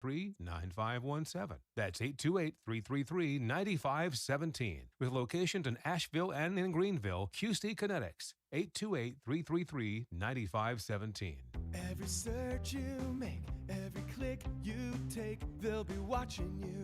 828-333-9517. That's 828-333-9517. With locations in Asheville and in Greenville, QC Kinetics. 828-333-9517. Every search you make, every click you take, they'll be watching you.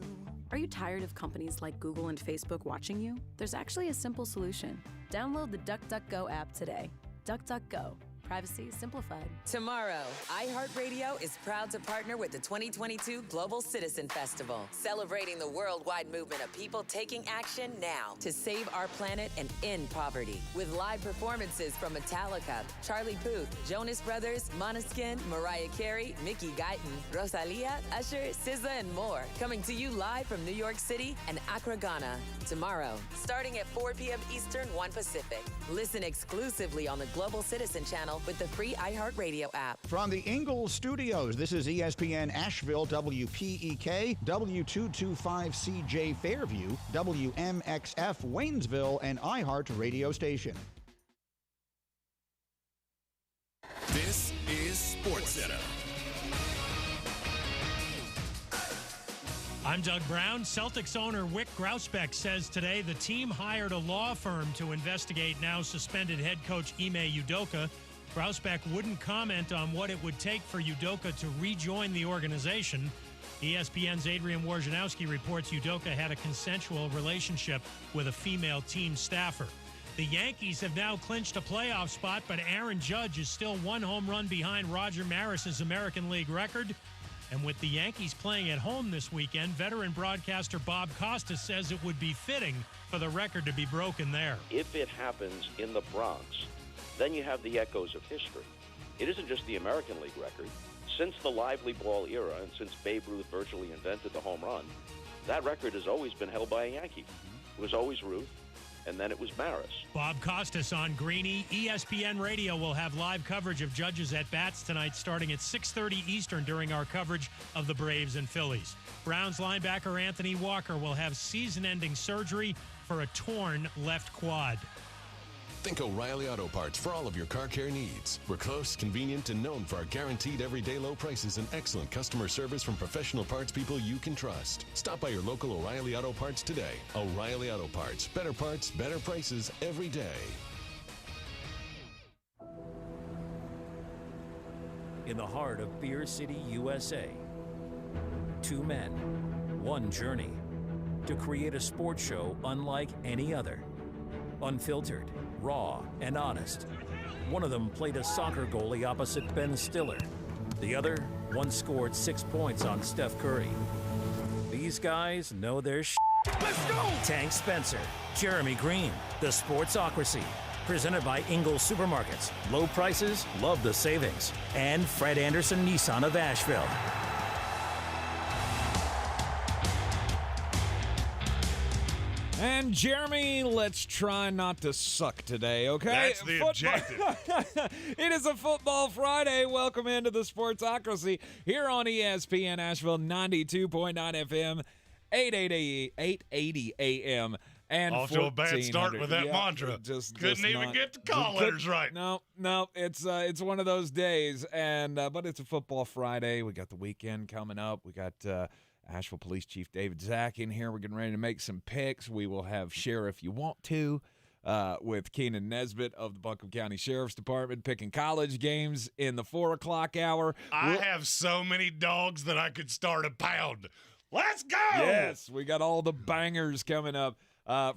Are you tired of companies like Google and Facebook watching you? There's actually a simple solution. Download the DuckDuckGo app today. DuckDuckGo. Privacy simplified. Tomorrow, iHeartRadio is proud to partner with the 2022 Global Citizen Festival, celebrating the worldwide movement of people taking action now to save our planet and end poverty. With live performances from Metallica, Charlie Puth, Jonas Brothers, Måneskin, Mariah Carey, Mickey Guyton, Rosalia, Usher, SZA, and more. Coming to you live from New York City and Accra, Ghana. Tomorrow, starting at 4 p.m. Eastern, 1 Pacific. Listen exclusively on the Global Citizen channel with the free iHeartRadio app. From the Ingles Studios, this is ESPN Asheville, WPEK, W225CJ Fairview, WMXF Waynesville, and iHeart Radio Station. This is SportsCenter. I'm Doug Brown. Celtics owner Wyc Grousbeck says today the team hired a law firm to investigate now suspended head coach Ime Udoka. Grousbeck wouldn't comment on what it would take for Udoka to rejoin the organization. ESPN's Adrian Wojnarowski reports Udoka had a consensual relationship with a female team staffer. The Yankees have now clinched a playoff spot, but Aaron Judge is still one home run behind Roger Maris's American League record. And with the Yankees playing at home this weekend, veteran broadcaster Bob Costas says it would be fitting for the record to be broken there. If it happens in the Bronx, then you have the echoes of history. It isn't just the American League record. Since the lively ball era and since Babe Ruth virtually invented the home run, that record has always been held by a Yankee. It was always Ruth, and then it was Maris. Bob Costas on Greene. ESPN Radio will have live coverage of Judge's at-bats tonight starting at 6:30 Eastern during our coverage of the Braves and Phillies. Browns linebacker Anthony Walker will have season-ending surgery for a torn left quad. Think O'Reilly Auto Parts for all of your car care needs. We're close, convenient, and known for our guaranteed everyday low prices and excellent customer service from professional parts people you can trust. Stop by your local O'Reilly Auto Parts today. O'Reilly Auto Parts. Better parts, better prices every day. In the heart of Beer City, USA, two men, one journey to create a sports show unlike any other. Unfiltered, raw, and honest. One of them played a soccer goalie opposite Ben Stiller. The other once scored 6 points on Steph Curry. These guys know their shit. Let's go! Tank Spencer, Jeremy Greene, The Sportsocracy. Presented by Ingles Supermarkets. Low prices, love the savings. And Fred Anderson Nissan of Asheville. And Jeremy, let's try not to suck today, okay? That's the objective. It is a Football Friday. Welcome into the Sportsocracy here on ESPN Asheville 92.9 FM, 880 AM. And off to a bad start with that mantra. Couldn't even get the call letters right. No, it's one of those days, and but it's a Football Friday. We got the weekend coming up. We got Asheville Police Chief Zack in here. We're getting ready to make some picks. We will have Share If You Want To with Keenan Nesbitt of the Buncombe County Sheriff's Department picking college games in the 4 o'clock hour. I have so many dogs that I could start a pound. Let's go! Yes, we got all the bangers coming up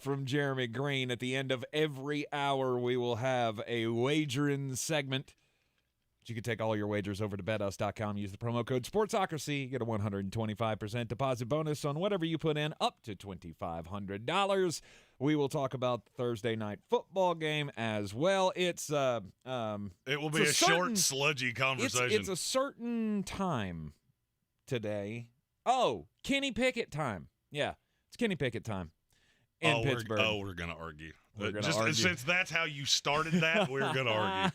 from Jeremy Greene. At the end of every hour, we will have a wagering segment. You can take all your wagers over to betus.com. Use the promo code SPORTSOCRACY. You get a 125% deposit bonus on whatever you put in, up to $2,500. We will talk about the Thursday night football game as well. It will be a short, sludgy conversation. It's a certain time today. Oh, Kenny Pickett time. Yeah, it's Kenny Pickett time in Pittsburgh. We're going to argue. Since that's how you started that, we're going to argue.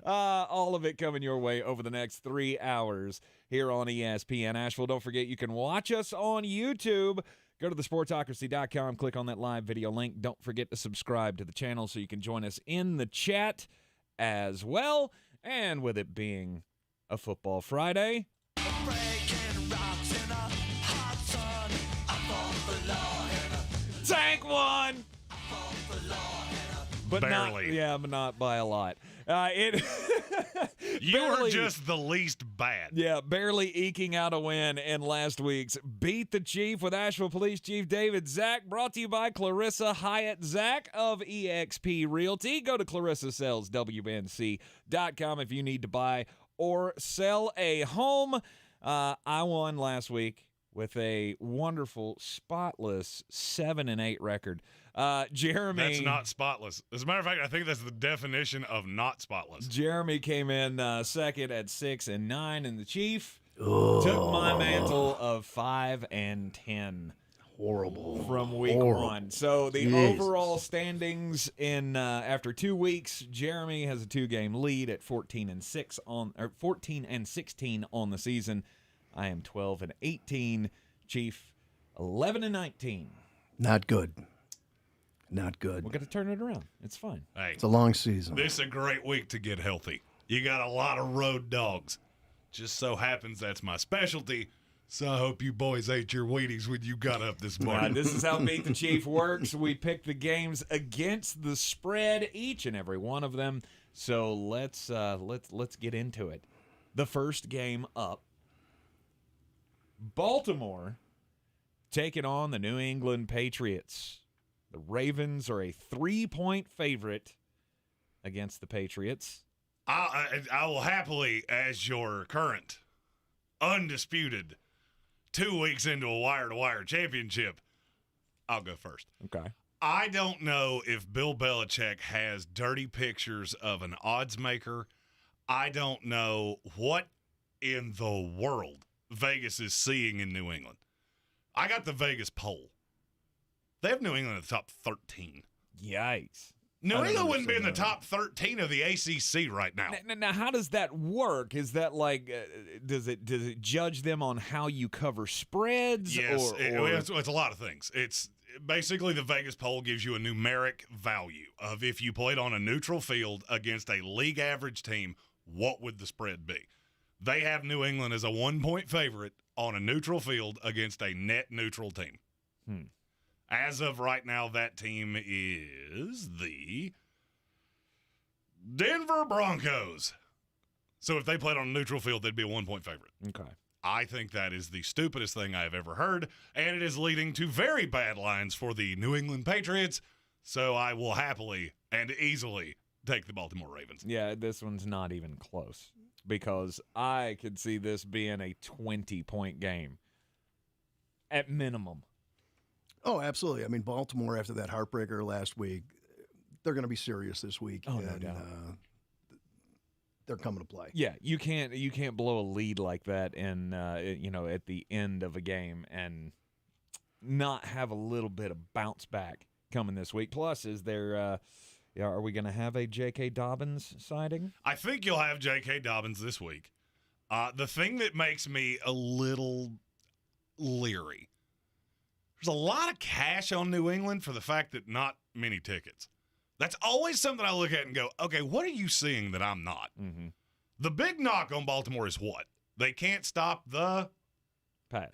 All of it coming your way over the next 3 hours here on ESPN Asheville. Don't forget, you can watch us on YouTube. Go to thesportsocracy.com, click on that live video link. Don't forget to subscribe to the channel so you can join us in the chat as well. And with it being a Football Friday, Break and rock Tank won. But barely. But not by a lot. You were just the least bad. Yeah, barely eking out a win in last week's Beat the Chief with Asheville Police Chief David Zack, brought to you by Clarissa Hyatt Zack of eXp Realty. Go to clarissasellswnc.com if you need to buy or sell a home. I won last week with a wonderful, spotless 7-8 record. Jeremy. That's not spotless. As a matter of fact, I think that's the definition of not spotless. Jeremy came in second at 6-9, and the Chief took my mantle of 5-10. Horrible. From week one. So the overall standings in after 2 weeks, Jeremy has a 2-game lead at 14-16 on the season. I am 12-18. Chief, 11-19. Not good. Not good. We're going to turn it around. It's fine. Hey, it's a long season. This is a great week to get healthy. You got a lot of road dogs. Just so happens that's my specialty. So I hope you boys ate your Wheaties when you got up this morning. This is how Beat the Chief works. We pick the games against the spread, each and every one of them. So let's get into it. The first game up, Baltimore taking on the New England Patriots. The Ravens are a 3-point favorite against the Patriots. I will happily, as your current, undisputed, 2 weeks into a wire-to-wire championship, I'll go first. Okay. I don't know if Bill Belichick has dirty pictures of an odds maker. I don't know what in the world Vegas is seeing in New England. I got the Vegas poll. They have New England in the top 13. Yikes. New England wouldn't be in the top 13 of the ACC right now. Now, how does that work? Is that like, does it judge them on how you cover spreads? Yes, it's a lot of things. It's basically the Vegas poll gives you a numeric value of if you played on a neutral field against a league average team, what would the spread be? They have New England as a 1-point favorite on a neutral field against a net neutral team. As of right now, that team is the Denver Broncos. So if they played on a neutral field, they'd be a 1-point favorite. Okay. I think that is the stupidest thing I've ever heard, and it is leading to very bad lines for the New England Patriots, so I will happily and easily take the Baltimore Ravens. Yeah, this one's not even close because I could see this being a 20-point game at minimum. Oh, absolutely. I mean, Baltimore, after that heartbreaker last week, they're going to be serious this week. Oh, no doubt. They're coming to play. Yeah, you can't blow a lead like that and at the end of a game and not have a little bit of bounce back coming this week. Plus, is there are we going to have a J.K. Dobbins sighting? I think you'll have J.K. Dobbins this week. The thing that makes me a little leery, there's a lot of cash on New England for the fact that not many tickets. That's always something I look at and go, okay, what are you seeing that I'm not? Mm-hmm. The big knock on Baltimore is what? They can't stop the pass.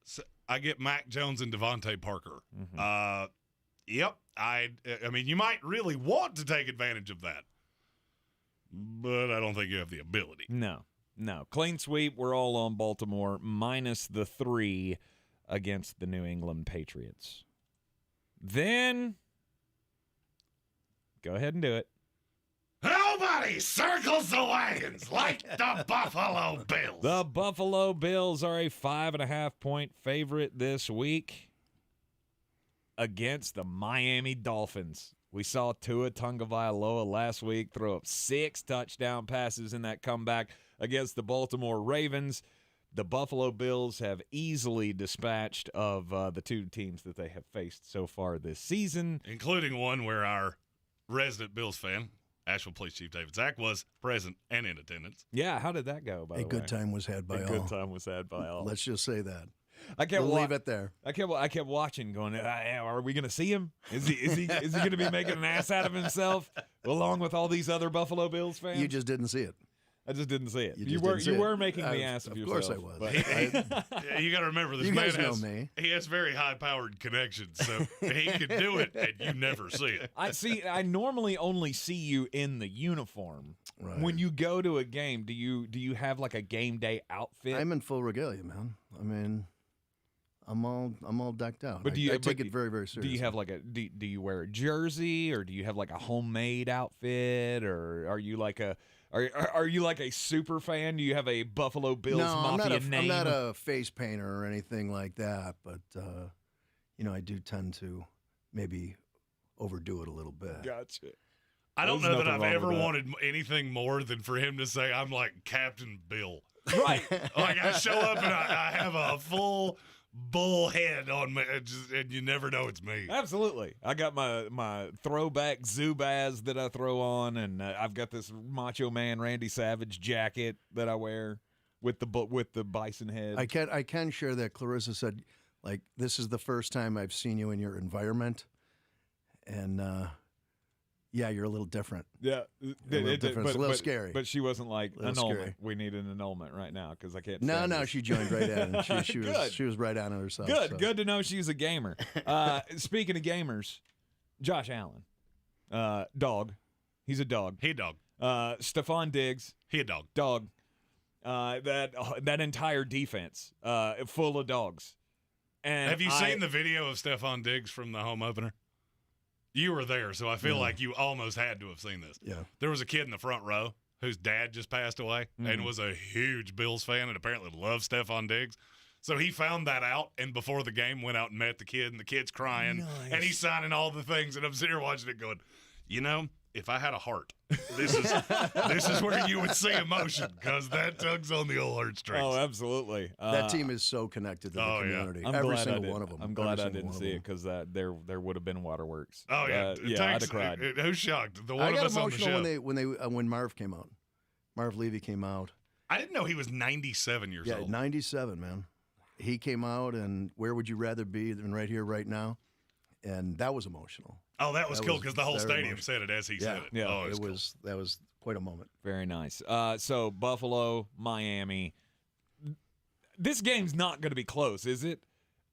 So I get Mac Jones and Devontae Parker. Mm-hmm. Yep. I mean, you might really want to take advantage of that, but I don't think you have the ability. No. Clean sweep. We're all on Baltimore minus the 3 against the New England Patriots. Then go ahead and do it. Nobody circles the wagons like the Buffalo Bills. The Buffalo Bills are a 5.5-point favorite this week against the Miami Dolphins. We saw Tua Tagovailoa last week throw up 6 touchdown passes in that comeback against the Baltimore Ravens. The Buffalo Bills have easily dispatched of the 2 teams that they have faced so far this season. Including one where our resident Bills fan, Asheville Police Chief David Zack, was present and in attendance. Yeah, how did that go, by the way? A good time was had by all. A good time was had by all. Let's just say that. We'll leave it there. I kept watching, going, are we going to see him? Is he going to be making an ass out of himself along with all these other Buffalo Bills fans? You just didn't see it. I just didn't see it. You You were making the ass of yourself. Of course I was. Yeah, you got to remember, this You man guys know me. he has very high-powered connections, so he could do it, and you never see it. I normally only see you in the uniform. Right. When you go to a game, do you have like a game day outfit? I'm in full regalia, man. I mean, I'm all decked out. But I take it very, very seriously. Do you have like do you wear a jersey, or do you have like a homemade outfit, or are you like a super fan? Do you have a Buffalo Bills Mafia name? I'm not a face painter or anything like that, but I do tend to maybe overdo it a little bit. Gotcha. I don't There's know that nothing I've wrong ever with that. wanted anything more than for him to say, I'm like Captain Bill. Right. Like, I show up and I have a full bull head on me, and you never know it's me. Absolutely. I got my throwback Zubaz that I throw on, and I've got this Macho Man Randy Savage jacket that I wear with the bison head. I can share that Clarissa said, like, this is the first time I've seen you in your environment, and yeah, you're a little different. Yeah, different. It's a little scary. But she wasn't like, Little annulment. scary. We need an annulment right now because I can't. No, stand no, this. she joined right in. And she Good. was right on it herself. Good, so. good to know she's a gamer. Speaking of gamers, Josh Allen, dog. He's a dog. He a dog. Stephon Diggs. He a dog. Dog. That entire defense, full of dogs. And Have you seen the video of Stephon Diggs from the home opener? You were there, so I feel like you almost had to have seen this. Yeah. There was a kid in the front row whose dad just passed away and was a huge Bills fan and apparently loved Stephon Diggs. So he found that out, and before the game went out and met the kid, and the kid's crying, and he's signing all the things, and I'm sitting here watching it going, if I had a heart, this is where you would see emotion, because that tugs on the old heartstrings. Oh, absolutely. That team is so connected to the community. I'm Every glad single one of them. I'm glad I didn't see it because there would have been waterworks. Oh, yeah. I'd have cried. Who's shocked? The one I of got us on the emotional show. when Marv came out. Marv Levy came out. I didn't know he was 97 years Yeah, old. 97, man. He came out, and where would you rather be than right here, right now? And that was emotional. Oh, that was cool because the whole very stadium emotional. said it as he said it. Yeah. Oh, It cool. was that was quite a moment. Very nice. So Buffalo, Miami. This game's not going to be close, is it?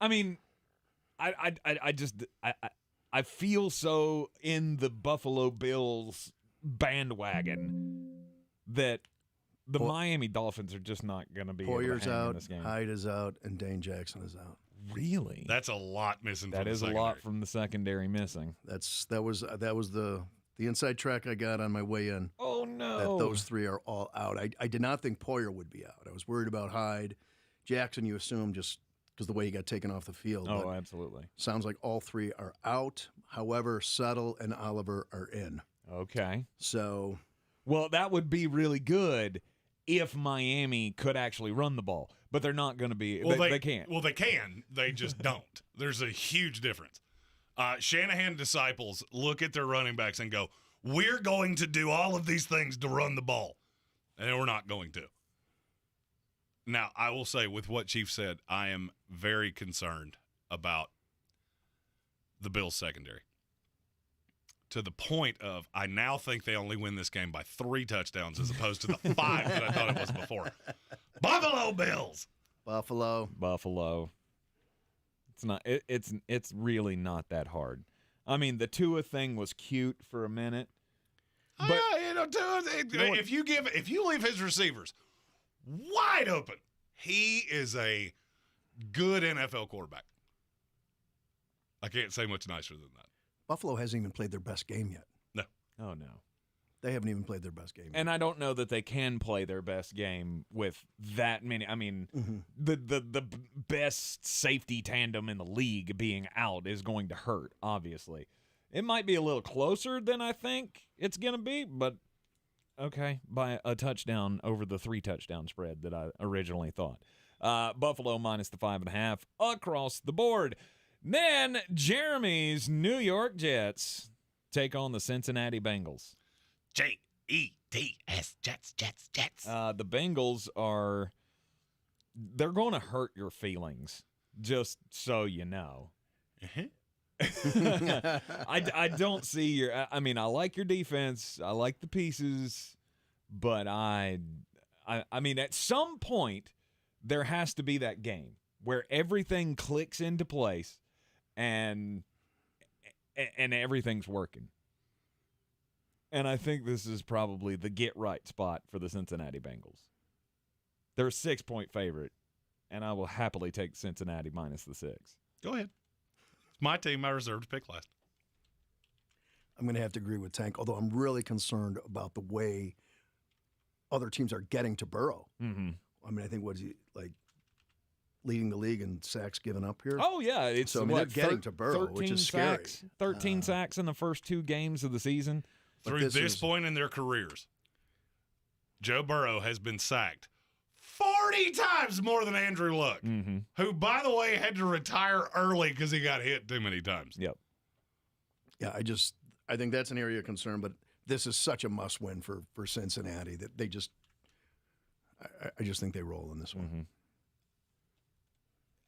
I mean, I feel so in the Buffalo Bills bandwagon that the Miami Dolphins are just not going to be able to Poyer's hang in out, this game. Hyde is out, and Dane Jackson is out. Really? That's a lot missing That from the is a secondary. lot from the secondary missing. That was the inside track I got on my way in. Oh, no. That those three are all out. I did not think Poyer would be out. I was worried about Hyde. Jackson, you assume just because the way he got taken off the field. Oh, but absolutely. sounds like all three are out. However, Settle and Oliver are in. Okay. So, well, that would be really good if Miami could actually run the ball, but they're not going to be. Well, they can't. Well, they can. They just don't. There's a huge difference. Shanahan disciples look at their running backs and go, we're going to do all of these things to run the ball. And we're not going to. Now, I will say with what Chief said, I am very concerned about the Bills secondary. To the point of, I now think they only win this game by 3 touchdowns as opposed to the 5 that I thought it was before. Buffalo Bills. Buffalo. It's not. It's really not that hard. I mean, the Tua thing was cute for a minute. But if you leave his receivers wide open, he is a good NFL quarterback. I can't say much nicer than that. Buffalo hasn't even played their best game yet. No. Oh, no. They haven't even played their best game yet. And I don't know that they can play their best game with that many. I mean, the best safety tandem in the league being out is going to hurt, obviously. It might be a little closer than I think it's going to be, but okay, by a touchdown over the 3-touchdown spread that I originally thought. Buffalo minus the 5.5 across the board. Then Jeremy's New York Jets take on the Cincinnati Bengals. Jets, Jets. The Bengals they're going to hurt your feelings, just so you know. I don't see I like your defense. I like the pieces, But I mean, at some point, there has to be that game where everything clicks into place and everything's working. And I think this is probably the get-right spot for the Cincinnati Bengals. They're a 6-point favorite, and I will happily take Cincinnati minus the 6. Go ahead. It's my team. I reserved to pick last. I'm going to have to agree with Tank, although I'm really concerned about the way other teams are getting to Burrow. Mm-hmm. I mean, I think, what is he, like, leading the league in sacks given up here? Oh, yeah. It's so, I mean, they're getting to Burrow, which is scary. 13 sacks in the first 2 games of the season. Through this point in their careers, Joe Burrow has been sacked 40 times more than Andrew Luck, who, by the way, had to retire early because he got hit too many times. Yep. Yeah, I think that's an area of concern, but this is such a must-win for Cincinnati that they just – I just think they roll in this one.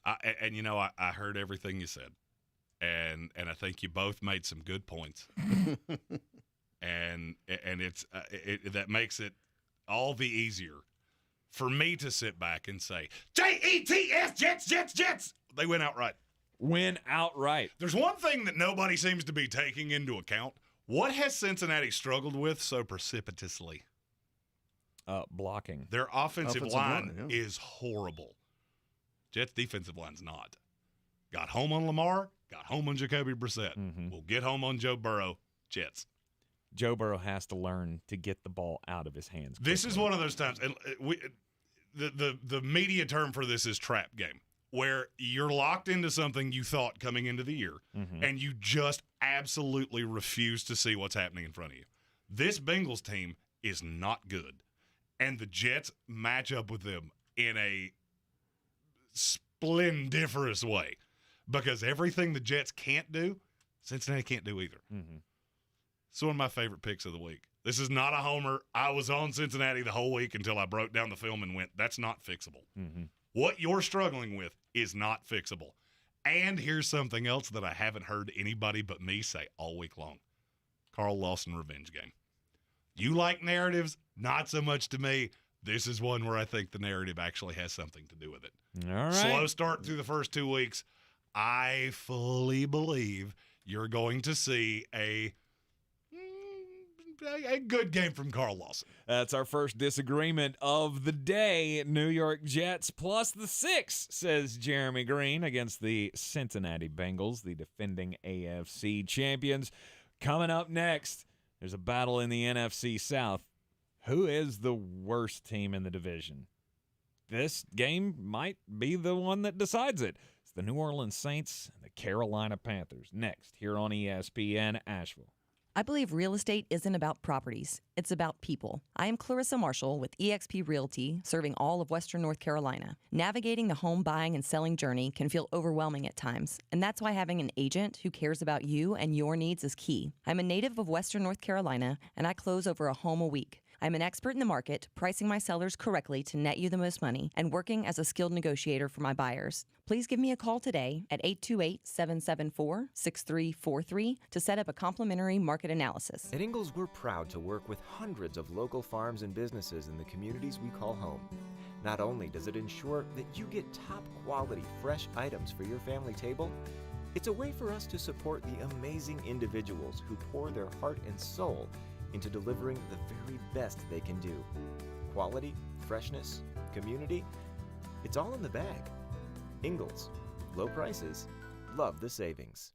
I heard everything you said, and I think you both made some good points. And it's that makes it all the easier for me to sit back and say, Jets, Jets, Jets, Jets. They win outright. Win outright. There's one thing that nobody seems to be taking into account. What has Cincinnati struggled with so precipitously? Blocking. Their offensive line is horrible. Jets' defensive line's not. Got home on Lamar, got home on Jacoby Brissett. We'll get home on Joe Burrow. Jets. Joe Burrow has to learn to get the ball out of his hands quickly. This is one of those times, and the media term for this is trap game, where you're locked into something you thought coming into the year, and you just absolutely refuse to see what's happening in front of you. This Bengals team is not good, and the Jets match up with them in a splendiferous way, because everything the Jets can't do, Cincinnati can't do either. It's one of my favorite picks of the week. This is not a homer. I was on Cincinnati the whole week until I broke down the film and went, that's not fixable. What you're struggling with is not fixable. And here's something else that I haven't heard anybody but me say all week long. Carl Lawson revenge game. You like narratives? Not so much to me. This is one where I think the narrative actually has something to do with it. All right. Slow start through the first 2 weeks. I fully believe you're going to see a good game from Carl Lawson. That's our first disagreement of the day. New York Jets plus the 6, says Jeremy Greene, against the Cincinnati Bengals, the defending AFC champions. Coming up next, there's a battle in the NFC South. Who is the worst team in the division? This game might be the one that decides it. It's the New Orleans Saints and the Carolina Panthers. Next, here on ESPN Asheville. I believe real estate isn't about properties. It's about people. I am Clarissa Marshall with eXp Realty, serving all of Western North Carolina. Navigating the home buying and selling journey can feel overwhelming at times, and that's why having an agent who cares about you and your needs is key. I'm a native of Western North Carolina, and I close over a home a week. I'm an expert in the market, pricing my sellers correctly to net you the most money, and working as a skilled negotiator for my buyers. Please give me a call today at 828-774-6343 to set up a complimentary market analysis. At Ingles, we're proud to work with hundreds of local farms and businesses in the communities we call home. Not only does it ensure that you get top-quality, fresh items for your family table, it's a way for us to support the amazing individuals who pour their heart and soul into delivering the very best they can do. Quality, freshness, community, it's all in the bag. Ingles, low prices, love the savings.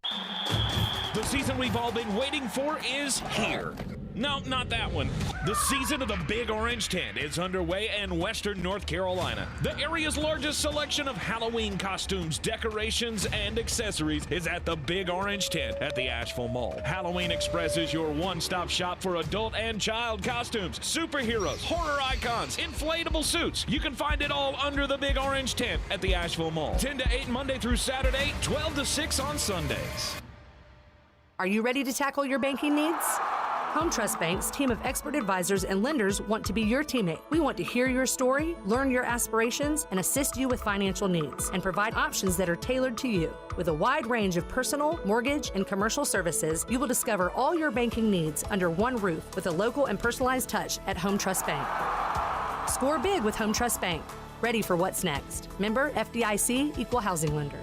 The season we've all been waiting for is here. No, not that one. The season of the Big Orange Tent is underway in Western North Carolina. The area's largest selection of Halloween costumes, decorations, and accessories is at the Big Orange Tent at the Asheville Mall. Halloween Express is your one-stop shop for adult and child costumes, superheroes, horror icons, inflatable suits. You can find it all under the Big Orange Tent at the Asheville Mall. 10 to 8 Monday through Saturday, 12 to 6 on Sundays. Are you ready to tackle your banking needs? Home Trust Bank's team of expert advisors and lenders want to be your teammate. We want to hear your story, learn your aspirations, and assist you with financial needs, and provide options that are tailored to you. With a wide range of personal, mortgage, and commercial services, you will discover all your banking needs under one roof with a local and personalized touch at Home Trust Bank. Score big with Home Trust Bank. Ready for what's next. Member FDIC, Equal Housing Lender.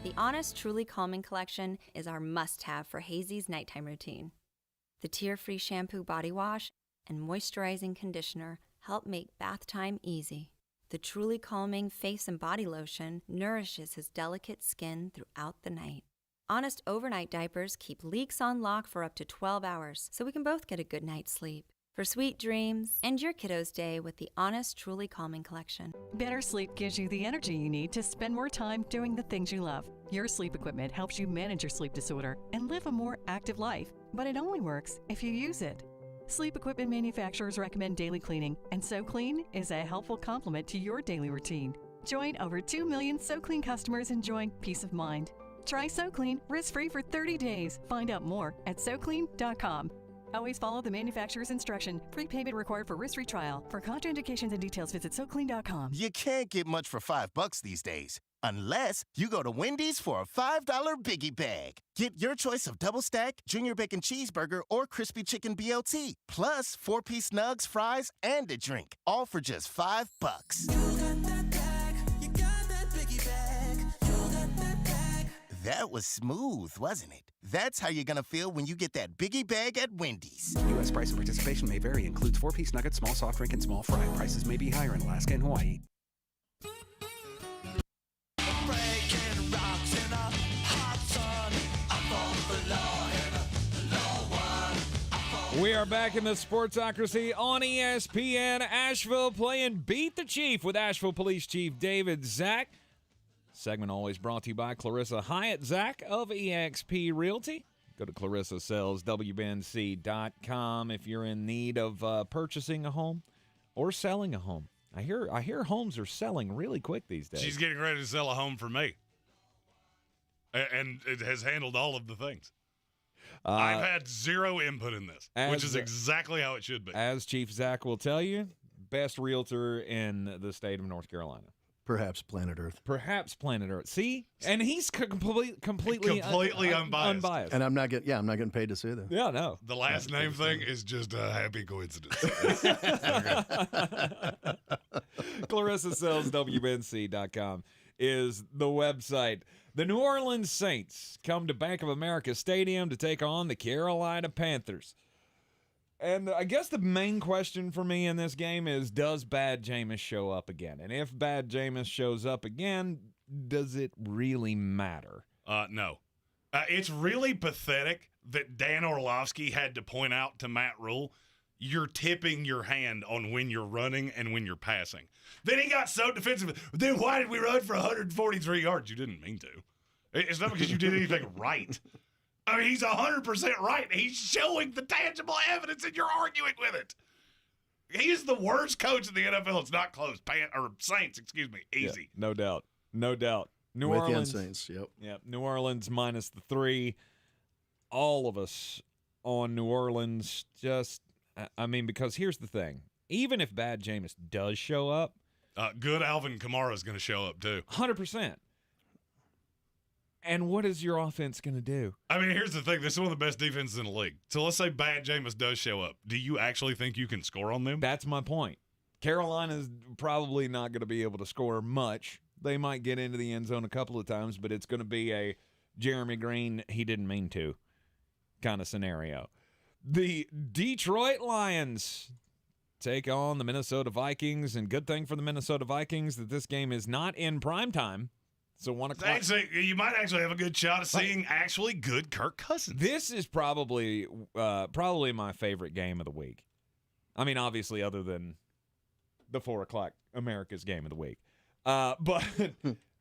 The Honest Truly Calming Collection is our must-have for Hazy's nighttime routine. The tear-free shampoo body wash and moisturizing conditioner help make bath time easy. The Truly Calming face and body lotion nourishes his delicate skin throughout the night. Honest overnight diapers keep leaks on lock for up to 12 hours, so we can both get a good night's sleep. For sweet dreams, end your kiddo's day with the Honest Truly Calming Collection. Better sleep gives you the energy you need to spend more time doing the things you love. Your sleep equipment helps you manage your sleep disorder and live a more active life, but it only works if you use it. Sleep equipment manufacturers recommend daily cleaning, and SoClean is a helpful complement to your daily routine. Join over 2 million SoClean customers enjoying peace of mind. Try SoClean risk-free for 30 days. Find out more at SoClean.com. Always follow the manufacturer's instruction. Prepayment required for risk-free trial. For contraindications and details, visit SoClean.com. You can't get much for $5 these days, unless you go to Wendy's for a $5 Biggie Bag. Get your choice of double stack, junior bacon cheeseburger, or crispy chicken BLT, plus 4-piece nugs, fries, and a drink, all for just $5. That was smooth, wasn't it? That's how you're gonna feel when you get that Biggie Bag at Wendy's. U.S. price and participation may vary. Includes 4-piece nuggets, small soft drink, and small fry. Prices may be higher in Alaska and Hawaii. We are back in the Sportsocracy on ESPN Asheville, playing Beat the Chief with Asheville Police Chief Zack. Segment always brought to you by Clarissa Hyatt Zack of eXp Realty. Go to clarissasellswnc.com if you're in need of purchasing a home or selling a home. I hear homes are selling really quick these days. She's getting ready to sell a home for me. And it has handled all of the things. I've had zero input in this, which is exactly how it should be. As Chief Zack will tell you, best realtor in the state of North Carolina. Perhaps Planet Earth. Perhaps Planet Earth. See? And he's completely unbiased. And I'm not getting paid to say that. Yeah, no. The last name thing is just a happy coincidence. ClarissaSellsWNC.com is the website. The New Orleans Saints come to Bank of America Stadium to take on the Carolina Panthers. And I guess the main question for me in this game is, does Bad Jameis show up again? And if Bad Jameis shows up again, does it really matter? No. It's really pathetic that Dan Orlovsky had to point out to Matt Rule, you're tipping your hand on when you're running and when you're passing. Then he got so defensive. Then why did we run for 143 yards? You didn't mean to. It's not because you did anything right. I mean, he's 100% right. He's showing the tangible evidence, and you're arguing with it. He's the worst coach in the NFL. It's not close. Saints, excuse me. Easy. Yeah, no doubt. No doubt. New With Orleans. Saints, yep. Yep. New Orleans minus the 3. All of us on New Orleans just, because here's the thing. Even if Bad Jameis does show up. Good Alvin Kamara is going to show up, too. 100%. And what is your offense going to do? I mean, here's the thing. This is one of the best defenses in the league. So let's say Bad Jameis does show up. Do you actually think you can score on them? That's my point. Carolina's probably not going to be able to score much. They might get into the end zone a couple of times, but it's going to be a Jeremy Greene, he didn't mean to kind of scenario. The Detroit Lions take on the Minnesota Vikings, and good thing for the Minnesota Vikings that this game is not in primetime. So 1 o'clock. You might actually have a good shot of seeing actually good Kirk Cousins. This is probably my favorite game of the week. I mean, obviously, other than the 4 o'clock America's game of the week. But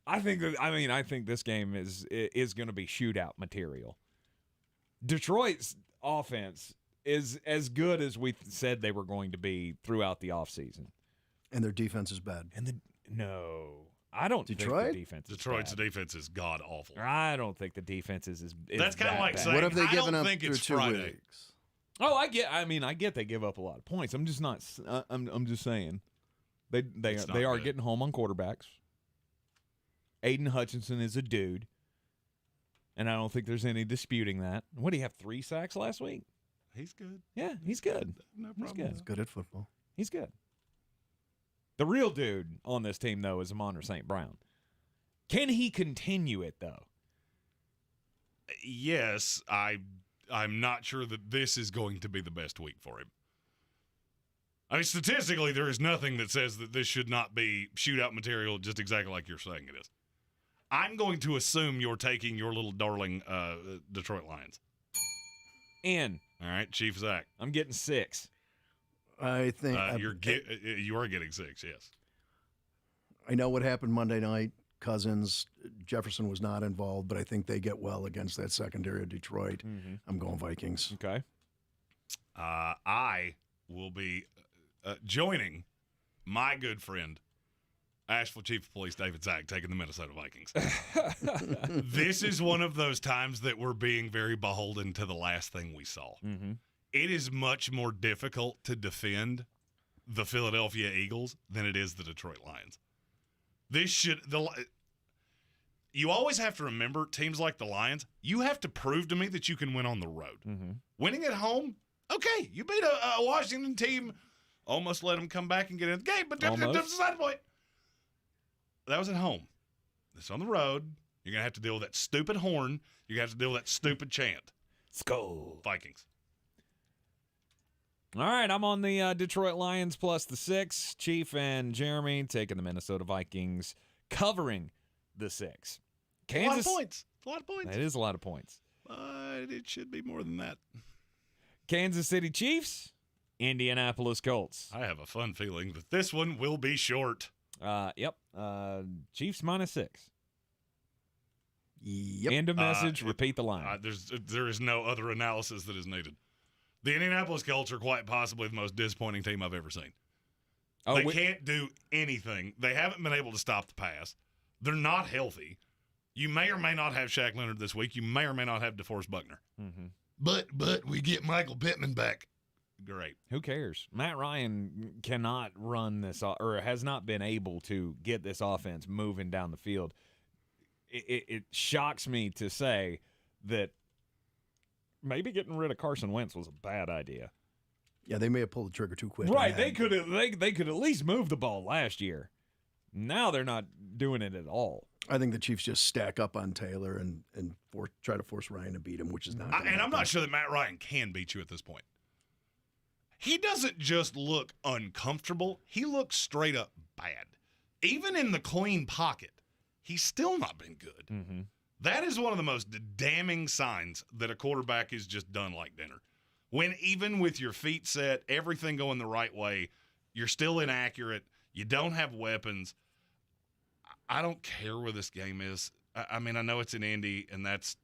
I think this game is going to be shootout material. Detroit's offense is as good as we said they were going to be throughout the offseason. And their defense is bad. I don't think the defense is Detroit's bad. defense is god-awful. I don't think the defense is That's kind of like bad. saying, What have they given I don't up think through it's 2 Friday. weeks? Oh, I get they give up a lot of points. I'm just not. I'm just saying they are getting home on quarterbacks. Aiden Hutchinson is a dude, and I don't think there's any disputing that. What, did he have 3 sacks last week? He's good. Yeah, he's good. No He's problem. good. He's good at football. He's good. The real dude on this team, though, is Amon St. Brown. Can he continue it, though? Yes, I'm not sure that this is going to be the best week for him. I mean, statistically, there is nothing that says that this should not be shootout material just exactly like you're saying it is. I'm going to assume you're taking your little darling Detroit Lions. In. All right, Chief Zack. I'm getting 6. I think you are getting 6, yes. I know what happened Monday night. Cousins, Jefferson was not involved, but I think they get well against that secondary of Detroit. Mm-hmm. I'm going Vikings. Okay. I will be joining my good friend, Asheville Chief of Police David Zack, taking the Minnesota Vikings. This is one of those times that we're being very beholden to the last thing we saw. Mm-hmm. It is much more difficult to defend the Philadelphia Eagles than it is the Detroit Lions. You always have to remember, teams like the Lions, you have to prove to me that you can win on the road. Mm-hmm. Winning at home, okay, you beat a Washington team, almost let them come back and get in the game, but that's a side point. That was at home. It's on the road. You're going to have to deal with that stupid horn. You're going to have to deal with that stupid chant. Skull. Vikings. All right, I'm on the Detroit Lions plus the 6. Chief and Jeremy taking the Minnesota Vikings, covering the 6. Kansas, a lot of points. A lot of points. That is a lot of points. But it should be more than that. Kansas City Chiefs, Indianapolis Colts. I have a fun feeling that this one will be short. Yep. Chiefs minus 6. Yep. End of message. Repeat the line. There is no other analysis that is needed. The Indianapolis Colts are quite possibly the most disappointing team I've ever seen. They can't do anything. They haven't been able to stop the pass. They're not healthy. You may or may not have Shaq Leonard this week. You may or may not have DeForest Buckner. Mm-hmm. But we get Michael Pittman back. Great. Who cares? Matt Ryan cannot run this, or has not been able to get this offense moving down the field. It shocks me to say that maybe getting rid of Carson Wentz was a bad idea. Yeah, they may have pulled the trigger too quick. Right, they could at least move the ball last year. Now they're not doing it at all. I think the Chiefs just stack up on Taylor and try to force Ryan to beat him, which is not. And I'm not sure that Matt Ryan can beat you at this point. He doesn't just look uncomfortable. He looks straight up bad. Even in the clean pocket, he's still not been good. Mm-hmm. That is one of the most damning signs that a quarterback is just done like dinner. When even with your feet set, everything going the right way, you're still inaccurate, you don't have weapons. I don't care where this game is. I mean, I know it's in Indy, and that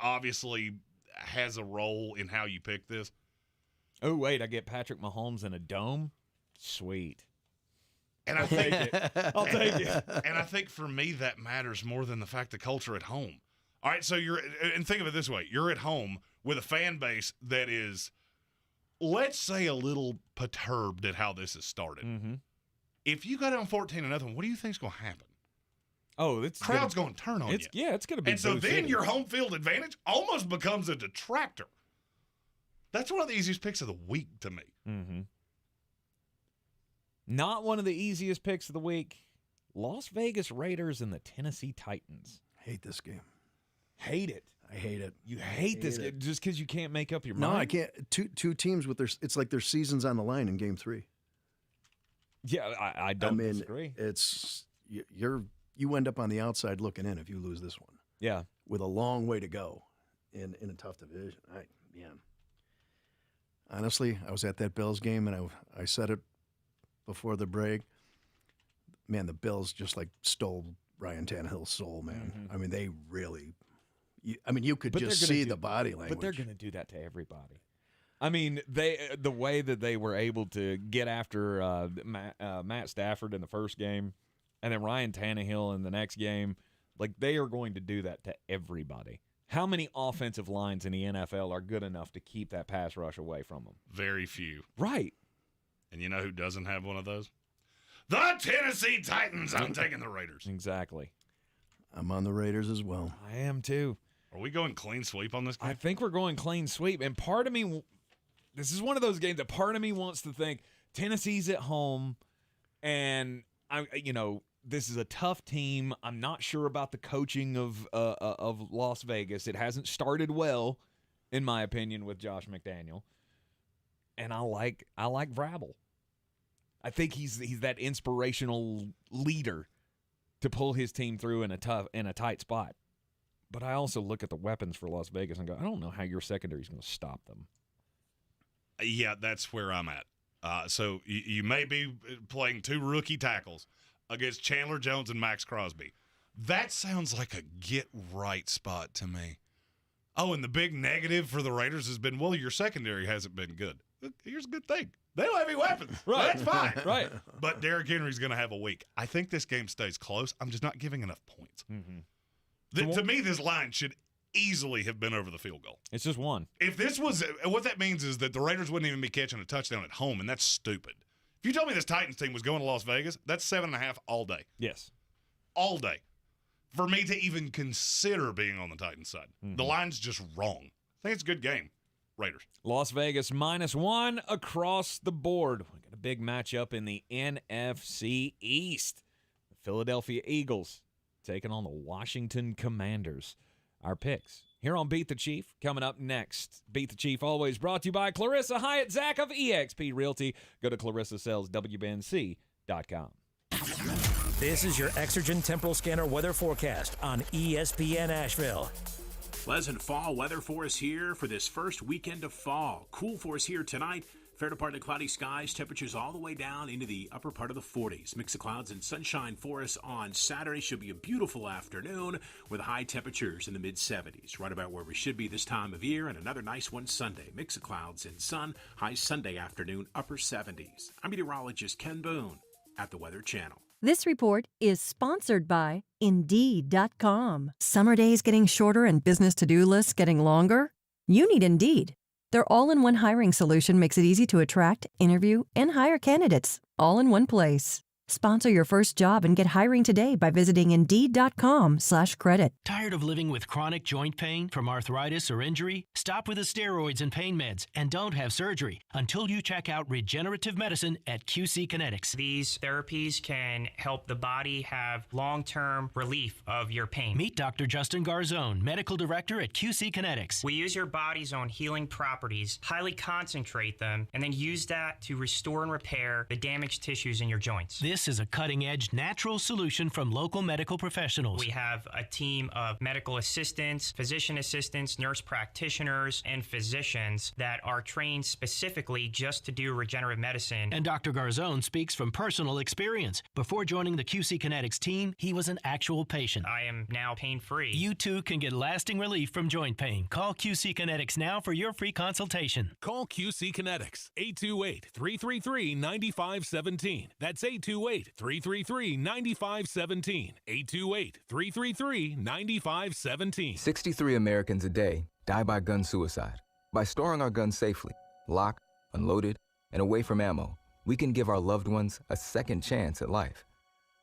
obviously has a role in how you pick this. Oh, wait, I get Patrick Mahomes in a dome? Sweet. And I'll take it. I'll take it. And I think for me that matters more than the fact the Colts are at home. All right, so and think of it this way. You're at home with a fan base that is, let's say, a little perturbed at how this has started. Mm-hmm. If you go down 14-0, what do you think's going to happen? Oh, crowd's going to turn on you. Yeah, it's going to be. And so then your home field advantage almost becomes a detractor. That's one of the easiest picks of the week to me. Mm-hmm. Not one of the easiest picks of the week. Las Vegas Raiders and the Tennessee Titans. Hate this game. Hate it. I hate it. You hate this game just because you can't make up your mind? No, I can't. Two teams with it's like their season's on the line in Game 3. Yeah, I don't disagree. It's you end up on the outside looking in if you lose this one. Yeah, with a long way to go in a tough division. Honestly, I was at that Bills game and I said it before the break. Man, the Bills just like stole Ryan Tannehill's soul, man. Mm-hmm. I mean, they really. You could just see the body language. But they're going to do that to everybody. I mean, the way that they were able to get after Matt Stafford in the first game, and then Ryan Tannehill in the next game, like they are going to do that to everybody. How many offensive lines in the NFL are good enough to keep that pass rush away from them? Very few. Right. And you know who doesn't have one of those? The Tennessee Titans. I'm taking the Raiders. Exactly. I'm on the Raiders as well. I am too. Are we going clean sweep on this game? I think we're going clean sweep. And part of me, this is one of those games that part of me wants to think Tennessee's at home and, this is a tough team. I'm not sure about the coaching of Las Vegas. It hasn't started well, in my opinion, with Josh McDaniel. And I like Vrabel. I think he's that inspirational leader to pull his team through in a tight spot. But I also look at the weapons for Las Vegas and go, I don't know how your secondary is going to stop them. Yeah, that's where I'm at. So you may be playing two rookie tackles against Chandler Jones and Max Crosby. That sounds like a get-right spot to me. Oh, and the big negative for the Raiders has been, well, your secondary hasn't been good. Here's a good thing. They don't have any weapons. Right. That's fine. Right. But Derrick Henry's going to have a week. I think this game stays close. I'm just not giving enough points. Mm-hmm. To me, this line should easily have been over the field goal. It's just one. If this was – what that means is that the Raiders wouldn't even be catching a touchdown at home, and that's stupid. If you told me this Titans team was going to Las Vegas, that's 7.5 all day. Yes. All day. For me to even consider being on the Titans side. Mm-hmm. The line's just wrong. I think it's a good game. Raiders. Las Vegas -1 across the board. We got a big matchup in the NFC East. The Philadelphia Eagles taking on the Washington Commanders. Our picks here on Beat the Chief. Coming up next, Beat the Chief always brought to you by Clarissa Hyatt Zack of eXp Realty. Go to ClarissaSellsWBNC.com. This is your Exergen Temporal Scanner weather forecast on ESPN Asheville. Pleasant fall weather for us here for this first weekend of fall. Cool for us here tonight. Fair to partly cloudy skies, temperatures all the way down into the upper part of the 40s. Mix of clouds and sunshine for us on Saturday. Should be a beautiful afternoon with high temperatures in the mid-70s. Right about where we should be this time of year, and another nice one Sunday. Mix of clouds and sun, high Sunday afternoon, upper 70s. I'm meteorologist Ken Boone at the Weather Channel. This report is sponsored by Indeed.com. Summer days getting shorter and business to-do lists getting longer? You need Indeed. Their all-in-one hiring solution makes it easy to attract, interview, and hire candidates all in one place. Sponsor your first job and get hiring today by visiting Indeed.com/credit. Tired of living with chronic joint pain from arthritis or injury? Stop with the steroids and pain meds and don't have surgery until you check out regenerative medicine at QC Kinetics. These therapies can help the body have long-term relief of your pain. Meet Dr. Justin Garzone, Medical Director at QC Kinetics. We use your body's own healing properties, highly concentrate them, and then use that to restore and repair the damaged tissues in your joints. This is a cutting-edge natural solution from local medical professionals. We have a team of medical assistants, physician assistants, nurse practitioners, and physicians that are trained specifically just to do regenerative medicine. And Dr. Garzone speaks from personal experience. Before joining the QC Kinetics team, he was an actual patient. I am now pain-free. You too can get lasting relief from joint pain. Call QC Kinetics now for your free consultation. Call QC Kinetics, 828-333-9517. That's 828-333-9517. 828-333-9517. 63 Americans a day die by gun suicide. By storing our guns safely, locked, unloaded, and away from ammo, we can give our loved ones a second chance at life.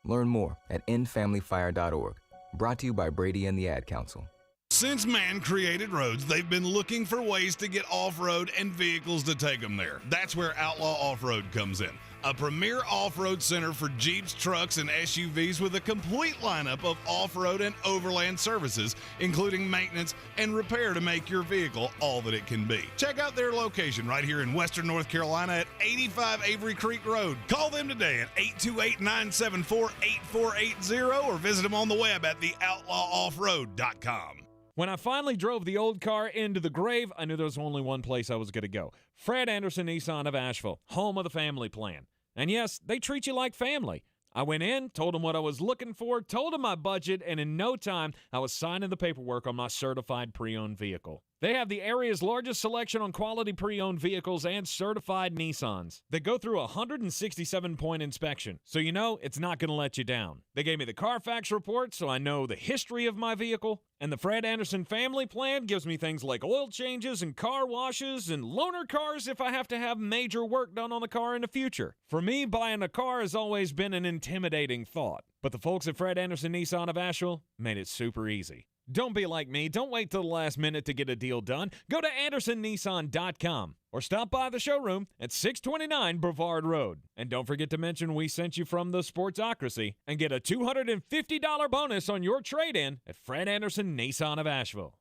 Learn more at endfamilyfire.org. Brought to you by Brady and the Ad Council. Since man created roads, they've been looking for ways to get off-road and vehicles to take them there. That's where Outlaw Off-Road comes in. A premier off-road center for Jeeps, trucks, and SUVs with a complete lineup of off-road and overland services, including maintenance and repair to make your vehicle all that it can be. Check out their location right here in Western North Carolina at 85 Avery Creek Road. Call them today at 828-974-8480 or visit them on the web at theoutlawoffroad.com. When I finally drove the old car into the grave, I knew there was only one place I was going to go. Fred Anderson Nissan of Asheville, home of the family plan. And yes, they treat you like family. I went in, told them what I was looking for, told them my budget, and in no time, I was signing the paperwork on my certified pre-owned vehicle. They have the area's largest selection on quality pre-owned vehicles and certified Nissans. They go through a 167-point inspection, so you know it's not going to let you down. They gave me the Carfax report, so I know the history of my vehicle. And the Fred Anderson family plan gives me things like oil changes and car washes and loaner cars if I have to have major work done on the car in the future. For me, buying a car has always been an intimidating thought. But the folks at Fred Anderson Nissan of Asheville made it super easy. Don't be like me. Don't wait till the last minute to get a deal done. Go to AndersonNissan.com or stop by the showroom at 629 Brevard Road. And don't forget to mention we sent you from the Sportsocracy and get a $250 bonus on your trade-in at Fred Anderson Nissan of Asheville.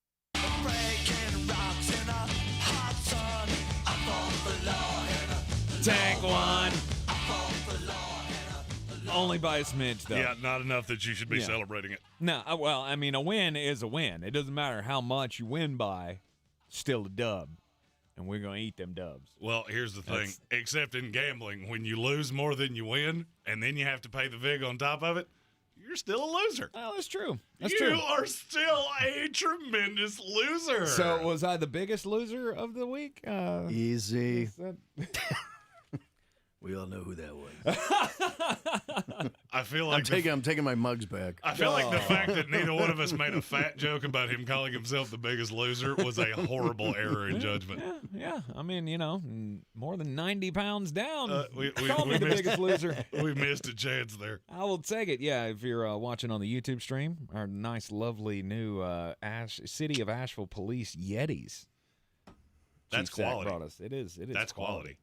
Tank one. Only by a smidge, though. Yeah, not enough that you should be celebrating it. No, well, I mean, a win is a win. It doesn't matter how much you win by, still a dub. And we're going to eat them dubs. Well, here's the thing. Except in gambling, when you lose more than you win, and then you have to pay the vig on top of it, you're still a loser. Oh, that's true. That's you true. are still a tremendous loser. So was I the biggest loser of the week? Easy. We all know who that was. I feel like I'm taking my mugs back. I feel like the fact that neither one of us made a fat joke about him calling himself the biggest loser was a horrible error in judgment. Yeah. I mean, you know, more than 90 pounds down. We Call me the biggest loser. We missed a chance there. I will take it. Yeah, if you're watching on the YouTube stream, our nice, lovely new City of Asheville Police Yetis. That's Chief Zack quality. brought us. It is. That's quality.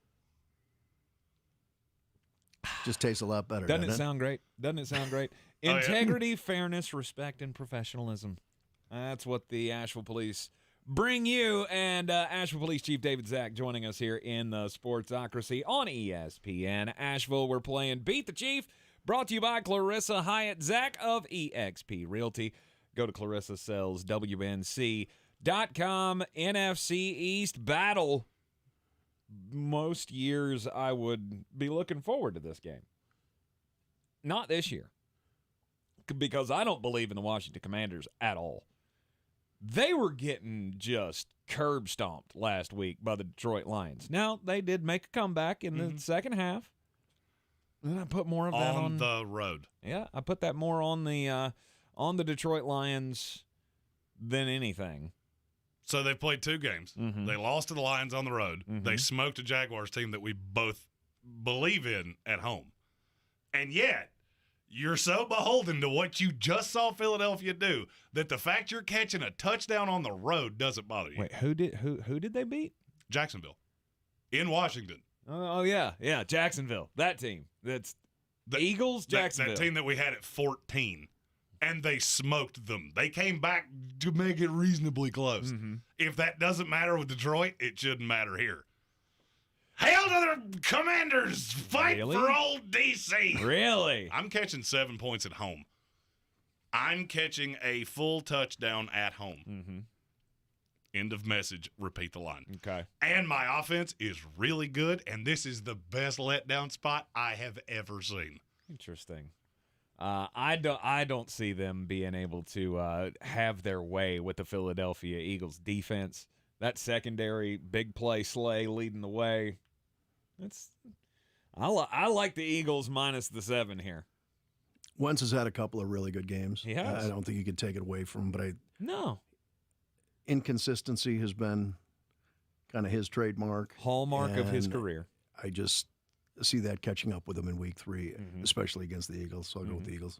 Just tastes a lot better. Doesn't it sound great? Doesn't it sound great? Oh, Integrity, fairness, respect, and professionalism. That's what the Asheville Police bring you. And Asheville Police Chief David Zack joining us here in the Sportsocracy on ESPN Asheville. We're playing Beat the Chief, brought to you by Clarissa Hyatt Zack of eXp Realty. Go to ClarissaSellsWNC.com. NFC East Battle. Most years I would be looking forward to this game. Not this year. Because I don't believe in the Washington Commanders at all. They were getting just curb stomped last week by the Detroit Lions. Now, they did make a comeback in the second half. And I put more of that on the road. Yeah, I put that more on the Detroit Lions than anything. So they played 2 games. Mm-hmm. They lost to the Lions on the road. Mm-hmm. They smoked a Jaguars team that we both believe in at home. And yet, you're so beholden to what you just saw Philadelphia do that the fact you're catching a touchdown on the road doesn't bother you. Wait, who did they beat? Jacksonville. In Washington. Oh yeah, Jacksonville. That team. That's the Eagles, Jacksonville. That team that we had at 14. And they smoked them. They came back to make it reasonably close. Mm-hmm. If that doesn't matter with Detroit, it shouldn't matter here. Hail to the Commanders! Fight for old DC! Really? I'm catching 7 points at home. I'm catching a full touchdown at home. Mm-hmm. End of message. Repeat the line. Okay. And my offense is really good, and this is the best letdown spot I have ever seen. Interesting. I don't see them being able to have their way with the Philadelphia Eagles defense. That secondary, big play Slay leading the way. I like the Eagles minus the 7 here. Wentz has had a couple of really good games. He has. I don't think you could take it away from him, but No. Inconsistency has been kind of his trademark. Hallmark of his career. I just see that catching up with him in week 3, especially against the Eagles. So I'll go with the Eagles.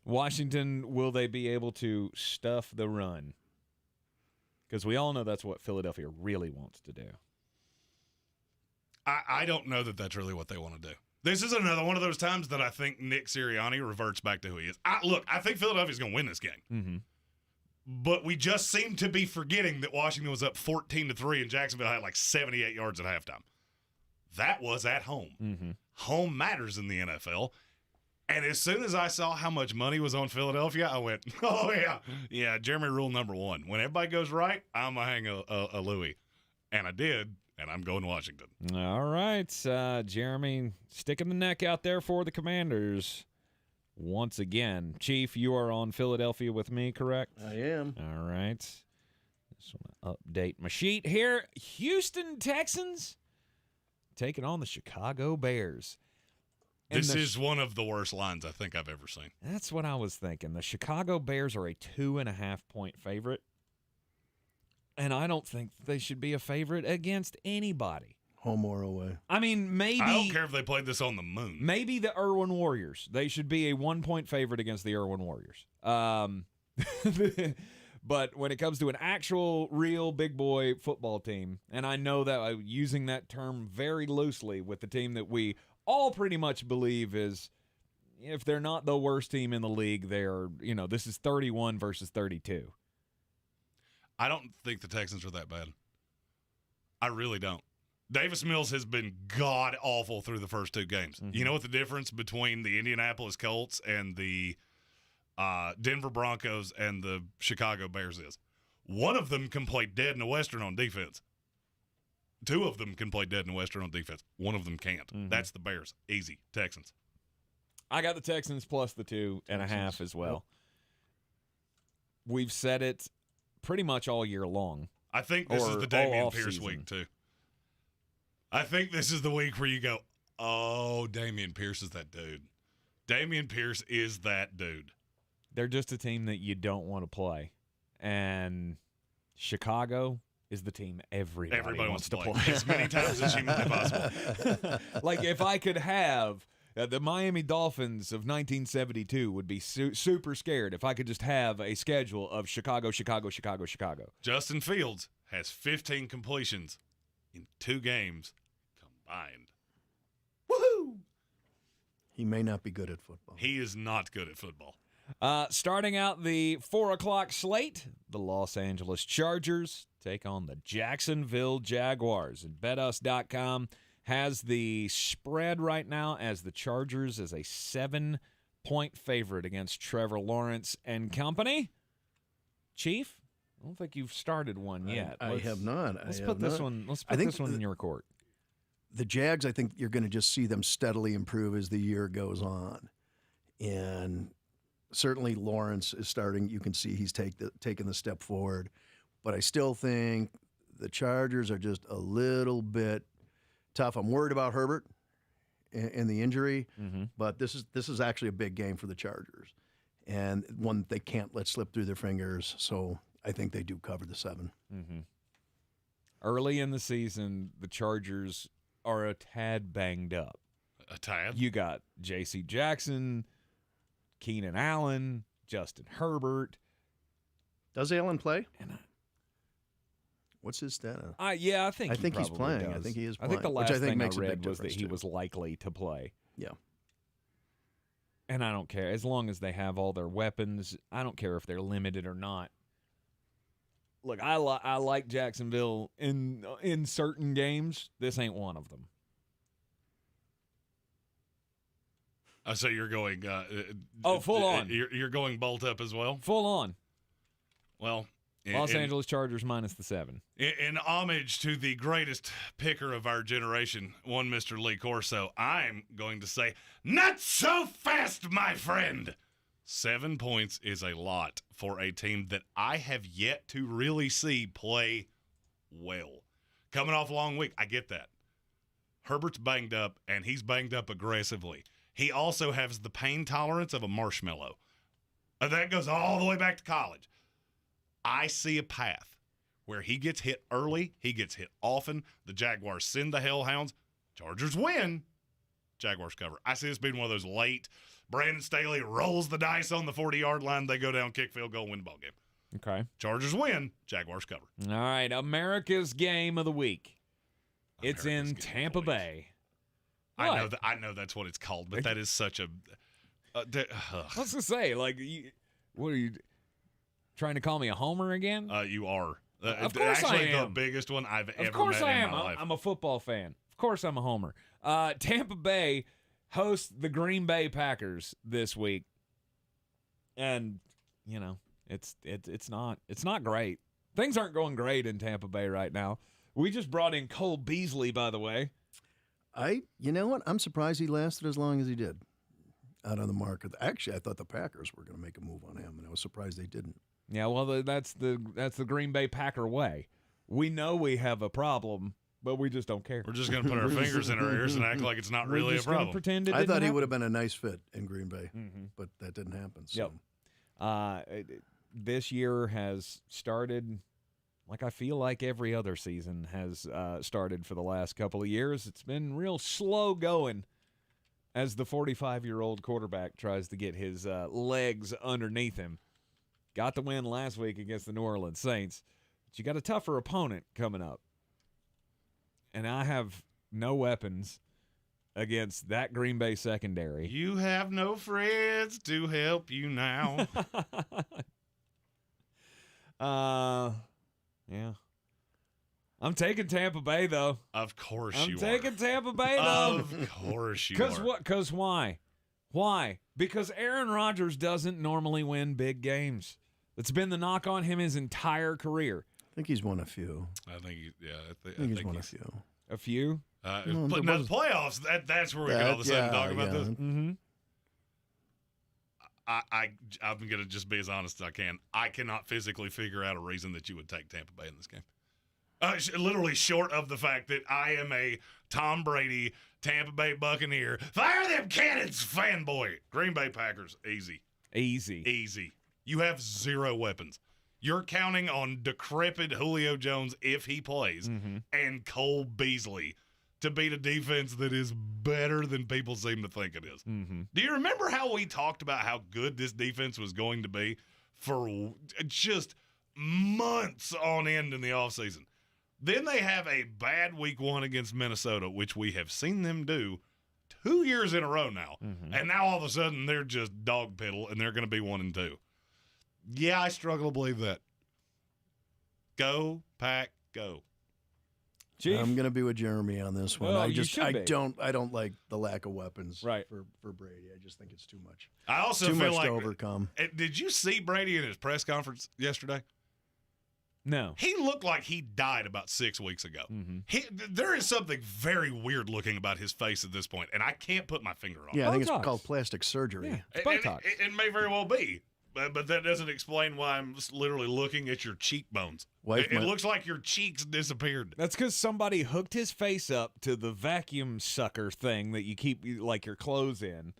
Washington, will they be able to stuff the run? Because we all know that's what Philadelphia really wants to do. I don't know that that's really what they want to do. This is another one of those times that I think Nick Sirianni reverts back to who he is. I think Philadelphia's going to win this game. Mm-hmm. But we just seem to be forgetting that Washington was up 14-3 and Jacksonville had like 78 yards at halftime. That was at home. Mm-hmm. Home matters in the NFL. And as soon as I saw how much money was on Philadelphia, I went, oh, yeah. Yeah, Jeremy rule number 1. When everybody goes right, I'm going to hang a Louis. And I did, and I'm going to Washington. All right. Jeremy sticking the neck out there for the Commanders once again. Chief, you are on Philadelphia with me, correct? I am. All right. Just want to update my sheet here. Houston Texans taking on the Chicago Bears. And this is one of the worst lines I think I've ever seen. That's what I was thinking. The Chicago Bears are a 2.5-point favorite, and I don't think they should be a favorite against anybody. Home or away. I mean, maybe. I don't care if they played this on the moon. Maybe the Irwin Warriors. They should be a 1-point favorite against the Irwin Warriors. But when it comes to an actual, real big boy football team, and I know that I'm using that term very loosely with the team that we all pretty much believe is, if they're not the worst team in the league, they're, this is 31 versus 32. I don't think the Texans are that bad. I really don't. Davis Mills has been god-awful through the first 2 games. Mm-hmm. You know what the difference between the Indianapolis Colts and the Denver Broncos and the Chicago Bears is? One of them can play dead in the Western on defense. 2 of them can play dead in the Western on defense. One of them can't. Mm-hmm. That's the Bears. Easy. Texans. I got the Texans plus the 2.5 as well. Yep. We've said it pretty much all year long. I think this is the Dameon Pierce week, too. I think this is the week where you go, oh, Dameon Pierce is that dude. Dameon Pierce is that dude. They're just a team that you don't want to play. And Chicago is the team everybody wants to play. As many times as humanly possible. Like, if I could have the Miami Dolphins of 1972 would be super scared if I could just have a schedule of Chicago, Chicago, Chicago, Chicago. Justin Fields has 15 completions in 2 games combined. Woohoo! He may not be good at football. He is not good at football. Starting out the 4 o'clock slate, the Los Angeles Chargers take on the Jacksonville Jaguars. And BetUs.com has the spread right now as the Chargers as a 7-point favorite against Trevor Lawrence and company. Chief, I don't think you've started one yet. I have not. Let's put this one in your court. The Jags, I think you're going to just see them steadily improve as the year goes on. And certainly Lawrence is starting. You can see he's taken the step forward. But I still think the Chargers are just a little bit tough. I'm worried about Herbert and the injury, but this is actually a big game for the Chargers, and one they can't let slip through their fingers. So I think they do cover the 7. Mm-hmm. Early in the season, the Chargers are a tad banged up. A tad? You got J.C. Jackson, Keenan Allen, Justin Herbert. Does Allen play? What's his stat? Yeah, I think he's playing. Does. I think he is playing. I think the last thing I read was that he too. was likely to play. Yeah. And I don't care. As long as they have all their weapons, I don't care if they're limited or not. Look, I like Jacksonville in certain games. This ain't one of them. So you're going full on. You're going bolt up as well? Full on. Well, Los Angeles Chargers minus the 7. In homage to the greatest picker of our generation, one Mr. Lee Corso, I'm going to say, not so fast, my friend. 7 points is a lot for a team that I have yet to really see play well. Coming off a long week, I get that. Herbert's banged up, and he's banged up aggressively. He also has the pain tolerance of a marshmallow. That goes all the way back to college. I see a path where he gets hit early, he gets hit often, the Jaguars send the Hellhounds, Chargers win, Jaguars cover. I see this being one of those late, Brandon Staley rolls the dice on the 40-yard line, they go down, kick field goal, win the ball game. Okay. Chargers win, Jaguars cover. All right, America's Game of the Week. It's in Tampa Bay. I know that's what it's called, but that is such a What's to say? Like, what are you trying to call me a homer again? You are. Of course actually, I am. the biggest one I've ever met in my life. Of course I am. I'm a football fan. Of course I'm a homer. Tampa Bay hosts the Green Bay Packers this week, and it's not great. Things aren't going great in Tampa Bay right now. We just brought in Cole Beasley, by the way. You know what? I'm surprised he lasted as long as he did out on the market. Actually, I thought the Packers were going to make a move on him, and I was surprised they didn't. Yeah, well, that's the Green Bay Packer way. We know we have a problem, but we just don't care. We're just going to put our fingers in our ears and act like it's not really a problem. Pretend it I didn't thought he happen. would have been a nice fit in Green Bay, but that didn't happen. So. Yep. This year has started like I feel like every other season has started for the last couple of years. It's been real slow going as the 45-year-old quarterback tries to get his legs underneath him. Got the win last week against the New Orleans Saints, but you got a tougher opponent coming up. And I have no weapons against that Green Bay secondary. You have no friends to help you now. Yeah. I'm taking Tampa Bay, though. Of course I'm you are. taking Tampa Bay, though. Of course you are. Because why? Why? Because Aaron Rodgers doesn't normally win big games. It's been the knock on him his entire career. I think he's won a few. I think, I think he's won a few. A few? Now, the playoffs, that's where we can all of a sudden talk about this. Mm-hmm. I'm going to just be as honest as I can. I cannot physically figure out a reason that you would take Tampa Bay in this game. Literally short of the fact that I am a Tom Brady, Tampa Bay Buccaneer, fire them cannons fanboy. Green Bay Packers, easy. Easy. You have zero weapons. You're counting on decrepit Julio Jones if he plays and Cole Beasley to beat a defense that is better than people seem to think it is. Do you remember how we talked about how good this defense was going to be for just months on end in the offseason? Then they have a bad week one against Minnesota, which we have seen them do 2 years in a row now. And now all of a sudden they're just dog piddle and they're going to be 1-2. Yeah, I struggle to believe that. Go, Pack, go. Chief? I'm going to be with Jeremy on this one. Well, I don't like the lack of weapons for Brady. I just think it's too much. I also too feel much like to overcome. Did you see Brady in his press conference yesterday? No. He looked like he died about 6 weeks ago. There is something very weird looking about his face at this point, and I can't put my finger on it. Yeah, I think it's called plastic surgery. It's Botox. It may very well be. But that doesn't explain why I'm literally looking at your cheekbones. It looks like your cheeks disappeared. That's because somebody hooked his face up to the vacuum sucker thing that you keep like your clothes in.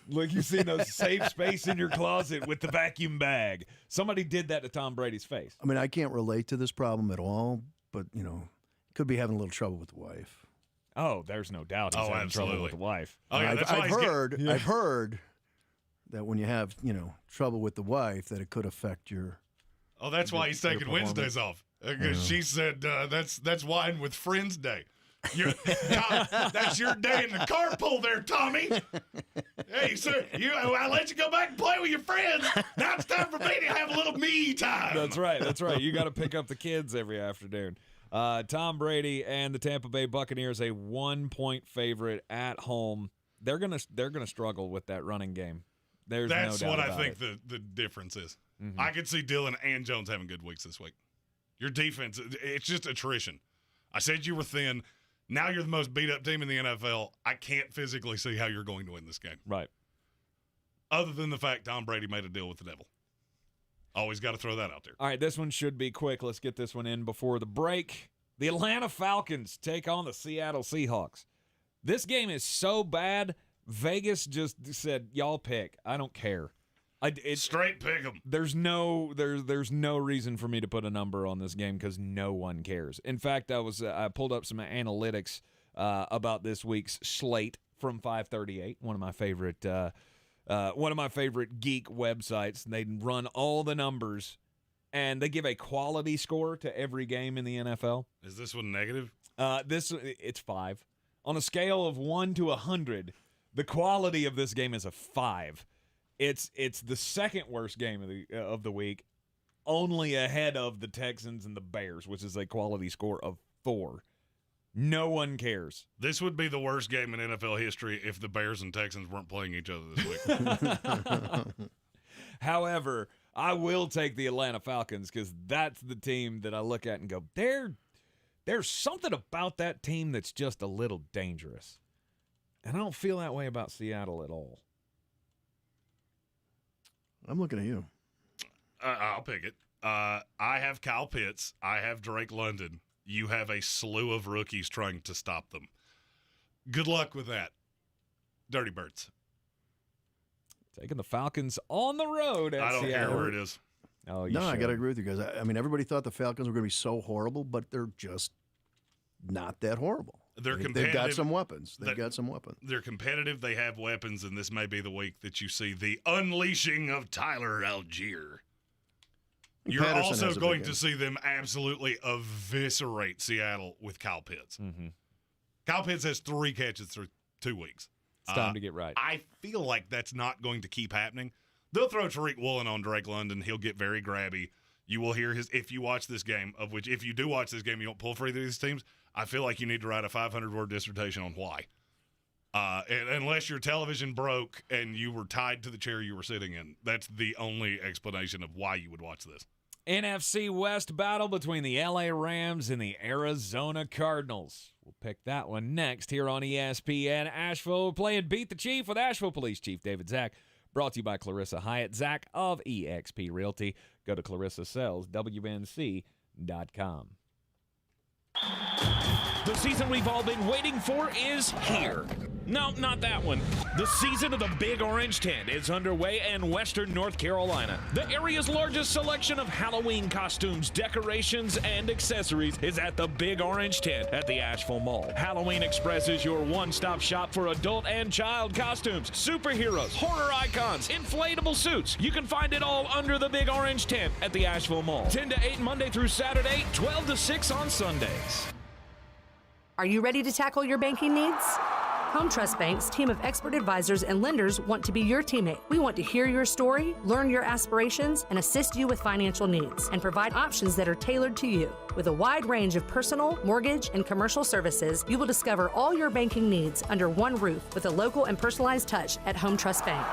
Like you see those safe space in your closet with the vacuum bag. Somebody did that to Tom Brady's face. I mean, I can't relate to this problem at all, but, could be having a little trouble with the wife. Oh, there's no doubt he's having trouble with the wife. Oh, yeah, I've heard that when you have, trouble with the wife, that it could affect your. Oh, that's why he's taking Wednesdays off. Because she said that's wine with friends day. That's your day in the carpool there, Tommy. Hey, sir, I let you go back and play with your friends. Now it's time for me to have a little me time. That's right. You got to pick up the kids every afternoon. Tom Brady and the Tampa Bay Buccaneers, a 1-point favorite at home. They're gonna struggle with that running game. That's no doubt what I about think it. the difference is. I could see Dillon and Jones having good weeks this week. Your defense, it's just attrition. I said you were thin. Now you're the most beat-up team in the NFL. I can't physically see how you're going to win this game. Right. Other than the fact Tom Brady made a deal with the devil. Always got to throw that out there. All right, this one should be quick. Let's get this one in before the break. The Atlanta Falcons take on the Seattle Seahawks. This game is so bad, Vegas just said, y'all pick. I don't care. Straight pick 'em. There's no reason for me to put a number on this game because no one cares. In fact, I pulled up some analytics about this week's slate from 538, one of my favorite geek websites. They run all the numbers, and they give a quality score to every game in the NFL. Is this one negative? It's 5 on a scale of 1 to 100. The quality of this game is a 5. It's the second worst game of the week, only ahead of the Texans and the Bears, which is a quality score of 4. No one cares. This would be the worst game in NFL history if the Bears and Texans weren't playing each other this week. However, I will take the Atlanta Falcons because that's the team that I look at and go, there's something about that team that's just a little dangerous. And I don't feel that way about Seattle at all. I'm looking at you. I'll pick it. I have Kyle Pitts. I have Drake London. You have a slew of rookies trying to stop them. Good luck with that. Dirty Birds. Taking the Falcons on the road at I don't Seattle. care where it is. Oh, No, I got to agree with you guys. I mean, everybody thought the Falcons were going to be so horrible, but they're just not that horrible. They've got some weapons. They're competitive. They have weapons, and this may be the week that you see the unleashing of Tyler Algier. You're Patterson also going to see them absolutely eviscerate Seattle with Kyle Pitts. Mm-hmm. Kyle Pitts has 3 catches through 2 weeks. It's time to get right. I feel like that's not going to keep happening. They'll throw Tariq Woolen on Drake London. He'll get very grabby. You will hear if you watch this game, of which if you do watch this game, you don't pull for either of these teams, I feel like you need to write a 500-word dissertation on why. Unless your television broke and you were tied to the chair you were sitting in. That's the only explanation of why you would watch this. NFC West battle between the LA Rams and the Arizona Cardinals. We'll pick that one next here on ESPN Asheville. We're playing Beat the Chief with Asheville Police Chief David Zack. Brought to you by Clarissa Hyatt Zack of eXp Realty. Go to ClarissaSellsWNC.com. The season we've all been waiting for is here. No, not that one. The season of the Big Orange Tent is underway in Western North Carolina. The area's largest selection of Halloween costumes, decorations, and accessories is at the Big Orange Tent at the Asheville Mall. Halloween Express is your one-stop shop for adult and child costumes, superheroes, horror icons, inflatable suits. You can find it all under the Big Orange Tent at the Asheville Mall. 10 to 8 Monday through Saturday, 12 to 6 on Sundays. Are you ready to tackle your banking needs? Home Trust Bank's team of expert advisors and lenders want to be your teammate. We want to hear your story, learn your aspirations, and assist you with financial needs, and provide options that are tailored to you. With a wide range of personal, mortgage, and commercial services, you will discover all your banking needs under one roof with a local and personalized touch at Home Trust Bank.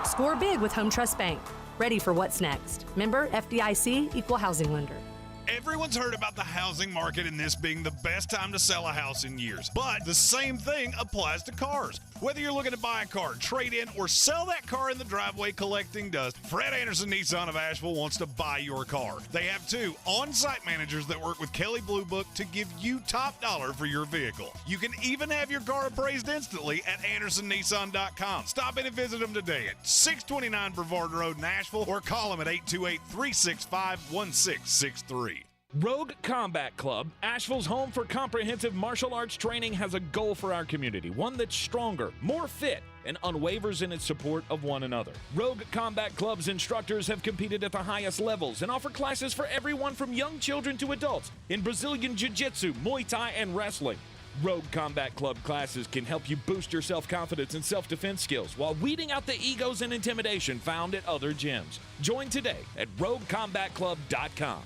Score big with Home Trust Bank. Ready for what's next. Member FDIC, Equal Housing Lender. Everyone's heard about the housing market and this being the best time to sell a house in years. But the same thing applies to cars. Whether you're looking to buy a car, trade in, or sell that car in the driveway collecting dust, Fred Anderson Nissan of Asheville wants to buy your car. They have 2 on-site managers that work with Kelly Blue Book to give you top dollar for your vehicle. You can even have your car appraised instantly at AndersonNissan.com. Stop in and visit them today at 629 Brevard Road in Asheville or call them at 828-365-1663. Rogue Combat Club, Asheville's home for comprehensive martial arts training, has a goal for our community, one that's stronger, more fit, and unwavers in its support of one another. Rogue Combat Club's instructors have competed at the highest levels and offer classes for everyone from young children to adults in Brazilian Jiu-Jitsu, Muay Thai, and wrestling. Rogue Combat Club classes can help you boost your self-confidence and self-defense skills while weeding out the egos and intimidation found at other gyms. Join today at RogueCombatClub.com.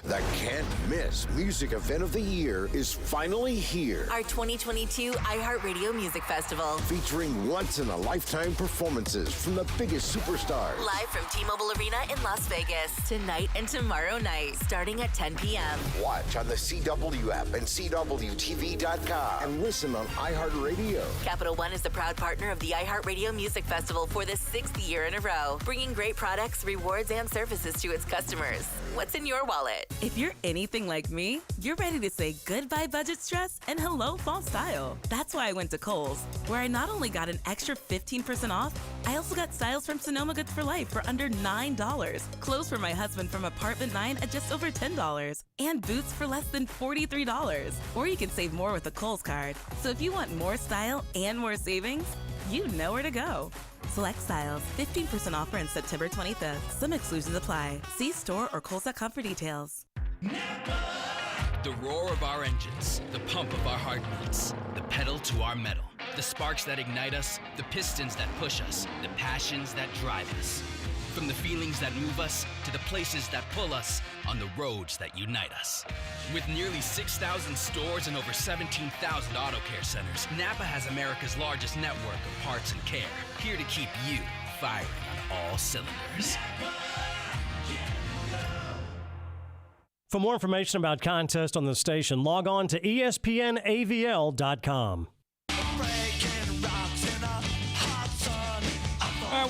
The can't-miss music event of the year is finally here. Our 2022 iHeartRadio Music Festival. Featuring once-in-a-lifetime performances from the biggest superstars. Live from T-Mobile Arena in Las Vegas. Tonight and tomorrow night, starting at 10 p.m. Watch on the CW app and CWTV.com. And listen on iHeartRadio. Capital One is the proud partner of the iHeartRadio Music Festival for the 6th year in a row, bringing great products, rewards, and services to its customers. What's in your wallet? If you're anything like me, you're ready to say goodbye budget stress and hello fall style. That's why I went to Kohl's, where I not only got an extra 15% off, I also got styles from Sonoma Goods for Life for under $9, clothes for my husband from Apartment 9 at just over $10, and boots for less than $43. Or you can save more with a Kohl's card. So if you want more style and more savings, you know where to go. Select styles, 15% offer in September 25th. Some exclusions apply. See store or Kohl's.com for details. The roar of our engines, the pump of our heartbeats, the pedal to our metal, the sparks that ignite us, the pistons that push us, the passions that drive us. From the feelings that move us to the places that pull us on the roads that unite us. With nearly 6,000 stores and over 17,000 auto care centers, Napa has America's largest network of parts and care, here to keep you firing on all cylinders. For more information about contests on the station, log on to ESPNAVL.com.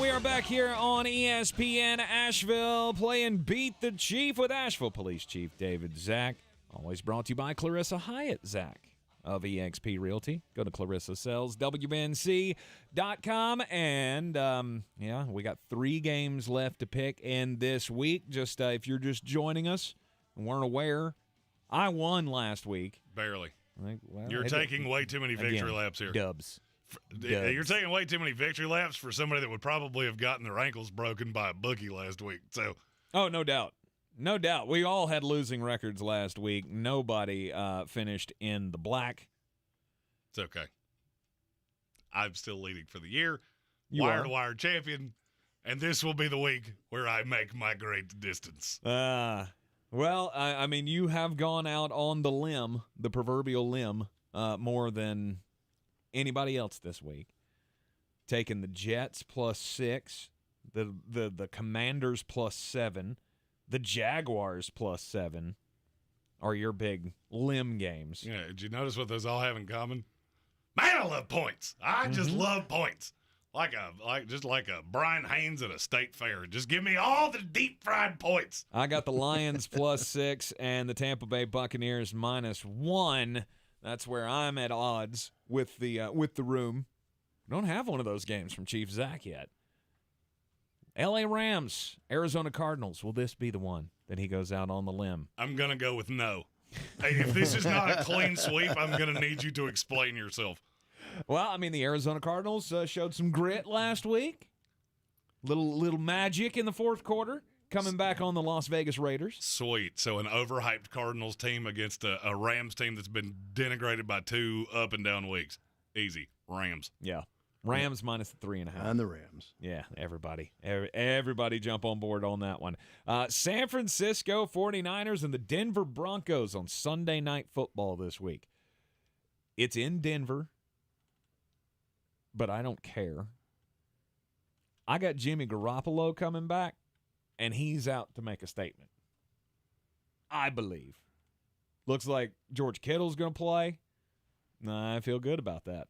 We are back here on ESPN Asheville playing Beat the Chief with Asheville Police Chief Zack. Always brought to you by Clarissa Hyatt Zack of eXp Realty. Go to ClarissaSellsWNC.com. And, we got 3 games left to pick in this week. Just if you're just joining us and weren't aware, I won last week. Barely. You're taking way too many victory laps here. Dubs. You're taking way too many victory laps for somebody that would probably have gotten their ankles broken by a bookie last week. So, oh, no doubt. No doubt. We all had losing records last week. Nobody finished in the black. It's okay. I'm still leading for the year. Wire-to-wire champion. And this will be the week where I make my great distance. Well, I mean, you have gone out on the limb, the proverbial limb, more than anybody else this week. Taking the Jets +6, the Commanders +7, the Jaguars +7 are your big limb games. Yeah, did you notice what those all have in common? Man, I love points. I just love points. Like a Brian Haynes at a state fair. Just give me all the deep fried points. I got the Lions +6 and the Tampa Bay Buccaneers -1. That's where I'm at odds with the room. We don't have one of those games from Chief Zack yet. LA Rams, Arizona Cardinals. Will this be the one that he goes out on the limb? I'm going to go with no. Hey, if this is not a clean sweep, I'm going to need you to explain yourself. Well, I mean, the Arizona Cardinals showed some grit last week. Little magic in the fourth quarter, coming back on the Las Vegas Raiders. Sweet. So an overhyped Cardinals team against a Rams team that's been denigrated by 2 up and down weeks. Easy. Rams. Yeah. Rams -3.5. On the Rams. Yeah, everybody jump on board on that one. San Francisco 49ers and the Denver Broncos on Sunday Night Football this week. It's in Denver, but I don't care. I got Jimmy Garoppolo coming back, and he's out to make a statement. I believe. Looks like George Kittle's going to play. I feel good about that.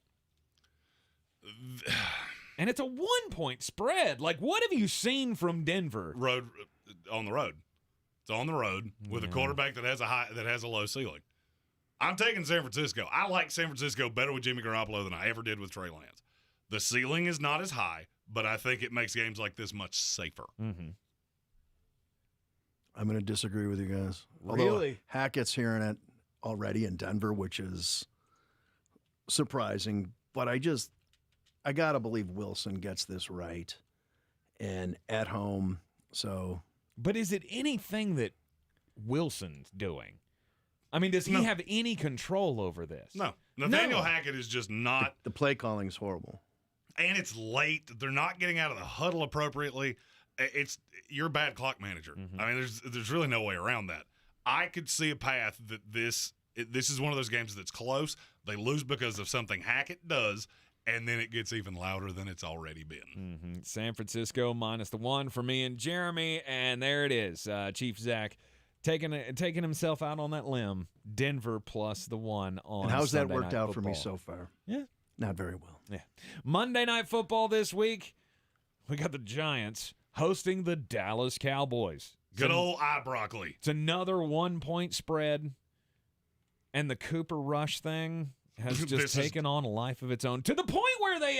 And it's a 1-point spread. Like, what have you seen from Denver? On the road. It's on the road with a quarterback that has a low ceiling. I'm taking San Francisco. I like San Francisco better with Jimmy Garoppolo than I ever did with Trey Lance. The ceiling is not as high, but I think it makes games like this much safer. Mm-hmm. I'm going to disagree with you guys. Really? Although Hackett's hearing it already in Denver, which is surprising. But I got to believe Wilson gets this right and at home. So, but is it anything that Wilson's doing? I mean, does he have any control over this? No. Nathaniel Hackett is just not. The play calling is horrible. And it's late. They're not getting out of the huddle appropriately. You're a bad clock manager. Mm-hmm. I mean, there's really no way around that. I could see a path that this is one of those games that's close. They lose because of something Hackett does, and then it gets even louder than it's already been. Mm-hmm. San Francisco -1 for me and Jeremy, and there it is. Chief Zack taking himself out on that limb. Denver +1 on. And how's Sunday that worked Night out Football. for me so far? Yeah, not very well. Yeah. Monday Night Football this week. We got the Giants hosting the Dallas Cowboys. Good old eye broccoli. It's another 1-point spread, and the Cooper Rush thing has just taken on a life of its own, to the point where they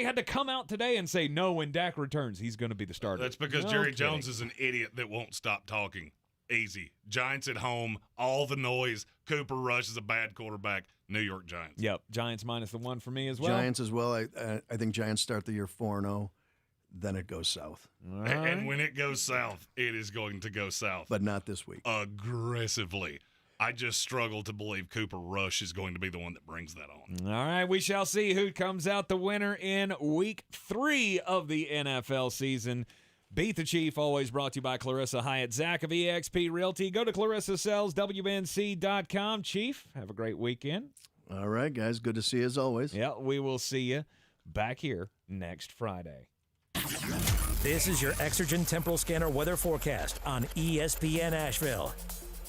had to come out today and say, no, when Dak returns, he's going to be the starter. That's because Jerry Jones is an idiot that won't stop talking. Easy. Giants at home, all the noise. Cooper Rush is a bad quarterback. New York Giants. Yep, Giants -1 for me as well. Giants as well. I think Giants start the year 4-0. Then it goes south. Right. And when it goes south, it is going to go south. But not this week. Aggressively. I just struggle to believe Cooper Rush is going to be the one that brings that on. All right, we shall see who comes out the winner in Week 3 of the NFL season. Beat the Chief, always brought to you by Clarissa Hyatt Zack of eXp Realty. Go to ClarissaSellsWNC.com. Chief, have a great weekend. All right, guys. Good to see you as always. Yeah, we will see you back here next Friday. This is your Exergen Temporal Scanner weather forecast on ESPN Asheville.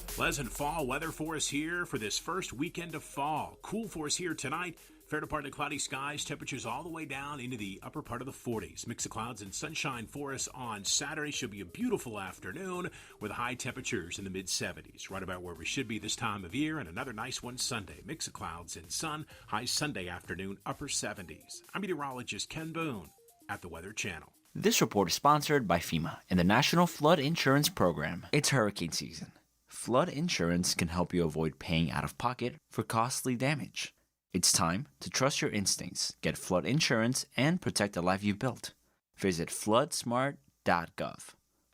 Pleasant fall weather for us here for this first weekend of fall. Cool for us here tonight. Fair to partly cloudy skies, temperatures all the way down into the upper part of the 40s. Mix of clouds and sunshine for us on Saturday. Should be a beautiful afternoon with high temperatures in the mid-70s. Right about where we should be this time of year, and another nice one Sunday. Mix of clouds and sun, high Sunday afternoon, upper 70s. I'm meteorologist Ken Boone at the Weather Channel. This report is sponsored by FEMA and the National Flood Insurance Program. It's hurricane season. Flood insurance can help you avoid paying out of pocket for costly damage. It's time to trust your instincts, get flood insurance, and protect the life you've built. Visit floodsmart.gov.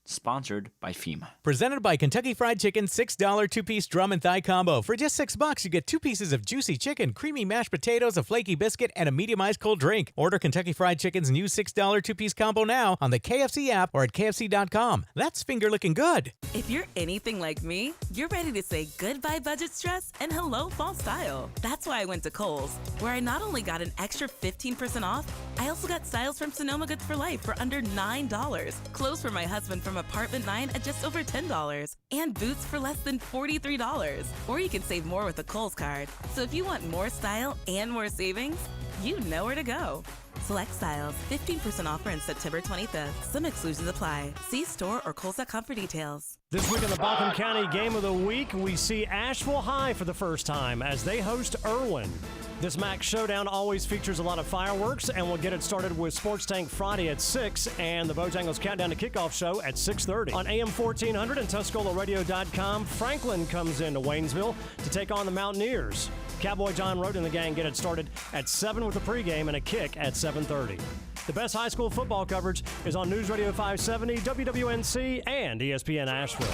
Sponsored by FEMA. Presented by Kentucky Fried Chicken $6 two-piece drum and thigh combo. For just $6, you get 2 pieces of juicy chicken, creamy mashed potatoes, a flaky biscuit, and a medium-iced cold drink. Order Kentucky Fried Chicken's new $6 two-piece combo now on the KFC app or at KFC.com. That's finger-looking good. If you're anything like me, you're ready to say goodbye budget stress and hello fall style. That's why I went to Kohl's, where I not only got an extra 15% off, I also got styles from Sonoma Goods for Life for under $9. Clothes for my husband from Apartment 9 at just over $10. And boots for less than $43. Or you can save more with a Kohl's card. So if you want more style and more savings, you know where to go. Select styles, 15% offer in September 25th. Some exclusions apply. See store or Kohl's.com for details. This week in the Buncombe County Game of the Week, we see Asheville High for the first time as they host Irwin. This MAC showdown always features a lot of fireworks, and we'll get it started with Sports Tank Friday at 6 and the Bojangles Countdown to Kickoff show at 6:30. On AM 1400 and TuscolaRadio.com, Franklin comes into Waynesville to take on the Mountaineers. Cowboy John Roden and the gang get it started at 7 with a pregame and a kick at 7:30. The best high school football coverage is on News Radio 570, WWNC, and ESPN Asheville.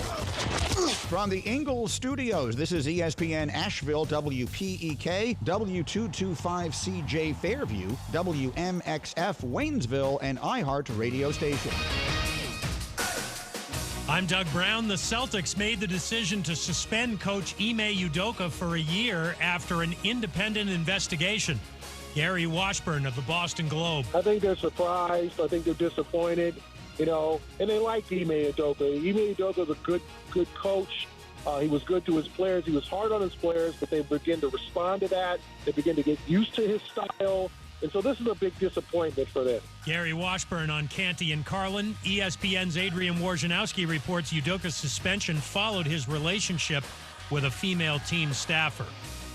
From the Ingles Studios, this is ESPN Asheville, WPEK, W225CJ Fairview, WMXF Waynesville, and iHeart radio station. I'm Doug Brown. The Celtics made the decision to suspend coach Ime Udoka for a year after an independent investigation. Gary Washburn of the Boston Globe. I think they're surprised. I think they're disappointed, and they like Ime Udoka. Ime Udoka's a good coach. He was good to his players. He was hard on his players, but they begin to respond to that. They begin to get used to his style. And so this is a big disappointment for them. Gary Washburn on Canty and Carlin. ESPN's Adrian Wojnarowski reports Udoka's suspension followed his relationship with a female team staffer.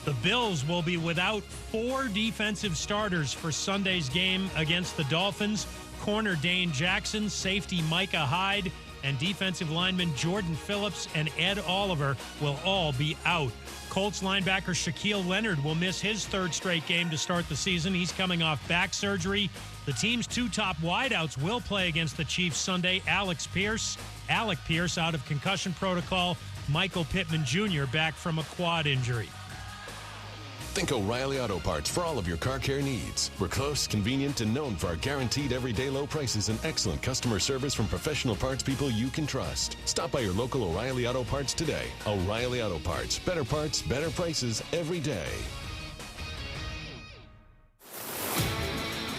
The Bills will be without 4 defensive starters for Sunday's game against the Dolphins. Corner Dane Jackson, safety Micah Hyde, and defensive linemen Jordan Phillips and Ed Oliver will all be out. Colts linebacker Shaquille Leonard will miss his 3rd straight game to start the season. He's coming off back surgery. The team's 2 top wideouts will play against the Chiefs Sunday. Alec Pierce out of concussion protocol. Michael Pittman Jr. back from a quad injury. Think O'Reilly Auto Parts for all of your car care needs. We're close, convenient, and known for our guaranteed everyday low prices and excellent customer service from professional parts people you can trust. Stop by your local O'Reilly Auto Parts today. O'Reilly Auto Parts. Better parts, better prices every day.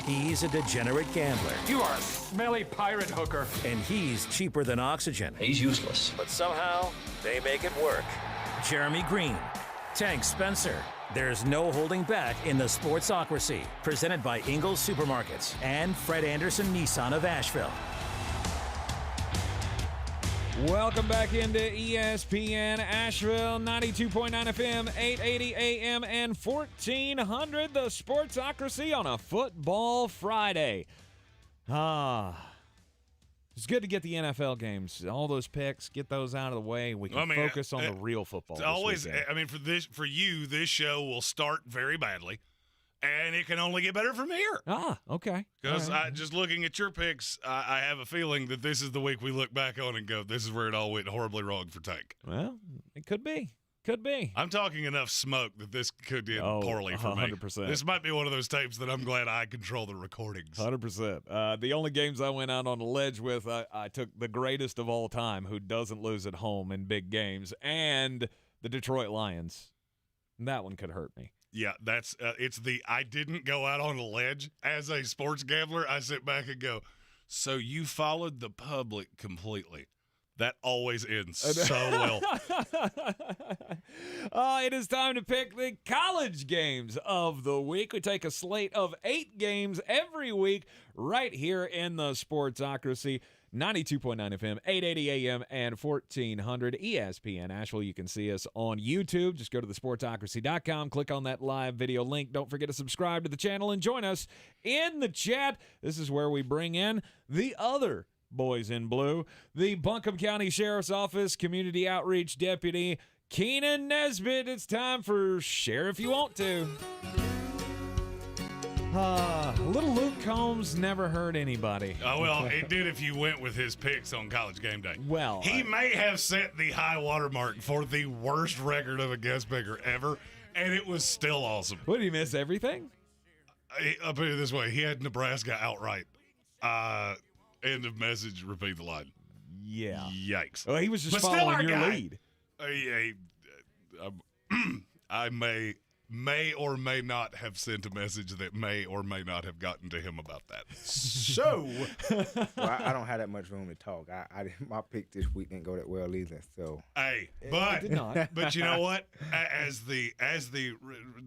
He's a degenerate gambler. You are a smelly pirate hooker. And he's cheaper than oxygen. He's useless. But somehow, they make it work. Jeremy Greene, Tank Spencer. There's no holding back in the Sportsocracy. Presented by Ingles Supermarkets and Fred Anderson Nissan of Asheville. Welcome back into ESPN Asheville, 92.9 FM, 880 AM, and 1400, the Sportsocracy on a football Friday. It's good to get the NFL games, all those picks, get those out of the way. We can focus on the real football. It's always, for you, this show will start very badly, and it can only get better from here. Okay. Because just looking at your picks, I have a feeling that this is the week we look back on and go, this is where it all went horribly wrong for Tank. Well, it could be. Could be. I'm talking enough smoke that this could end poorly for 100%. me. This might be one of those tapes that I'm glad I control the recordings. 100%. The only games I went out on the ledge with, I took the greatest of all time who doesn't lose at home in big games, and the Detroit Lions. That one could hurt me. Yeah, that's it's the I didn't go out on a ledge. As a sports gambler, I sit back and go, so you followed the public completely. That always ends so well. It is time to pick the college games of the week. We take a slate of 8 games every week right here in the Sportsocracy. 92.9 FM, 880 AM, and 1400 ESPN Asheville. You can see us on YouTube. Just go to thesportsocracy.com, click on that live video link. Don't forget to subscribe to the channel and join us in the chat. This is where we bring in the other boys in blue, the Buncombe County Sheriff's Office Community Outreach Deputy, Keenan Nesbitt. It's time for Share If You Want To. Little Luke Combs never hurt anybody. Oh, well, it did if you went with his picks on College Game Day. Well, he may have set the high water mark for the worst record of a guest picker ever, and it was still awesome. What, did he miss everything? I'll put it this way. He had Nebraska outright. End of message, repeat the line. Yeah. Yikes. Well, he was just following your lead. I may or may not have sent a message that may or may not have gotten to him about that. So, well, I don't have that much room to talk. My pick this week didn't go that well either. So, hey, it did not. But you know what? As the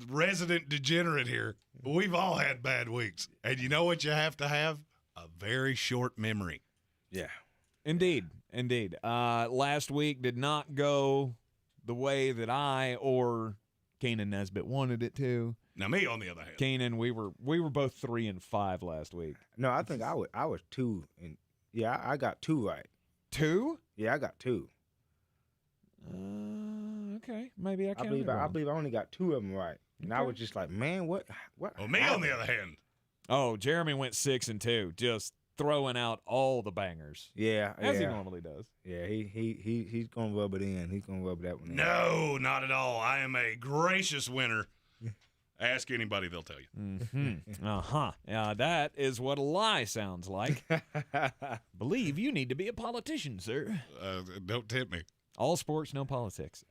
resident degenerate here, we've all had bad weeks, and you know what you have to have? A very short memory. Yeah, indeed. Last week did not go the way that I or Keenan Nesbitt wanted it to. Now, me on the other hand, Keenan, we were both 3 and 5 last week. No, I think I was 2, and yeah, I got 2 right. 2? Yeah, I got 2. Okay, maybe I believe I only got 2 of them right, and I was just like, man, what? Well, me on the other hand. Oh, Jeremy went 6 and 2, just throwing out all the bangers. Yeah, as he normally does. Yeah, he's gonna rub it in. He's gonna rub that one in. No, not at all. I am a gracious winner. Ask anybody, they'll tell you. Mm-hmm. That is what a lie sounds like. Believe you need to be a politician, sir. Don't tempt me. All sports, no politics.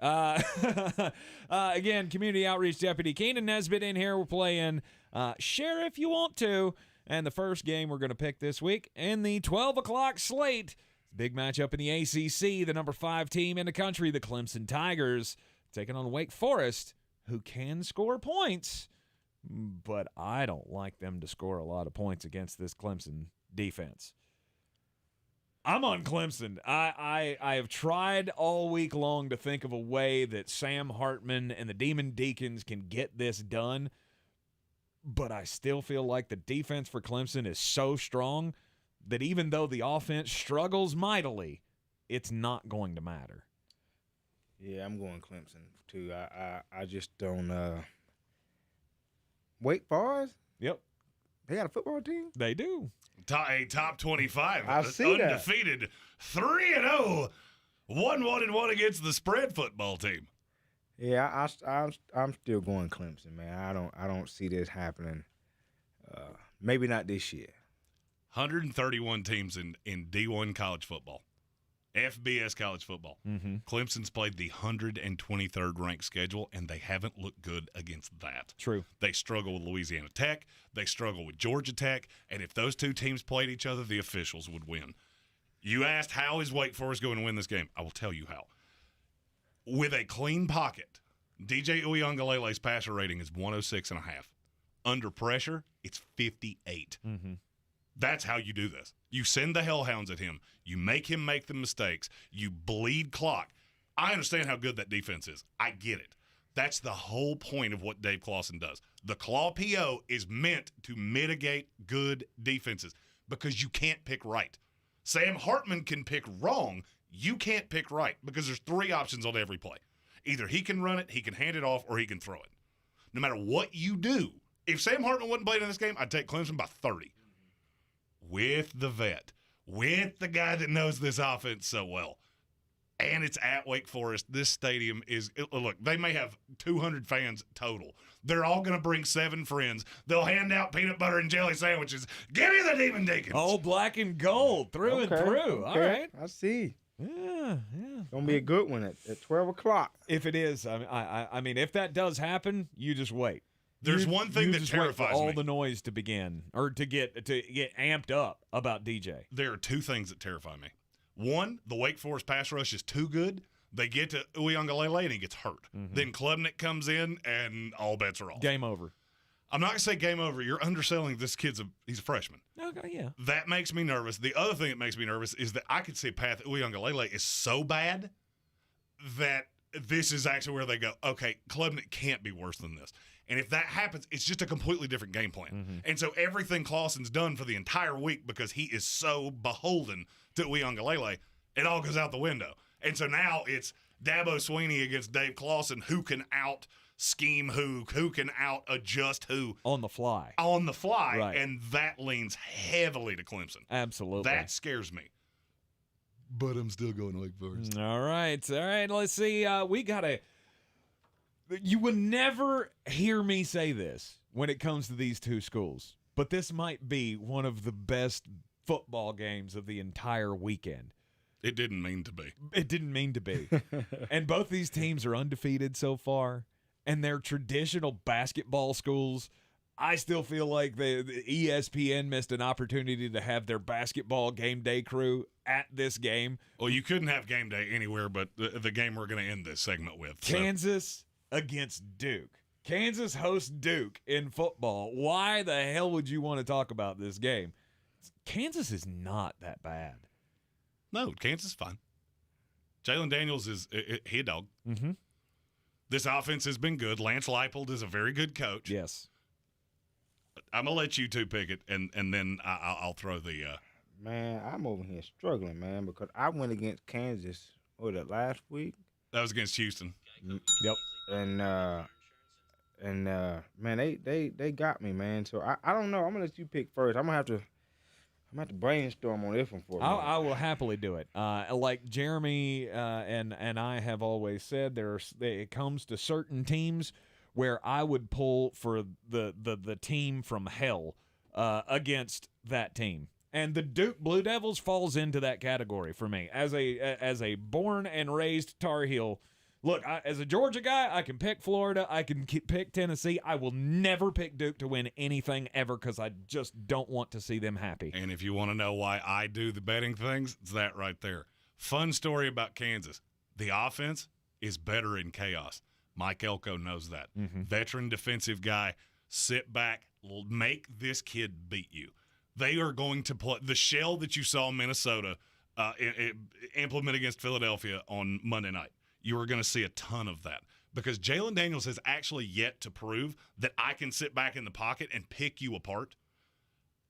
Again, Community Outreach Deputy Keenan Nesbitt in here. We're playing Share If You Want To. And the first game we're going to pick this week in the 12 o'clock slate. Big matchup in the ACC. The number 5 team in the country, the Clemson Tigers, taking on Wake Forest, who can score points. But I don't like them to score a lot of points against this Clemson defense. I'm on Clemson. I have tried all week long to think of a way that Sam Hartman and the Demon Deacons can get this done, but I still feel like the defense for Clemson is so strong that even though the offense struggles mightily, it's not going to matter. Yeah, I'm going Clemson too. I just don't. Wake Forest? Yep. They got a football team? They do. A top 25. I see that. Undefeated. 3-0. 1-1 against the spread football team. Yeah, I'm still going Clemson, man. I don't see this happening. Maybe not this year. 131 teams in D1 college football. FBS college football. Mm-hmm. Clemson's played the 123rd ranked schedule, and they haven't looked good against that. True. They struggle with Louisiana Tech. They struggle with Georgia Tech. And if those two teams played each other, the officials would win. You asked, how is Wake Forest going to win this game? I will tell you how. With a clean pocket, DJ Uiagalele's passer rating is 106.5. Under pressure, it's 58. Mm-hmm. That's how you do this. You send the hellhounds at him. You make him make the mistakes. You bleed clock. I understand how good that defense is. I get it. That's the whole point of what Dave Clawson does. The Claw PO is meant to mitigate good defenses because you can't pick right. Sam Hartman can pick wrong. You can't pick right because there's 3 options on every play. Either he can run it, he can hand it off, or he can throw it. No matter what you do, if Sam Hartman wasn't playing in this game, I'd take Clemson by 30. With the vet, with the guy that knows this offense so well. And it's at Wake Forest. This stadium is, look, they may have 200 fans total. They're all going to bring 7 friends. They'll hand out peanut butter and jelly sandwiches. Give me the Demon Deacons. Oh, black and gold, through and through. All right. I see. Yeah. Gonna be a good one at 12 o'clock. If it is, I mean, if that does happen, you just wait. There's one thing that terrifies me. All the noise to begin, or to get amped up about DJ. There are 2 things that terrify me. One, the Wake Forest pass rush is too good. They get to Uiagalelei and he gets hurt. Then Klubnik comes in and all bets are off. Game over. I'm not going to say game over. You're underselling this kid's he's a freshman. Okay, yeah. That makes me nervous. The other thing that makes me nervous is that I could see a path that Uiagalelei is so bad that this is actually where they go, okay, Klubnik can't be worse than this. And if that happens, it's just a completely different game plan. And so everything Clawson's done for the entire week, because he is so beholden to Uiagalelei, it all goes out the window. And so now it's Dabo Sweeney against Dave Clawson, who can out scheme who can out adjust who on the fly. Right. And that leans heavily to Clemson. Absolutely. That scares me. But I'm still going Wake Forest. All right. Let's see. You would never hear me say this when it comes to these two schools, but this might be one of the best football games of the entire weekend. It didn't mean to be. It didn't mean to be. And both these teams are undefeated so far, and they're traditional basketball schools. I still feel like the ESPN missed an opportunity to have their basketball game day crew at this game. Well, you couldn't have game day anywhere but the game we're going to end this segment with. Kansas against Duke. Kansas hosts Duke in football. Why the hell would you want to talk about this game? Kansas is not that bad. No, Kansas is fine. Jalen Daniels is he a dog. This offense has been good. Lance Leipold is a very good coach. Yes. I'm going to let you two pick it, and then I'll throw the Man, I'm over here struggling, man, because I went against Kansas, last week? That was against Houston. Yep. And man, they got me, man. So I don't know. I'm gonna let you pick first. I'm gonna have to brainstorm on this one for you. I will happily do it. Like Jeremy and I have always said, it comes to certain teams where I would pull for the team from hell against that team. And the Duke Blue Devils falls into that category for me. As a born and raised Tar Heel, look, as a Georgia guy, I can pick Florida. I can pick Tennessee. I will never pick Duke to win anything ever because I just don't want to see them happy. And if you want to know why I do the betting things, it's that right there. Fun story about Kansas. The offense is better in chaos. Mike Elko knows that. Veteran defensive guy. Sit back. Make this kid beat you. They are going to play the shell that you saw Minnesota implement against Philadelphia on Monday night. You are going to see a ton of that because Jalen Daniels has actually yet to prove that I can sit back in the pocket and pick you apart.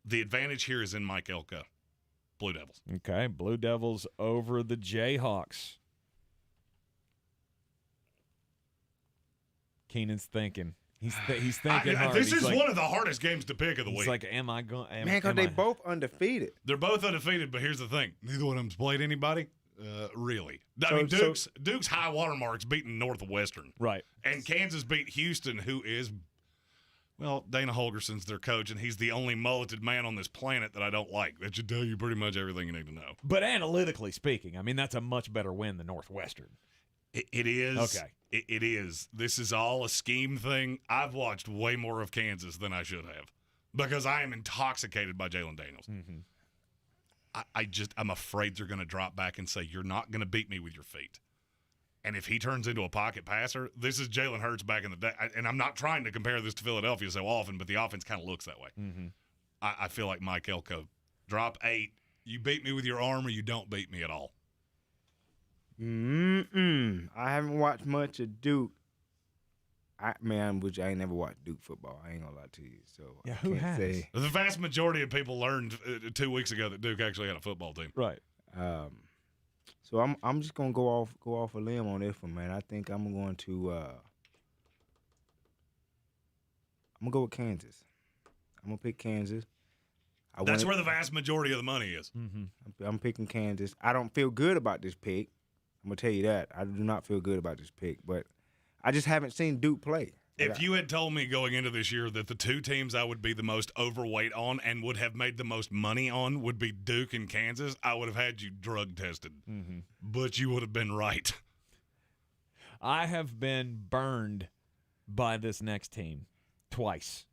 The advantage here is in Mike Elko. Blue Devils. Okay, Blue Devils over the Jayhawks. Keenan's thinking. He's thinking hard. This is one of the hardest games to pick of the week. He's like, am I going? Man, because they both undefeated. They're both undefeated, but here's the thing: neither one of them's played anybody. Really. I mean, Duke's high watermark's beating Northwestern. Right. And Kansas beat Houston, who is, well, Dana Holgerson's their coach, and he's the only mulleted man on this planet that I don't like. That should tell you pretty much everything you need to know. But analytically speaking, I mean, that's a much better win than Northwestern. It is. Okay. It is. This is all a scheme thing. I've watched way more of Kansas than I should have because I am intoxicated by Jalen Daniels. I'm afraid they're going to drop back and say, you're not going to beat me with your feet. And if he turns into a pocket passer, this is Jalen Hurts back in the day. And I'm not trying to compare this to Philadelphia so often, but the offense kind of looks that way. I feel like Mike Elko, drop 8. You beat me with your arm or you don't beat me at all. I haven't watched much of Duke. I ain't never watched Duke football. I ain't gonna lie to you. So yeah, who has? Say. The vast majority of people learned 2 weeks ago that Duke actually had a football team. Right. So I'm just gonna go off a limb on this one, man. I think I'm going to I'm gonna go with Kansas. I'm gonna pick Kansas. That's where the vast majority of the money is. I'm picking Kansas. I don't feel good about this pick. I'm gonna tell you that. I do not feel good about this pick, but I just haven't seen Duke play. If you had told me going into this year that the two teams I would be the most overweight on and would have made the most money on would be Duke and Kansas, I would have had you drug tested. But you would have been right. I have been burned by this next team twice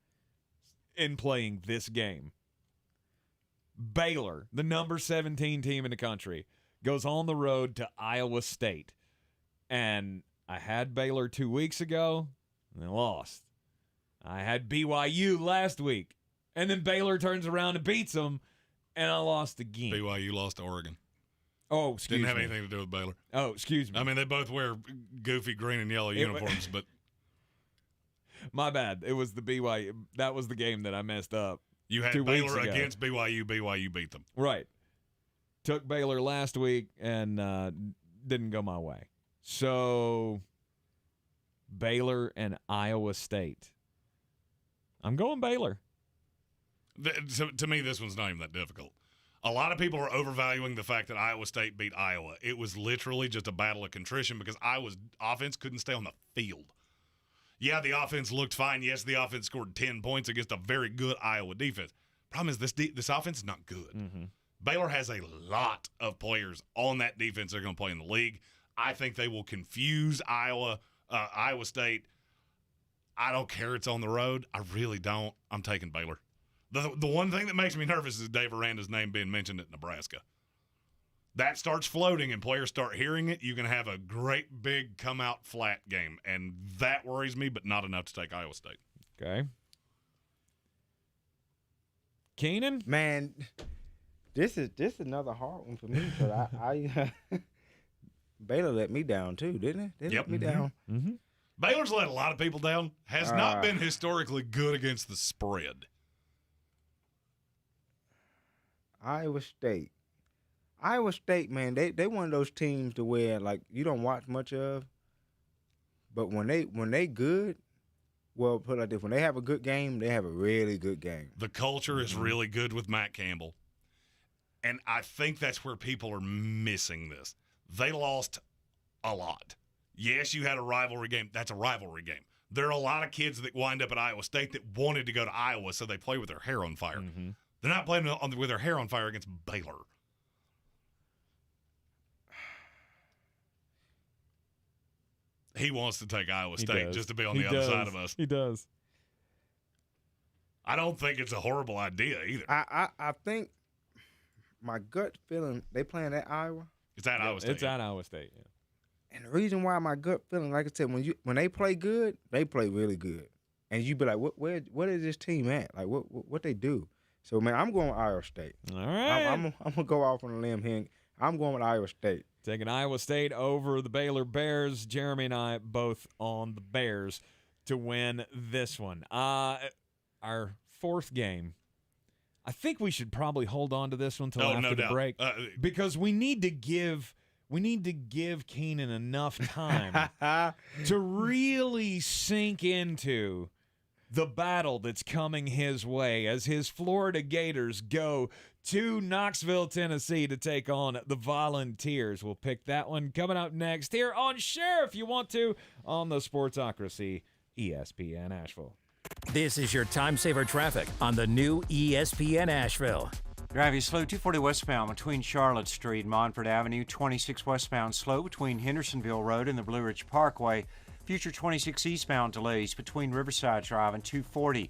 in playing this game. Baylor, the number 17 team in the country, goes on the road to Iowa State. And I had Baylor 2 weeks ago, and they lost. I had BYU last week, and then Baylor turns around and beats them, and I lost again. BYU lost to Oregon. Oh, excuse me. Didn't have anything to do with Baylor. Oh, excuse me. I mean, they both wear goofy green and yellow uniforms, but my bad. It was the BYU. That was the game that I messed up. You had 2 weeks Baylor ago. against BYU. BYU beat them. Right. Took Baylor last week and didn't go my way. So, Baylor and Iowa State. I'm going Baylor. To me, this one's not even that difficult. A lot of people are overvaluing the fact that Iowa State beat Iowa. It was literally just a battle of contrition because Iowa's offense couldn't stay on the field. Yeah, the offense looked fine. Yes, the offense scored 10 points against a very good Iowa defense. Problem is, this offense is not good. Mm-hmm. Baylor has a lot of players on that defense that are going to play in the league. I think they will confuse Iowa State. I don't care it's on the road. I really don't. I'm taking Baylor. The one thing that makes me nervous is Dave Aranda's name being mentioned at Nebraska. That starts floating and players start hearing it, you can have a great big come-out flat game, and that worries me, but not enough to take Iowa State. Okay. Keenan? Man, this is another hard one for me because I Baylor let me down too, didn't it? They let me down. Mm-hmm. Baylor's let a lot of people down. Has not been historically good against the spread. Iowa State, man, they one of those teams to where like you don't watch much of, but when they good, well, put it like this: when they have a good game, they have a really good game. The culture is really good with Matt Campbell, and I think that's where people are missing this. They lost a lot. Yes, you had a rivalry game. That's a rivalry game. There are a lot of kids that wind up at Iowa State that wanted to go to Iowa, so they play with their hair on fire. Mm-hmm. They're not playing with their hair on fire against Baylor. He wants to take Iowa State just to be on the other side of us. He does. I don't think it's a horrible idea either. I think my gut feeling they playing at Iowa. It's at Iowa State. It's at Iowa State. Yeah. And the reason why my gut feeling, like I said, when they play good, they play really good, and you be like, what is this team at? Like what they do? So man, I'm going with Iowa State. All right. I'm gonna go off on a limb here. I'm going with Iowa State. Taking Iowa State over the Baylor Bears. Jeremy and I both on the Bears to win this one. Our fourth game. I think we should probably hold on to this one until after the break because we need to give Keenan enough time to really sink into the battle that's coming his way as his Florida Gators go to Knoxville, Tennessee to take on the Volunteers. We'll pick that one coming up next here on Share If You Want To on the Sportsocracy ESPN Asheville. This is your time saver traffic on the new ESPN Asheville. Driving slow 240 westbound between Charlotte Street and Montford Avenue, 26 westbound slow between Hendersonville Road and the Blue Ridge Parkway. Future 26 eastbound delays between Riverside Drive and 240.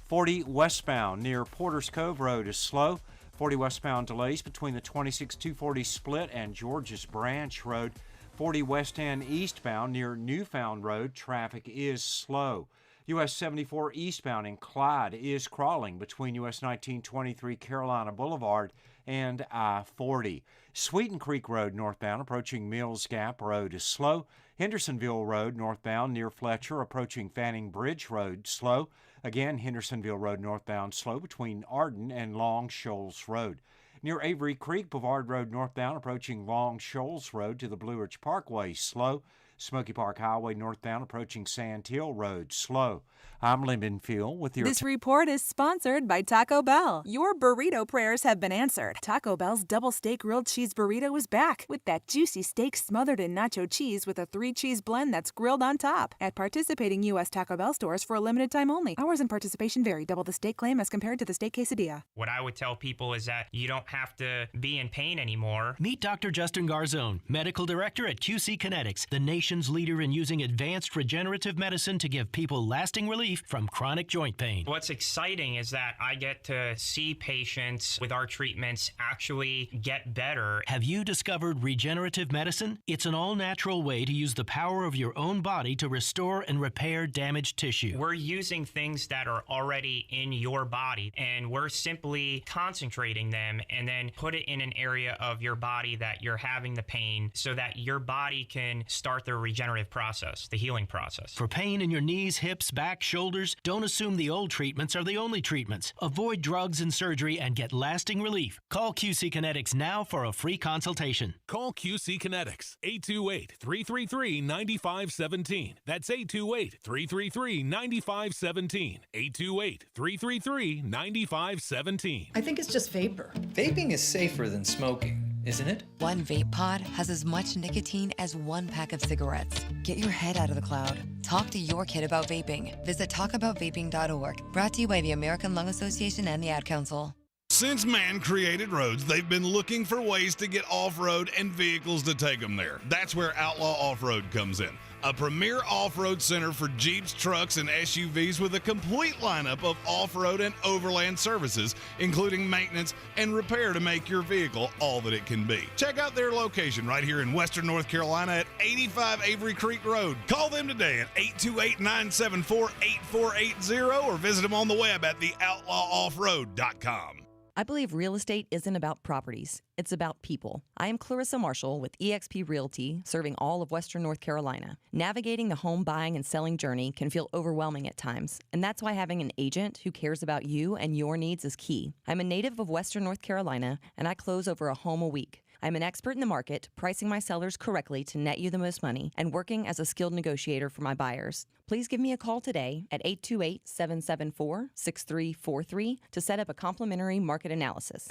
40 westbound near Porter's Cove Road is slow. 40 westbound delays between the 26-240 split and George's Branch Road. 40 west end eastbound near Newfound Road, traffic is slow. US 74 eastbound in Clyde is crawling between US 1923 Carolina Boulevard and I-40. Sweeten Creek Road northbound approaching Mills Gap Road is slow. Hendersonville Road northbound near Fletcher approaching Fanning Bridge Road slow. Again, Hendersonville Road northbound slow between Arden and Long Shoals Road. Near Avery Creek, Boulevard Road northbound approaching Long Shoals Road to the Blue Ridge Parkway slow. Smoky Park Highway northbound approaching Sand Hill Road slow. I'm Lyndon Field with your... This report is sponsored by Taco Bell. Your burrito prayers have been answered. Taco Bell's double steak grilled cheese burrito is back with that juicy steak smothered in nacho cheese with a 3-cheese blend that's grilled on top. At participating U.S. Taco Bell stores for a limited time only. Hours and participation vary. Double the steak claim as compared to the steak quesadilla. What I would tell people is that you don't have to be in pain anymore. Meet Dr. Justin Garzone, Medical Director at QC Kinetics, the nation's nation's leader in using advanced regenerative medicine to give people lasting relief from chronic joint pain. What's exciting is that I get to see patients with our treatments actually get better. Have you discovered regenerative medicine? It's an all-natural way to use the power of your own body to restore and repair damaged tissue. We're using things that are already in your body, and we're simply concentrating them and then put it in an area of your body that you're having the pain so that your body can start the regenerative process, the healing process. For pain in your knees, hips, back, shoulders, don't assume the old treatments are the only treatments. Avoid drugs and surgery and get lasting relief. Call QC Kinetics now for a free consultation. Call QC Kinetics, 828-333-9517. That's 828-333-9517. 828-333-9517. I think it's just vapor. Vaping is safer than smoking, isn't it? One vape pod has as much nicotine as one pack of cigarettes. Get your head out of the cloud. Talk to your kid about vaping. Visit talkaboutvaping.org. Brought to you by the American Lung Association and the Ad Council. Since man created roads, they've been looking for ways to get off-road and vehicles to take them there. That's where Outlaw Off-Road comes in. A premier off-road center for Jeeps, trucks, and SUVs with a complete lineup of off-road and overland services, including maintenance and repair to make your vehicle all that it can be. Check out their location right here in Western North Carolina at 85 Avery Creek Road. Call them today at 828-974-8480 or visit them on the web at theoutlawoffroad.com. I believe real estate isn't about properties. It's about people. I am Clarissa Marshall with eXp Realty, serving all of Western North Carolina. Navigating the home buying and selling journey can feel overwhelming at times, and that's why having an agent who cares about you and your needs is key. I'm a native of Western North Carolina, and I close over a home a week. I'm an expert in the market, pricing my sellers correctly to net you the most money, and working as a skilled negotiator for my buyers. Please give me a call today at 828-774-6343 to set up a complimentary market analysis.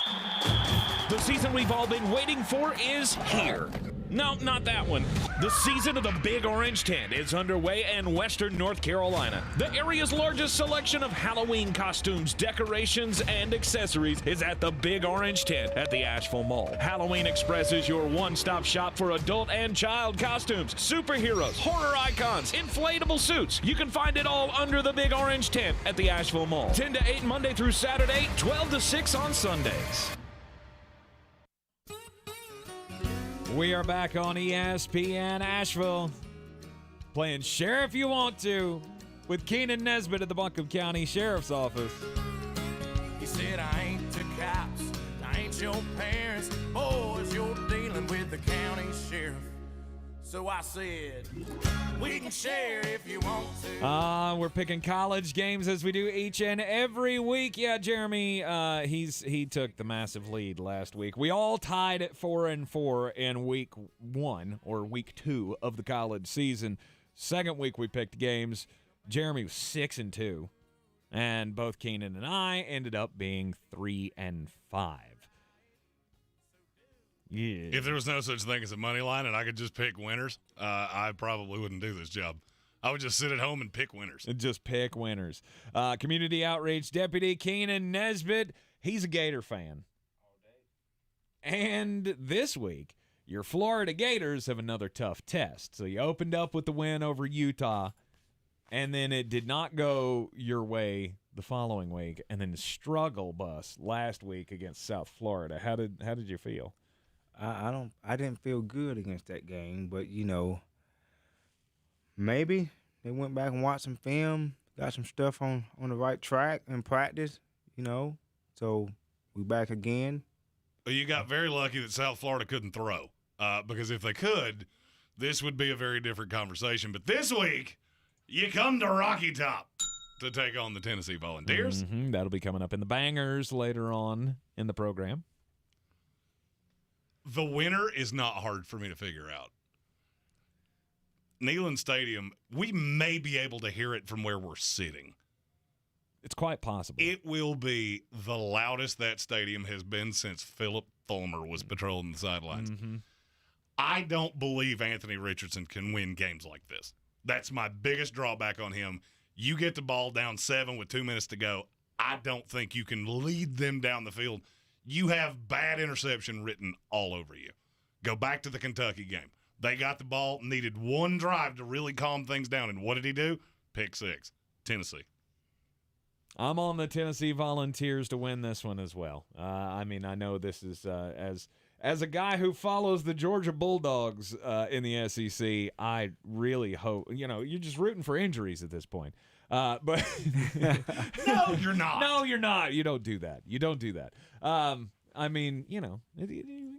The season we've all been waiting for is here. No, not that one. The season of the Big Orange Tent is underway in Western North Carolina. The area's largest selection of Halloween costumes, decorations, and accessories is at the Big Orange Tent at the Asheville Mall. Halloween Express is your one-stop shop for adult and child costumes, superheroes, horror icons, inflatable suits. You can find it all under the Big Orange Tent at the Asheville Mall. 10 to 8 Monday through Saturday, 12 to 6 on Sundays. We are back on ESPN Asheville, playing Sheriff You Want To with Keenan Nesbitt at the Buncombe County Sheriff's Office. He said, I ain't the cops, I ain't your parents, boys, you're dealing with the county sheriff. So I said, we can share if you want to. We're picking college games as we do each and every week. Yeah, Jeremy, he took the massive lead last week. We all tied at 4-4 in week 1 or week 2 of the college season. Second week we picked games. Jeremy was 6-2, and both Keenan and I ended up being 3-5. Yeah. If there was no such thing as a money line and I could just pick winners, I probably wouldn't do this job. I would just sit at home and pick winners. Just pick winners. Community Outreach Deputy Keenan Nesbitt, he's a Gator fan. And this week, your Florida Gators have another tough test. So you opened up with the win over Utah, and then it did not go your way the following week, and then the struggle bus last week against South Florida. How did you feel? I didn't feel good against that game, but maybe they went back and watched some film, got some stuff on the right track in practice, So we back again. Well, you got very lucky that South Florida couldn't throw, because if they could, this would be a very different conversation. But this week, you come to Rocky Top to take on the Tennessee Volunteers. Mm-hmm. That'll be coming up in the Bangers later on in the program. The winner is not hard for me to figure out. Neyland Stadium, we may be able to hear it from where we're sitting. It's quite possible. It will be the loudest that stadium has been since Philip Fulmer was patrolling the sidelines. Mm-hmm. I don't believe Anthony Richardson can win games like this. That's my biggest drawback on him. You get the ball down 7 with 2 minutes to go. I don't think you can lead them down the field. You have bad interception written all over you. Go back to the Kentucky game. They got the ball, needed one drive to really calm things down. And what did he do? Pick six. Tennessee. I'm on the Tennessee Volunteers to win this one as well. I mean, I know this is as a guy who follows the Georgia Bulldogs in the SEC, I really hope, you're just rooting for injuries at this point. But no, you're not. No, you're not. You don't do that. You don't do that. I mean, you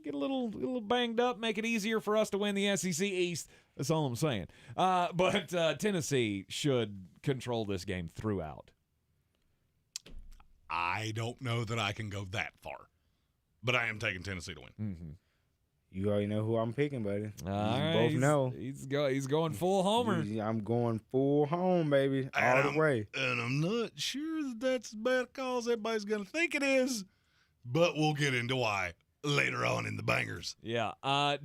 get a little banged up, make it easier for us to win the SEC East. That's all I'm saying. But Tennessee should control this game throughout. I don't know that I can go that far, but I am taking Tennessee to win. Mm-hmm. You already know who I'm picking, buddy. Both know. He's going full homer. I'm going full home, baby, all the way. And I'm not sure that that's as bad a cause everybody's going to think it is, but we'll get into why later on in the bangers. Yeah.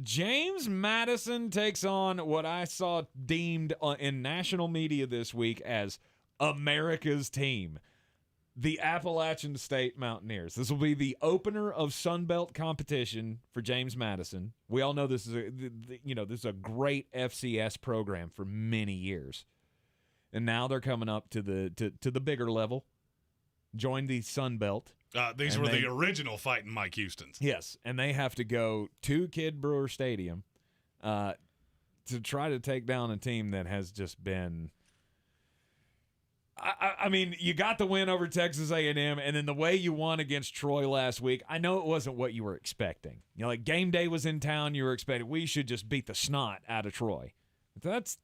James Madison takes on what I saw deemed in national media this week as America's team. The Appalachian State Mountaineers. This will be the opener of Sun Belt competition for James Madison. We all know this is this is a great FCS program for many years, and now they're coming up to the bigger level. Join the Sun Belt. These were the original Fighting Mike Houstons. Yes, and they have to go to Kid Brewer Stadium to try to take down a team that has just been. I mean, you got the win over Texas A&M, and then the way you won against Troy last week, I know it wasn't what you were expecting. Like game day was in town, you were expecting we should just beat the snot out of Troy. It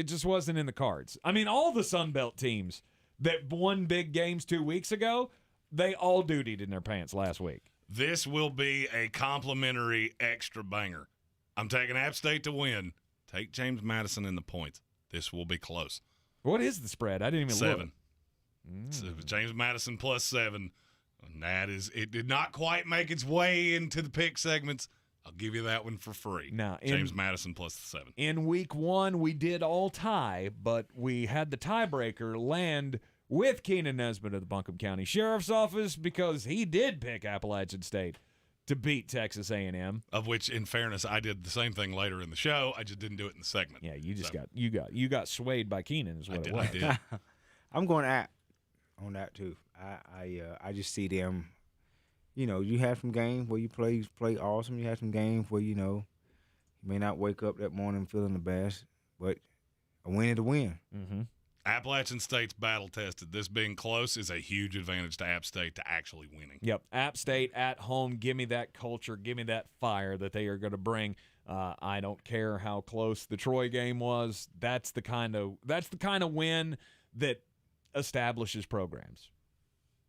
just wasn't in the cards. I mean, all the Sun Belt teams that won big games 2 weeks ago, they all dutied in their pants last week. This will be a complimentary extra banger. I'm taking App State to win. Take James Madison in the points. This will be close. What is the spread? I didn't even 7. Look. So James Madison plus 7. And it did not quite make its way into the pick segments. I'll give you that one for free. Now, James Madison plus 7. In week 1, we did all tie, but we had the tiebreaker land with Keenan Nesbitt of the Buncombe County Sheriff's Office because he did pick Appalachian State to beat Texas A&M. Of which, in fairness, I did the same thing later in the show. I just didn't do it in the segment. Yeah, you got swayed by Keenan is what it was. I did. I'm going App on that too. I just see them. You have some games where you play awesome. You have some games where you may not wake up that morning feeling the best, but a win is a win. Mm-hmm. Appalachian State's battle tested. This being close is a huge advantage to App State to actually winning. Yep, App State at home. Give me that culture. Give me that fire that they are going to bring. I don't care how close the Troy game was. That's the kind of win that establishes programs.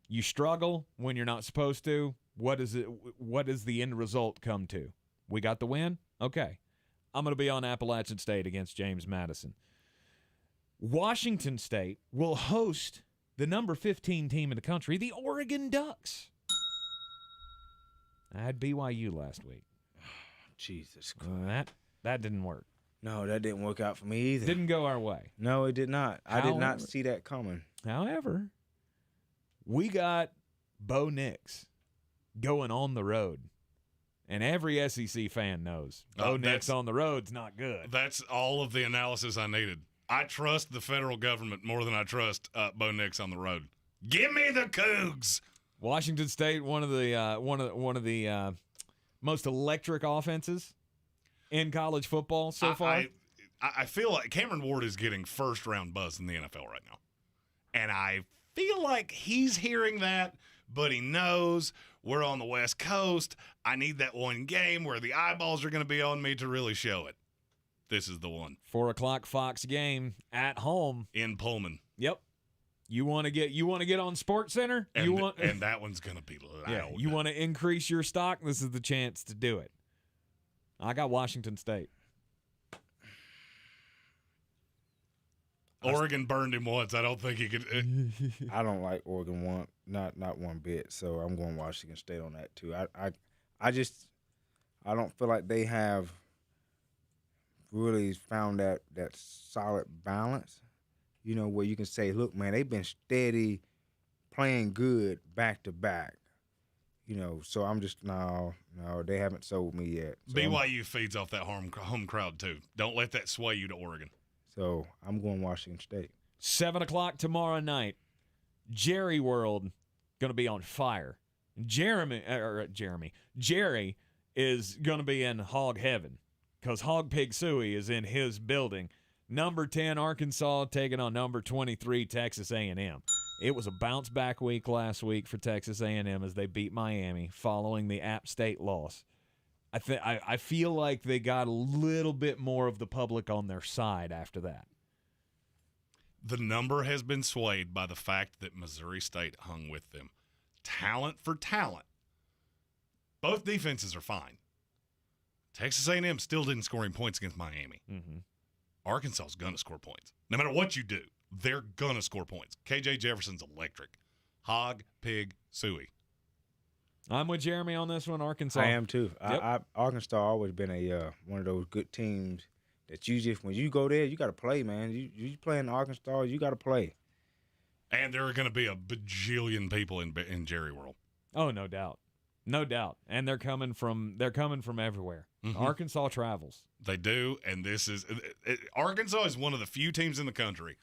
You struggle when you're not supposed to. What does the end result come to? We got the win? Okay. I'm going to be on Appalachian State against James Madison. Washington State will host the number 15 team in the country, the Oregon Ducks. I had BYU last week. Jesus Christ. That didn't work. No, that didn't work out for me either. Didn't go our way. No, it did not. I did not see that coming. However, we got Bo Nix going on the road. And every SEC fan knows Bo Nix on the road's not good. That's all of the analysis I needed. I trust the federal government more than I trust Bo Nix on the road. Give me the Cougs. Washington State, one of the most electric offenses in college football so far. I feel like Cameron Ward is getting first-round buzz in the NFL right now. And I feel like he's hearing that, but he knows we're on the West Coast. I need that one game where the eyeballs are going to be on me to really show it. This is the one. 4:00 Fox game at home in Pullman. Yep. You want to get on Sports Center? And that one's going to be loud. Yeah, you want to increase your stock? This is the chance to do it. I got Washington State. Oregon burned him once. I don't think he could. I don't like Oregon not one bit. So I'm going Washington State on that too. I don't feel like they have really found that solid balance, where you can say, look, man, they've been steady playing good back to back. So I'm just no, they haven't sold me yet. So BYU feeds off that home crowd too. Don't let that sway you to Oregon. So I'm going Washington State. 7 o'clock tomorrow night. Jerry World going to be on fire. Jerry is going to be in hog heaven because Hog Pig Suey is in his building. Number 10 Arkansas taking on number 23 Texas A&M. It was a bounce-back week last week for Texas A&M as they beat Miami following the App State loss. I feel like they got a little bit more of the public on their side after that. The number has been swayed by the fact that Missouri State hung with them. Talent for talent. Both defenses are fine. Texas A&M still didn't score any points against Miami. Mm-hmm. Arkansas is going to score points. No matter what you do, they're going to score points. KJ Jefferson's electric. Hog, Pig, Suey. I'm with Jeremy on this one, Arkansas. I am too. Yep. Arkansas always been a one of those good teams that you just, when you go there, you got to play, man. You playing Arkansas, you got to play. And there are going to be a bajillion people in Jerry World. Oh, no doubt. No doubt. And they're coming from everywhere. Mm-hmm. Arkansas travels. They do, and Arkansas is one of the few teams in the country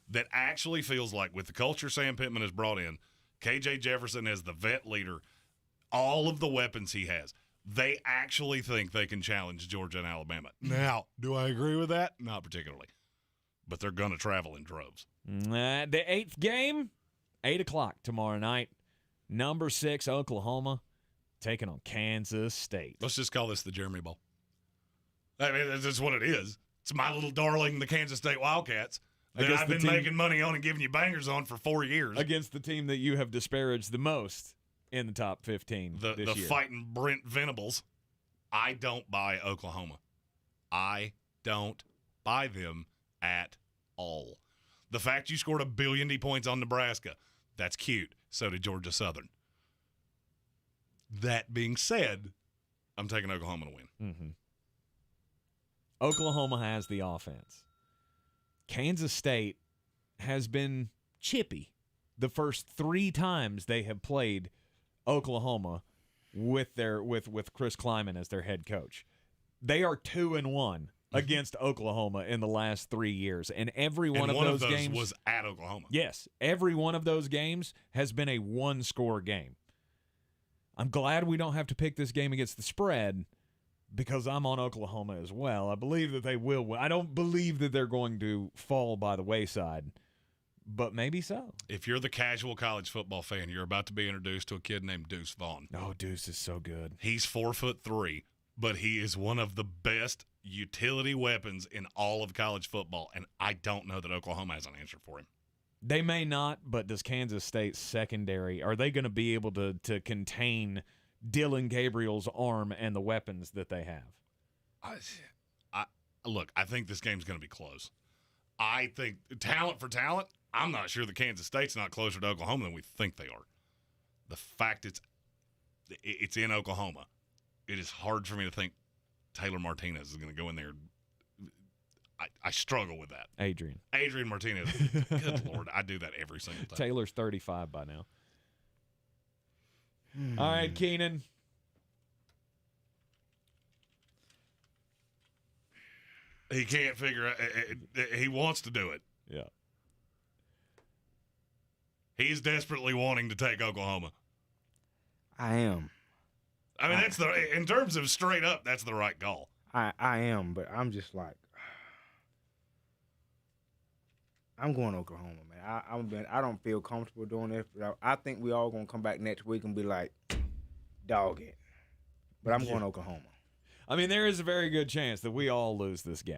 that actually feels like, with the culture Sam Pittman has brought in, KJ Jefferson as the vet leader, all of the weapons he has, they actually think they can challenge Georgia and Alabama. Now, do I agree with that? Not particularly. But they're going to travel in droves. The 8th game, 8 o'clock tomorrow night. Number 6, Oklahoma, taking on Kansas State. Let's just call this the Jeremy Bowl. I mean, that's just what it is. It's my little darling, the Kansas State Wildcats, that I've been making money on and giving you bangers on for 4 years. Against the team that you have disparaged the most in the top 15 this year. The fighting Brent Venables. I don't buy Oklahoma. I don't buy them at all. The fact you scored 1 billion points on Nebraska, that's cute. So did Georgia Southern. That being said, I'm taking Oklahoma to win. Mm-hmm. Oklahoma has the offense. Kansas State has been chippy the first 3 times they have played Oklahoma with Chris Kleiman as their head coach. They are 2-1 against Oklahoma in the last 3 years, and every one of those games was at Oklahoma. Yes, every one of those games has been a 1-score game. I'm glad we don't have to pick this game against the spread because I'm on Oklahoma as well. I believe that they will win. I don't believe that they're going to fall by the wayside, but maybe so. If you're the casual college football fan, you're about to be introduced to a kid named Deuce Vaughn. Oh, Deuce is so good. He's 4'3", but he is one of the best utility weapons in all of college football, and I don't know that Oklahoma has an answer for him. They may not, but does Kansas State's secondary, are they going to be able to contain Dylan Gabriel's arm and the weapons that they have? Look, I think this game's going to be close. I think talent for talent, I'm not sure that Kansas State's not closer to Oklahoma than we think they are. The fact it's in Oklahoma, it is hard for me to think Taylor Martinez is going to go in there. I struggle with that. Adrian Martinez. Good Lord, I do that every single time. Taylor's 35 by now. All right, Keenan. He can't figure out. He wants to do it. Yeah. He's desperately wanting to take Oklahoma. I am. I mean, that's in terms of straight up, that's the right call. I am, but I'm just like, I'm going Oklahoma, man. I don't feel comfortable doing this, but I think we all gonna come back next week and be like, dog it. But I'm going Oklahoma. I mean, there is a very good chance that we all lose this game.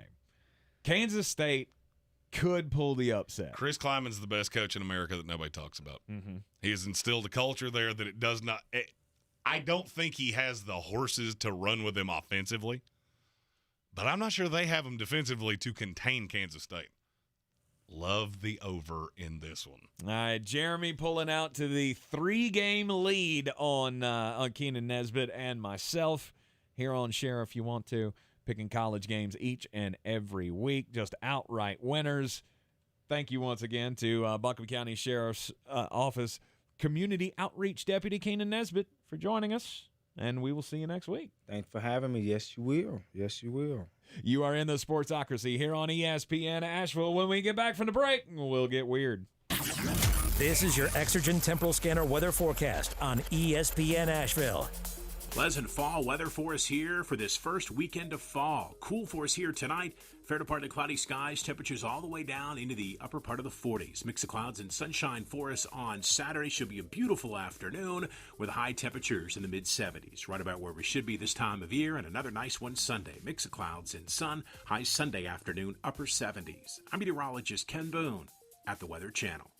Kansas State could pull the upset. Chris Kleiman's the best coach in America that nobody talks about. Mm-hmm. He has instilled a culture there that it does not. I don't think he has the horses to run with them offensively, but I'm not sure they have them defensively to contain Kansas State. Love the over in this one. All right, Jeremy pulling out to the 3-game lead on Keenan Nesbitt and myself here on Sheriff, if you want to. Picking college games each and every week, just outright winners. Thank you once again to Buncombe County Sheriff's Office Community Outreach Deputy Keenan Nesbitt for joining us, and we will see you next week. Thanks for having me. Yes, you will. Yes, you will. You are in the Sportsocracy here on ESPN Asheville. When we get back from the break, we'll get weird. This is your Exergen Temporal Scanner weather forecast on ESPN Asheville. Pleasant fall weather for us here for this first weekend of fall. Cool for us here tonight. Fair to partly cloudy skies. Temperatures all the way down into the upper part of the 40s. Mix of clouds and sunshine for us on Saturday. Should be a beautiful afternoon with high temperatures in the mid-70s. Right about where we should be this time of year. And another nice one Sunday. Mix of clouds and sun. High Sunday afternoon, upper 70s. I'm meteorologist Ken Boone at the Weather Channel.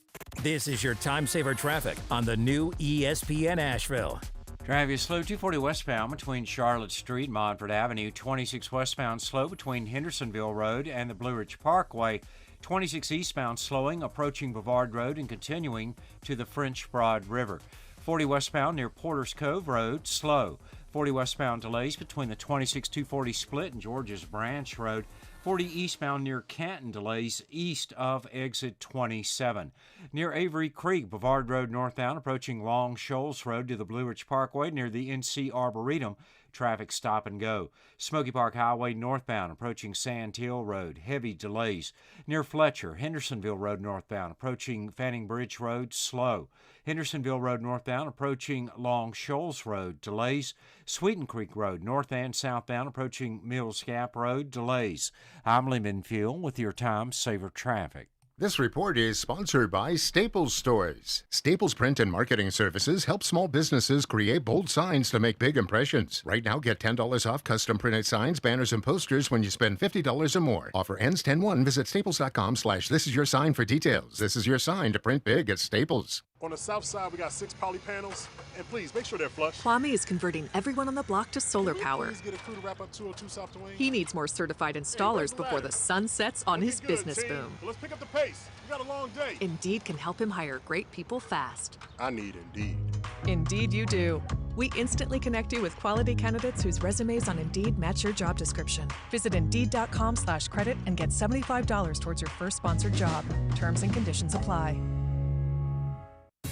This is your time saver traffic on the new ESPN Asheville. Traffic is slow 240 westbound between Charlotte Street and Montford Avenue. 26 westbound slow between Hendersonville Road and the Blue Ridge Parkway. 26 eastbound slowing approaching Bavard Road and continuing to the French Broad River. 40 westbound near Porter's Cove Road, slow. 40 westbound delays between the 26-240 split and George's Branch Road. 40 eastbound near Canton, delays east of exit 27. Near Avery Creek, Bavard Road northbound approaching Long Shoals Road to the Blue Ridge Parkway near the NC Arboretum. Traffic stop and go. Smoky Park Highway northbound approaching Sand Hill Road. Heavy delays. Near Fletcher, Hendersonville Road northbound approaching Fanning Bridge Road. Slow. Hendersonville Road northbound approaching Long Shoals Road. Delays. Sweeten Creek Road north and southbound approaching Mills Gap Road. Delays. I'm Lyman Fuel with your Time Saver Traffic. This report is sponsored by Staples Stores. Staples Print and Marketing Services help small businesses create bold signs to make big impressions. Right now, get $10 off custom printed signs, banners, and posters when you spend $50 or more. Offer ends 10/1. Visit staples.com/this is your sign for details. This is your sign to print big at Staples. On the south side, we got 6 poly panels, and please make sure they're flush. Kwame is converting everyone on the block to solar power. Please get a crew to wrap up 202 South Duane. He needs more certified installers before the sun sets on his business boom. Let's pick up the pace. We got a long day. Indeed can help him hire great people fast. I need Indeed. Indeed you do. We instantly connect you with quality candidates whose resumes on Indeed match your job description. Visit Indeed.com/credit and get $75 towards your first sponsored job. Terms and conditions apply.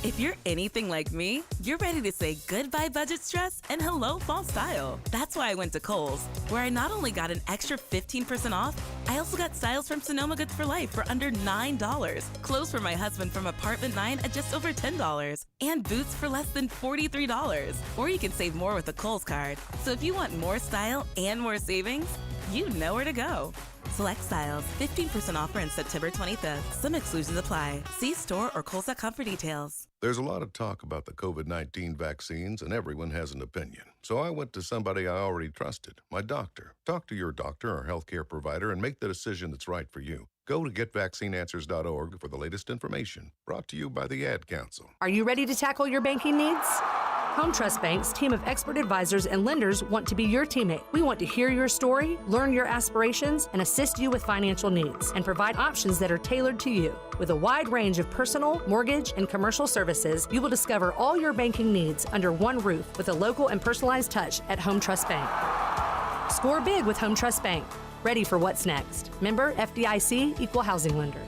If you're anything like me, you're ready to say goodbye budget stress and hello fall style. That's why I went to Kohl's, where I not only got an extra 15% off, I also got styles from Sonoma Goods for Life for under $9, clothes for my husband from Apartment 9 at just over $10, and boots for less than $43. Or you can save more with a Kohl's card. So if you want more style and more savings, you know where to go. Select styles, 15% offer in September 25th. Some exclusions apply. See store or Kohl's.com for details. There's a lot of talk about the COVID-19 vaccines, and everyone has an opinion. So I went to somebody I already trusted, my doctor. Talk to your doctor or healthcare provider and make the decision that's right for you. Go to getvaccineanswers.org for the latest information. Brought to you by the Ad Council. Are you ready to tackle your banking needs? Home Trust Bank's team of expert advisors and lenders want to be your teammate. We want to hear your story, learn your aspirations, and assist you with financial needs, and provide options that are tailored to you. With a wide range of personal, mortgage, and commercial services, you will discover all your banking needs under one roof with a local and personalized touch at Home Trust Bank. Score big with Home Trust Bank. Ready for what's next. Member FDIC, Equal Housing Lender.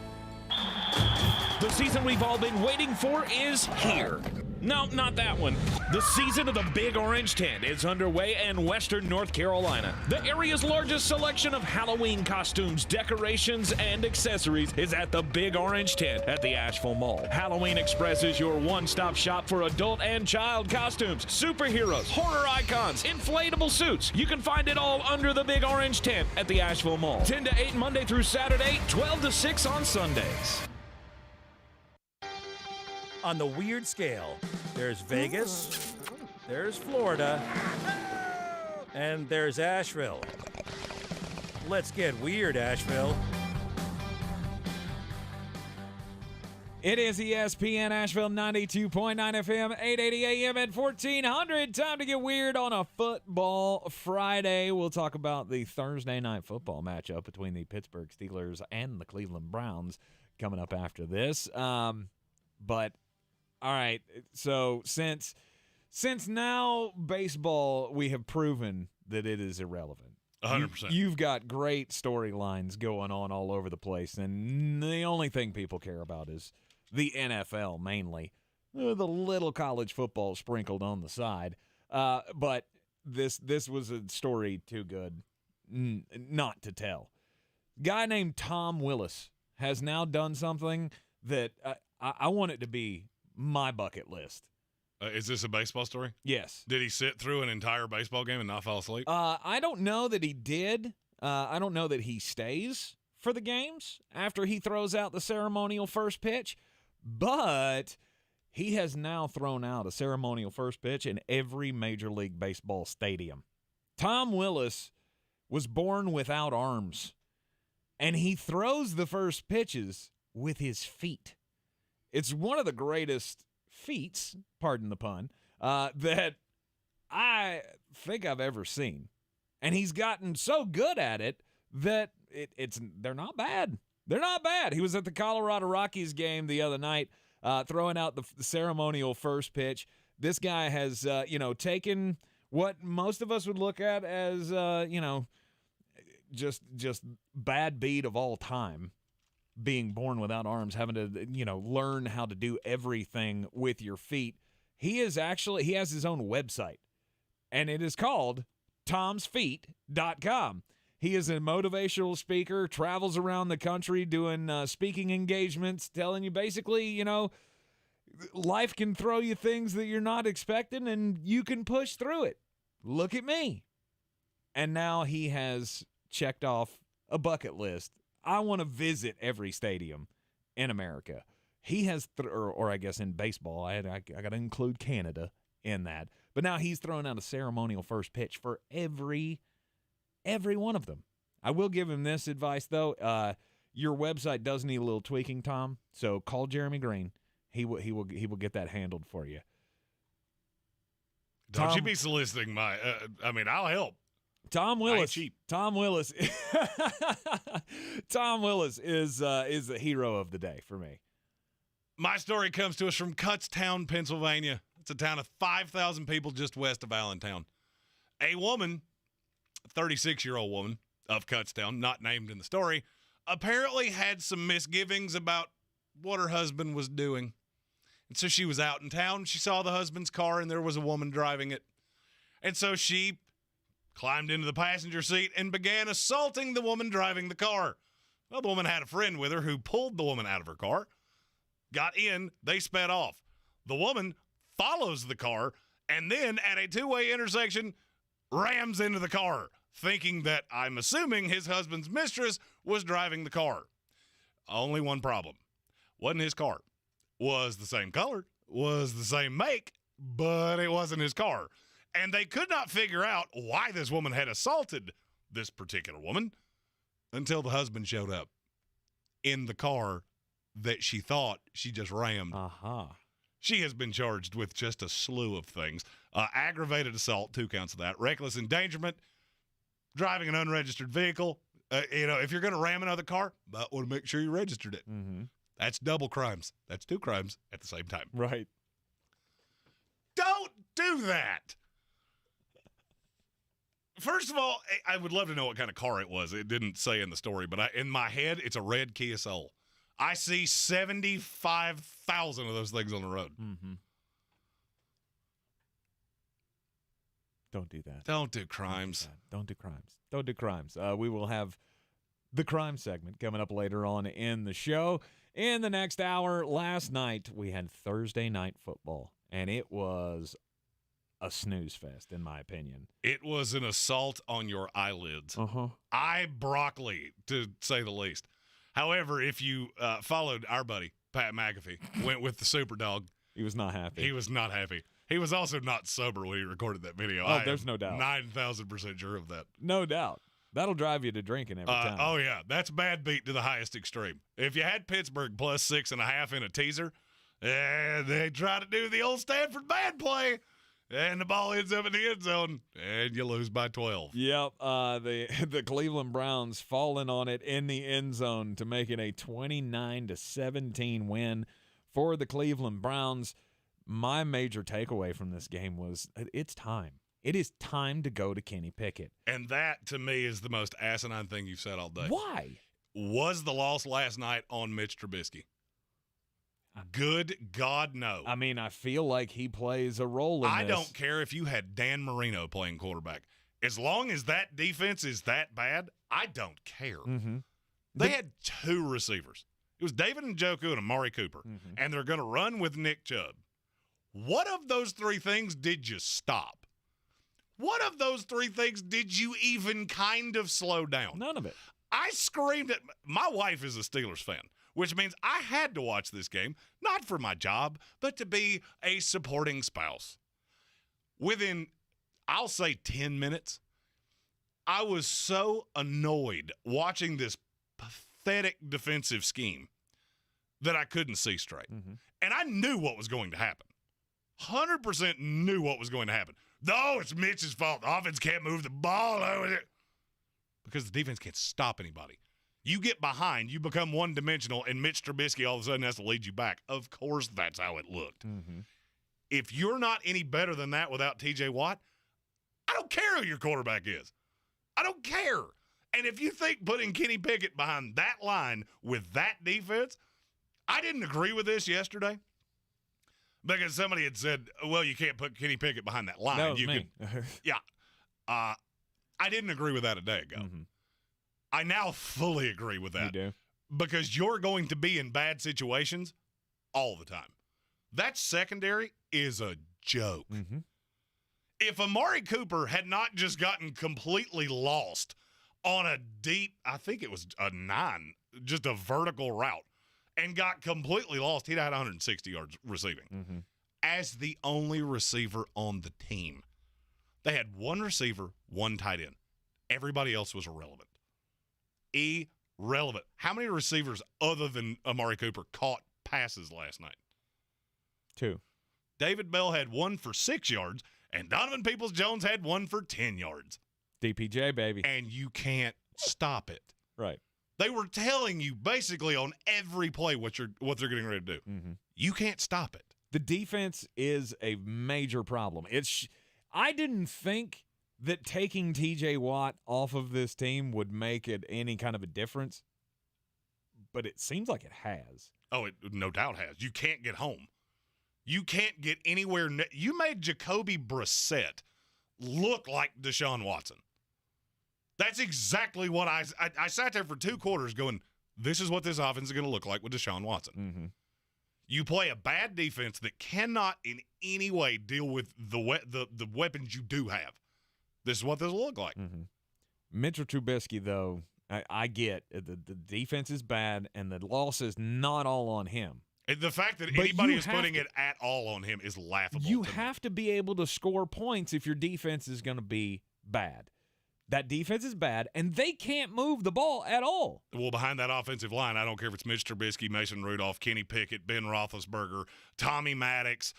The season we've all been waiting for is here. No, not that one. The season of the Big Orange Tent is underway in Western North Carolina. The area's largest selection of Halloween costumes, decorations, and accessories is at the Big Orange Tent at the Asheville Mall. Halloween Express is your one-stop shop for adult and child costumes, superheroes, horror icons, inflatable suits. You can find it all under the Big Orange Tent at the Asheville Mall. 10 to 8 Monday through Saturday, 12 to 6 on Sundays. On the weird scale, there's Vegas, there's Florida, and there's Asheville. Let's get weird, Asheville. It is ESPN Asheville 92.9 FM, 880 AM at 1400. Time to get weird on a football Friday. We'll talk about the Thursday night football matchup between the Pittsburgh Steelers and the Cleveland Browns coming up after this. But all right, so since now baseball, we have proven that it is irrelevant. 100%. You've got great storylines going on all over the place, and the only thing people care about is the NFL mainly. the little college football sprinkled on the side. But this was a story too good not to tell. Guy named Tom Willis has now done something that I want it to be my bucket list. Is this a baseball story? Yes. Did he sit through an entire baseball game and not fall asleep? I don't know that he did. I don't know that he stays for the games after he throws out the ceremonial first pitch, but he has now thrown out a ceremonial first pitch in every Major League Baseball stadium. Tom Willis was born without arms, and he throws the first pitches with his feet. It's one of the greatest feats, pardon the pun, that I think I've ever seen. And he's gotten so good at it that they're not bad. They're not bad. He was at the Colorado Rockies game the other night, throwing out the ceremonial first pitch. This guy has, taken what most of us would look at as, just bad beat of all time, being born without arms, having to, learn how to do everything with your feet. He has his own website, and it is called tomsfeet.com. He is a motivational speaker, travels around the country doing speaking engagements, telling you basically, life can throw you things that you're not expecting, and you can push through it. Look at me. And now he has checked off a bucket list. I want to visit every stadium in America. He has, or I guess in baseball, I got to include Canada in that. But now he's throwing out a ceremonial first pitch for every one of them. I will give him this advice, though. Your website does need a little tweaking, Tom. So call Jeremy Greene. He will get that handled for you. Don't you be soliciting my? I'll help. Tom Willis. I ain't cheap. Tom Willis. Tom Willis is the hero of the day for me. My story comes to us from Kutztown, Pennsylvania. It's a town of 5,000 people just west of Allentown. A woman, a 36-year-old woman of Kutztown, not named in the story, apparently had some misgivings about what her husband was doing. And so she was out in town. She saw the husband's car, and there was a woman driving it. And so she climbed into the passenger seat and began assaulting the woman driving the car. Well, the woman had a friend with her who pulled the woman out of her car, got in, they sped off. The woman follows the car, and then at a two-way intersection, rams into the car, thinking that, I'm assuming, his husband's mistress was driving the car. Only one problem. Wasn't his car. Was the same color, was the same make, but it wasn't his car. And they could not figure out why this woman had assaulted this particular woman until the husband showed up in the car that she thought she just rammed. She has been charged with just a slew of things. Aggravated assault, 2 counts of that. Reckless endangerment, driving an unregistered vehicle. If you're going to ram another car, but want to make sure you registered it. Mm-hmm. That's double crimes. That's 2 crimes at the same time. Right. Don't do that. First of all, I would love to know what kind of car it was. It didn't say in the story, but in my head, it's a red Kia Soul. I see 75,000 of those things on the road. Mm-hmm. Don't do that. Don't do crimes. Don't do crimes. Don't do crimes. We will have the crime segment coming up later on in the show. In the next hour, last night, we had Thursday night football, and it was a snooze fest, in my opinion. It was an assault on your eyelids. Uh-huh. Eye broccoli, to say the least. However, if you followed our buddy, Pat McAfee, went with the super dog. He was not happy. He was not happy. He was also not sober when he recorded that video. Oh, there's no doubt. 9,000% sure of that. No doubt. That'll drive you to drinking every time. Oh, yeah. That's bad beat to the highest extreme. If you had Pittsburgh plus 6.5 in a teaser, they try to do the old Stanford bad play, and the ball ends up in the end zone, and you lose by 12. Yep. The Cleveland Browns falling on it in the end zone to make it a 29-17 win for the Cleveland Browns. My major takeaway from this game was it's time. It is time to go to Kenny Pickett. And that, to me, is the most asinine thing you've said all day. Why? Was the loss last night on Mitch Trubisky? Good God, no. I mean, I feel like he plays a role in this. I don't care if you had Dan Marino playing quarterback. As long as that defense is that bad, I don't care. Mm-hmm. They had 2 receivers. It was David Njoku and Amari Cooper, and they're going to run with Nick Chubb. What of those 3 things did you stop? What of those 3 things did you even kind of slow down? None of it. I screamed at – my wife is a Steelers fan, which means I had to watch this game, not for my job, but to be a supporting spouse. Within, I'll say 10 minutes, I was so annoyed watching this pathetic defensive scheme that I couldn't see straight. And I knew what was going to happen. 100% knew what was going to happen. No, it's Mitch's fault. The offense can't move the ball. Because the defense can't stop anybody. You get behind, you become one-dimensional, and Mitch Trubisky all of a sudden has to lead you back. Of course that's how it looked. If you're not any better than that without T.J. Watt, I don't care who your quarterback is. I don't care. And if you think putting Kenny Pickett behind that line with that defense, I didn't agree with this yesterday because somebody had said, well, you can't put Kenny Pickett behind that line. That was you me. Yeah. I didn't agree with that a day ago. I now fully agree with that. You do. Because you're going to be in bad situations all the time. That secondary is a joke. If Amari Cooper had not just gotten completely lost on a deep, I think it was a 9, just a vertical route, and got completely lost, he'd had 160 yards receiving. As the only receiver on the team. They had 1 receiver, 1 tight end. Everybody else was irrelevant. Irrelevant. How many receivers other than Amari Cooper caught passes last night? 2. David Bell had 1 for 6 yards, and Donovan Peoples-Jones had 1 for 10 yards. DPJ, baby. And you can't stop it. Right. They were telling you basically on every play what they're getting ready to do. You can't stop it. The defense is a major problem. I didn't think that taking T.J. Watt off of this team would make it any kind of a difference, but it seems like it has. Oh, it no doubt has. You can't get home. You can't get anywhere. You made Jacoby Brissett look like Deshaun Watson. That's exactly what I sat there for 2 quarters going, this is what this offense is going to look like with Deshaun Watson. You play a bad defense that cannot in any way deal with the weapons you do have. This is what this will look like. Mitchell Trubisky, though, I get the defense is bad, and the loss is not all on him. And the fact that anybody is putting it at all on him is laughable. You have to be able to score points if your defense is going to be bad. That defense is bad, and they can't move the ball at all. Well, behind that offensive line, I don't care if it's Mitch Trubisky, Mason Rudolph, Kenny Pickett, Ben Roethlisberger, Tommy Maddox,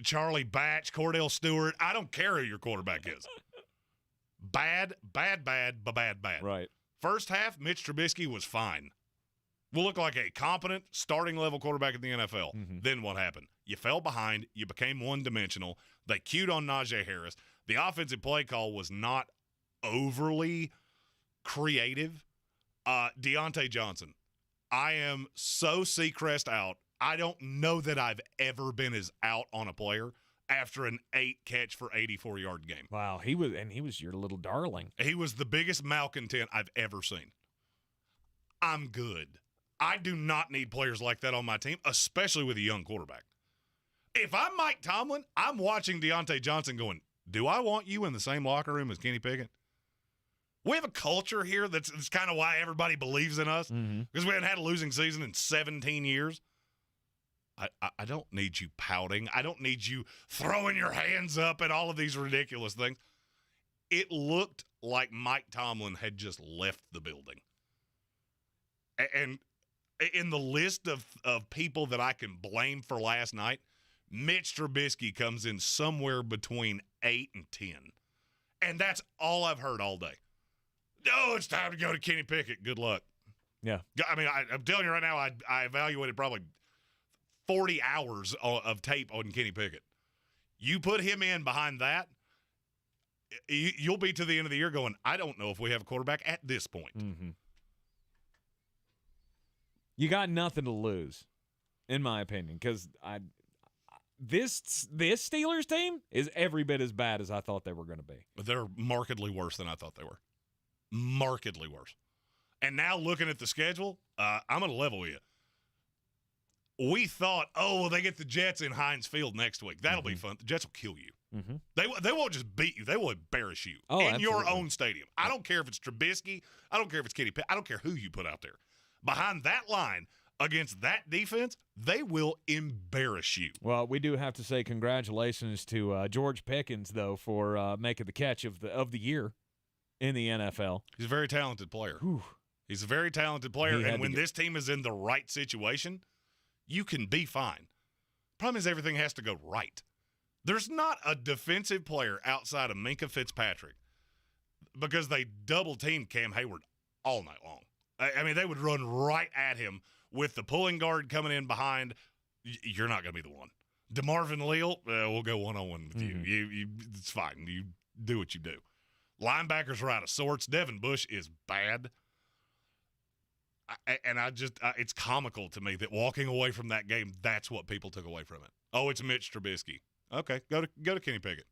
Charlie Batch, Cordell Stewart. I don't care who your quarterback is. Bad. Right. First half, Mitch Trubisky was fine. Will look like a competent starting-level quarterback in the NFL. Then what happened? You fell behind. You became one-dimensional. They queued on Najee Harris. The offensive play call was not overly creative. Deontay Johnson. I am so Seacrest out. I don't know that I've ever been as out on a player after an 8-catch for 84-yard game. Wow, he was your little darling. He was the biggest malcontent I've ever seen. I'm good. I do not need players like that on my team, especially with a young quarterback. If I'm Mike Tomlin, I'm watching Deontay Johnson going, do I want you in the same locker room as Kenny Pickett? We have a culture here that's kind of why everybody believes in us, because we haven't had a losing season in 17 years. I don't need you pouting. I don't need you throwing your hands up at all of these ridiculous things. It looked like Mike Tomlin had just left the building. And in the list of people that I can blame for last night, Mitch Trubisky comes in somewhere between 8 and 10. And that's all I've heard all day. Oh, it's time to go to Kenny Pickett. Good luck. Yeah. I mean, I'm telling you right now, I evaluated probably 40 hours of tape on Kenny Pickett. You put him in behind that, you'll be to the end of the year going, I don't know if we have a quarterback at this point. You got nothing to lose. in my opinion, because this Steelers team is every bit as bad as I thought they were going to be. But they're markedly worse than I thought they were. Markedly worse. And now looking at the schedule, I'm going to level with you. We thought, they get the Jets in Heinz Field next week. That'll be fun. The Jets will kill you. They won't just beat you. They will embarrass you in your own stadium. I don't care if it's Trubisky. I don't care if it's Kenny Pickett. I don't care who you put out there. Behind that line, against that defense, they will embarrass you. Well, we do have to say congratulations to George Pickens, though, for making the catch of the year in the NFL. He's a very talented player. Whew. He's a very talented player, and when this team is in the right situation, you can be fine. Problem is everything has to go right. There's not a defensive player outside of Minkah Fitzpatrick because they double-teamed Cam Hayward all night long. I mean, they would run right at him with the pulling guard coming in behind. You're not going to be the one. DeMarvin Leal, we'll go one-on-one with you. It's fine. You do what you do. Linebackers are out of sorts. Devin Bush is bad. It's comical to me that walking away from that game, that's what people took away from it. Oh, it's Mitch Trubisky. Okay, go to Kenny Pickett.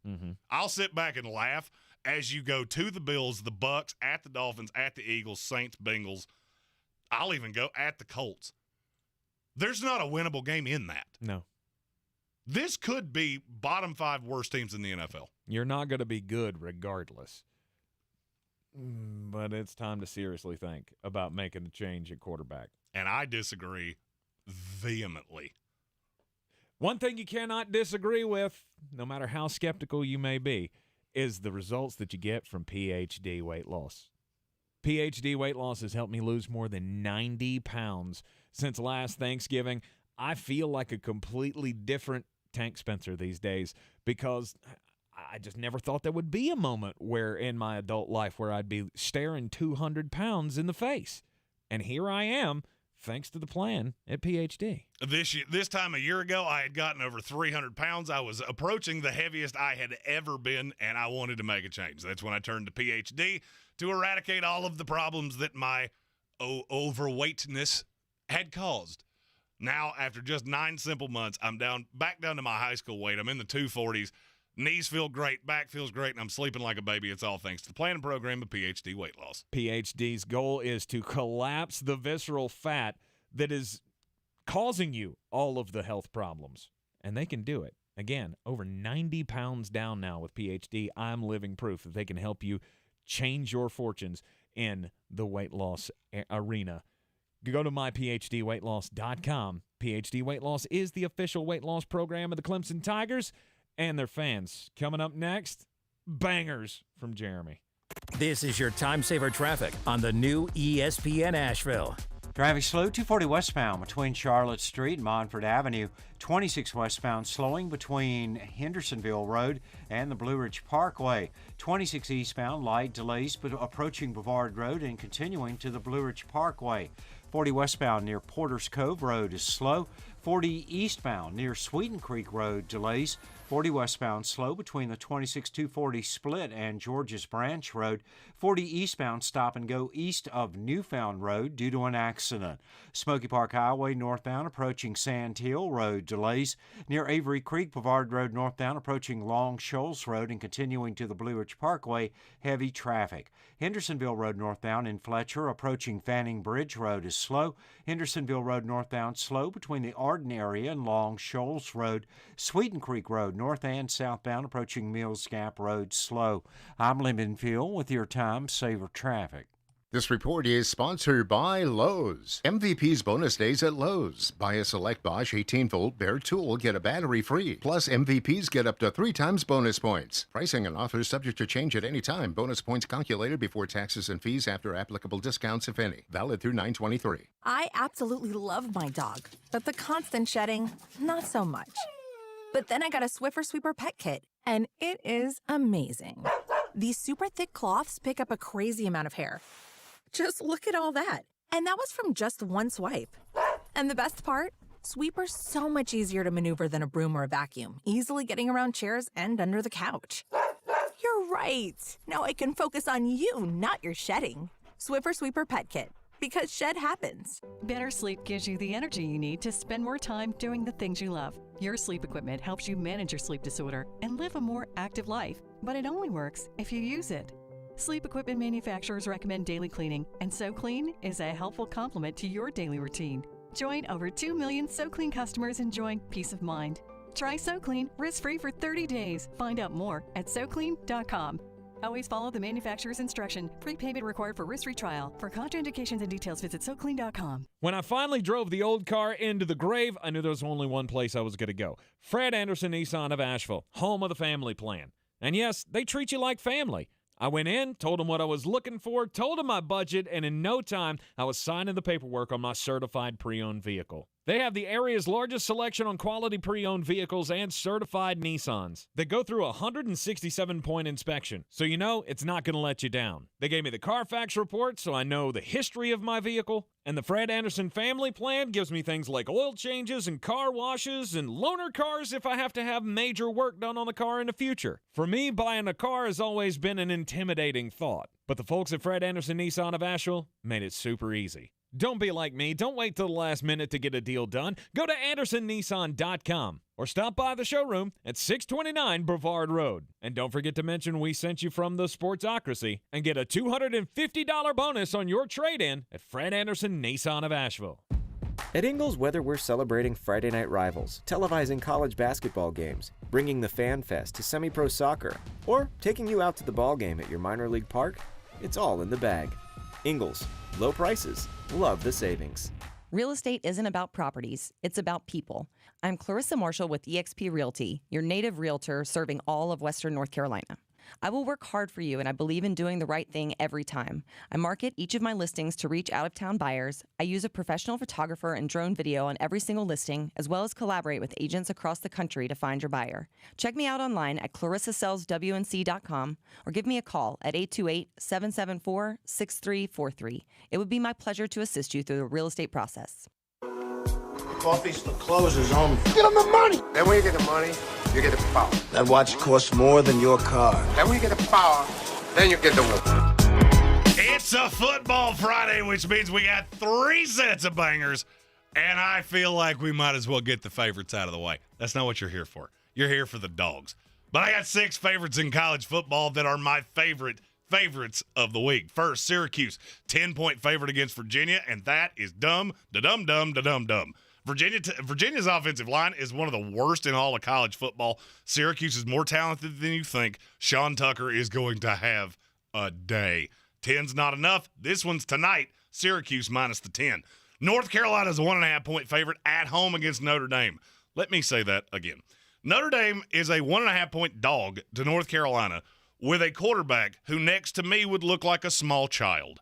I'll sit back and laugh as you go to the Bills, the Bucks, at the Dolphins, at the Eagles, Saints, Bengals. I'll even go at the Colts. There's not a winnable game in that. No. This could be bottom 5 worst teams in the NFL. You're not going to be good regardless. But it's time to seriously think about making a change at quarterback. And I disagree vehemently. One thing you cannot disagree with, no matter how skeptical you may be, is the results that you get from PhD weight loss. PhD weight loss has helped me lose more than 90 pounds since last Thanksgiving. I feel like a completely different Tank Spencer these days because I just never thought there would be a moment where in my adult life where I'd be staring 200 pounds in the face. And here I am, thanks to the plan at PhD. This time a year ago, I had gotten over 300 pounds. I was approaching the heaviest I had ever been, and I wanted to make a change. That's when I turned to PhD to eradicate all of the problems that my overweightness had caused. Now, after just 9 simple months, I'm back down to my high school weight. I'm in the 240s. Knees feel great, back feels great, and I'm sleeping like a baby. It's all thanks to the planning program of PhD Weight Loss. PhD's goal is to collapse the visceral fat that is causing you all of the health problems. And they can do it. Again, over 90 pounds down now with PhD. I'm living proof that they can help you change your fortunes in the weight loss arena. Go to myphdweightloss.com. PhD Weight Loss is the official weight loss program of the Clemson Tigers and their fans. Coming up next, bangers from Jeremy. This is your time saver traffic on the new ESPN Asheville. Driving slow, 240 westbound between Charlotte Street and Montford Avenue. 26 westbound slowing between Hendersonville Road and the Blue Ridge Parkway. 26 eastbound light delays but approaching Brevard Road and continuing to the Blue Ridge Parkway. 40 westbound near Porter's Cove Road is slow. 40 eastbound near Sweeten Creek Road delays. 40 westbound slow between the 26-240 split and Georges Branch Road. 40 eastbound stop and go east of Newfound Road due to an accident. Smoky Park Highway northbound approaching Sand Hill Road delays. Near Avery Creek, Brevard Road northbound approaching Long Shoals Road and continuing to the Blue Ridge Parkway, heavy traffic. Hendersonville Road northbound in Fletcher approaching Fanning Bridge Road is slow. Hendersonville Road northbound slow between the Arden area and Long Shoals Road. Sweeten Creek Road north and southbound approaching Mills Gap Road slow. I'm Lee Minfield with your Time Saver Traffic. This report is sponsored by Lowe's. MVP's bonus days at Lowe's. Buy a select Bosch 18-volt bare tool, get a battery free. Plus, MVPs get up to 3 times bonus points. Pricing and offers subject to change at any time. Bonus points calculated before taxes and fees after applicable discounts, if any. Valid through 9/23. I absolutely love my dog, but the constant shedding, not so much. But then I got a Swiffer Sweeper Pet Kit, and it is amazing. These super thick cloths pick up a crazy amount of hair. Just look at all that. And that was from just one swipe. And the best part? Sweeper's so much easier to maneuver than a broom or a vacuum, easily getting around chairs and under the couch. You're right. Now I can focus on you, not your shedding. Swiffer Sweeper Pet Kit. Because shed happens. Better sleep gives you the energy you need to spend more time doing the things you love. Your sleep equipment helps you manage your sleep disorder and live a more active life, but it only works if you use it. Sleep equipment manufacturers recommend daily cleaning, and SoClean is a helpful complement to your daily routine. Join over 2 million SoClean customers enjoying peace of mind. Try SoClean risk-free for 30 days. Find out more at SoClean.com. Always follow the manufacturer's instruction. Prepayment required for risk-free trial. For contraindications and details, visit SoClean.com. When I finally drove the old car into the grave, I knew there was only one place I was going to go. Fred Anderson Nissan of Asheville, home of the family plan. And yes, they treat you like family. I went in, told them what I was looking for, told them my budget, and in no time, I was signing the paperwork on my certified pre-owned vehicle. They have the area's largest selection on quality pre-owned vehicles and certified Nissans. They go through a 167-point inspection, so you know it's not going to let you down. They gave me the Carfax report, so I know the history of my vehicle. And the Fred Anderson family plan gives me things like oil changes and car washes and loaner cars if I have to have major work done on the car in the future. For me, buying a car has always been an intimidating thought. But the folks at Fred Anderson Nissan of Asheville made it super easy. Don't be like me. Don't wait till the last minute to get a deal done. Go to AndersonNissan.com or stop by the showroom at 629 Brevard Road. And don't forget to mention we sent you from the Sportsocracy and get a $250 bonus on your trade-in at Fred Anderson Nissan of Asheville. At Ingles, whether we're celebrating Friday night rivals, televising college basketball games, bringing the Fan Fest to semi-pro soccer, or taking you out to the ball game at your minor league park, it's all in the bag. Ingles, low prices, love the savings. Real estate isn't about properties, it's about people. I'm Clarissa Marshall with eXp Realty, your native realtor serving all of Western North Carolina. I will work hard for you, and I believe in doing the right thing every time. I market each of my listings to reach out-of-town buyers. I use a professional photographer and drone video on every single listing, as well as collaborate with agents across the country to find your buyer. Check me out online at clarissasellswnc.com or give me a call at 828-774-6343. It would be my pleasure to assist you through the real estate process. Coffee's the closer's on. Get him the money. Then when you get the money, you get the power. That watch costs more than your car. Then when you get the power, then you get the woman. It's a football Friday, which means we got 3 sets of bangers, and I feel like we might as well get the favorites out of the way. That's not what you're here for. You're here for the dogs. But I got 6 favorites in college football that are my favorites of the week. First, Syracuse, 10-point favorite against Virginia, and that is dumb. Virginia's offensive line is one of the worst in all of college football. Syracuse is more talented than you think. Sean Tucker is going to have a day. 10's not enough. This one's tonight. Syracuse minus the 10. North Carolina's a 1.5-point favorite at home against Notre Dame. Let me say that again. Notre Dame is a 1.5-point dog to North Carolina with a quarterback who next to me would look like a small child.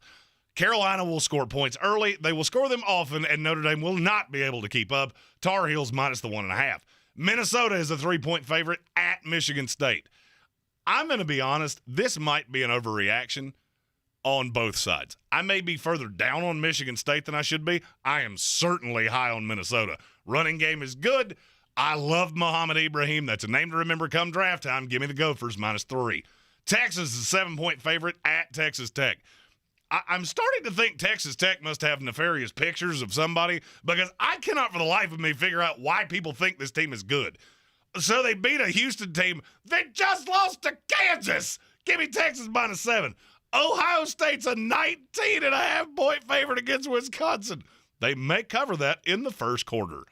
Carolina will score points early. They will score them often, and Notre Dame will not be able to keep up. Tar Heels minus the 1.5. Minnesota is a 3-point favorite at Michigan State. I'm going to be honest, this might be an overreaction on both sides. I may be further down on Michigan State than I should be. I am certainly high on Minnesota. Running game is good. I love Muhammad Ibrahim. That's a name to remember come draft time. Give me the Gophers minus 3. Texas is a 7-point favorite at Texas Tech. I'm starting to think Texas Tech must have nefarious pictures of somebody because I cannot for the life of me figure out why people think this team is good. So they beat a Houston team that just lost to Kansas. Give me Texas minus 7. Ohio State's a 19.5-point favorite against Wisconsin. They may cover that in the first quarter.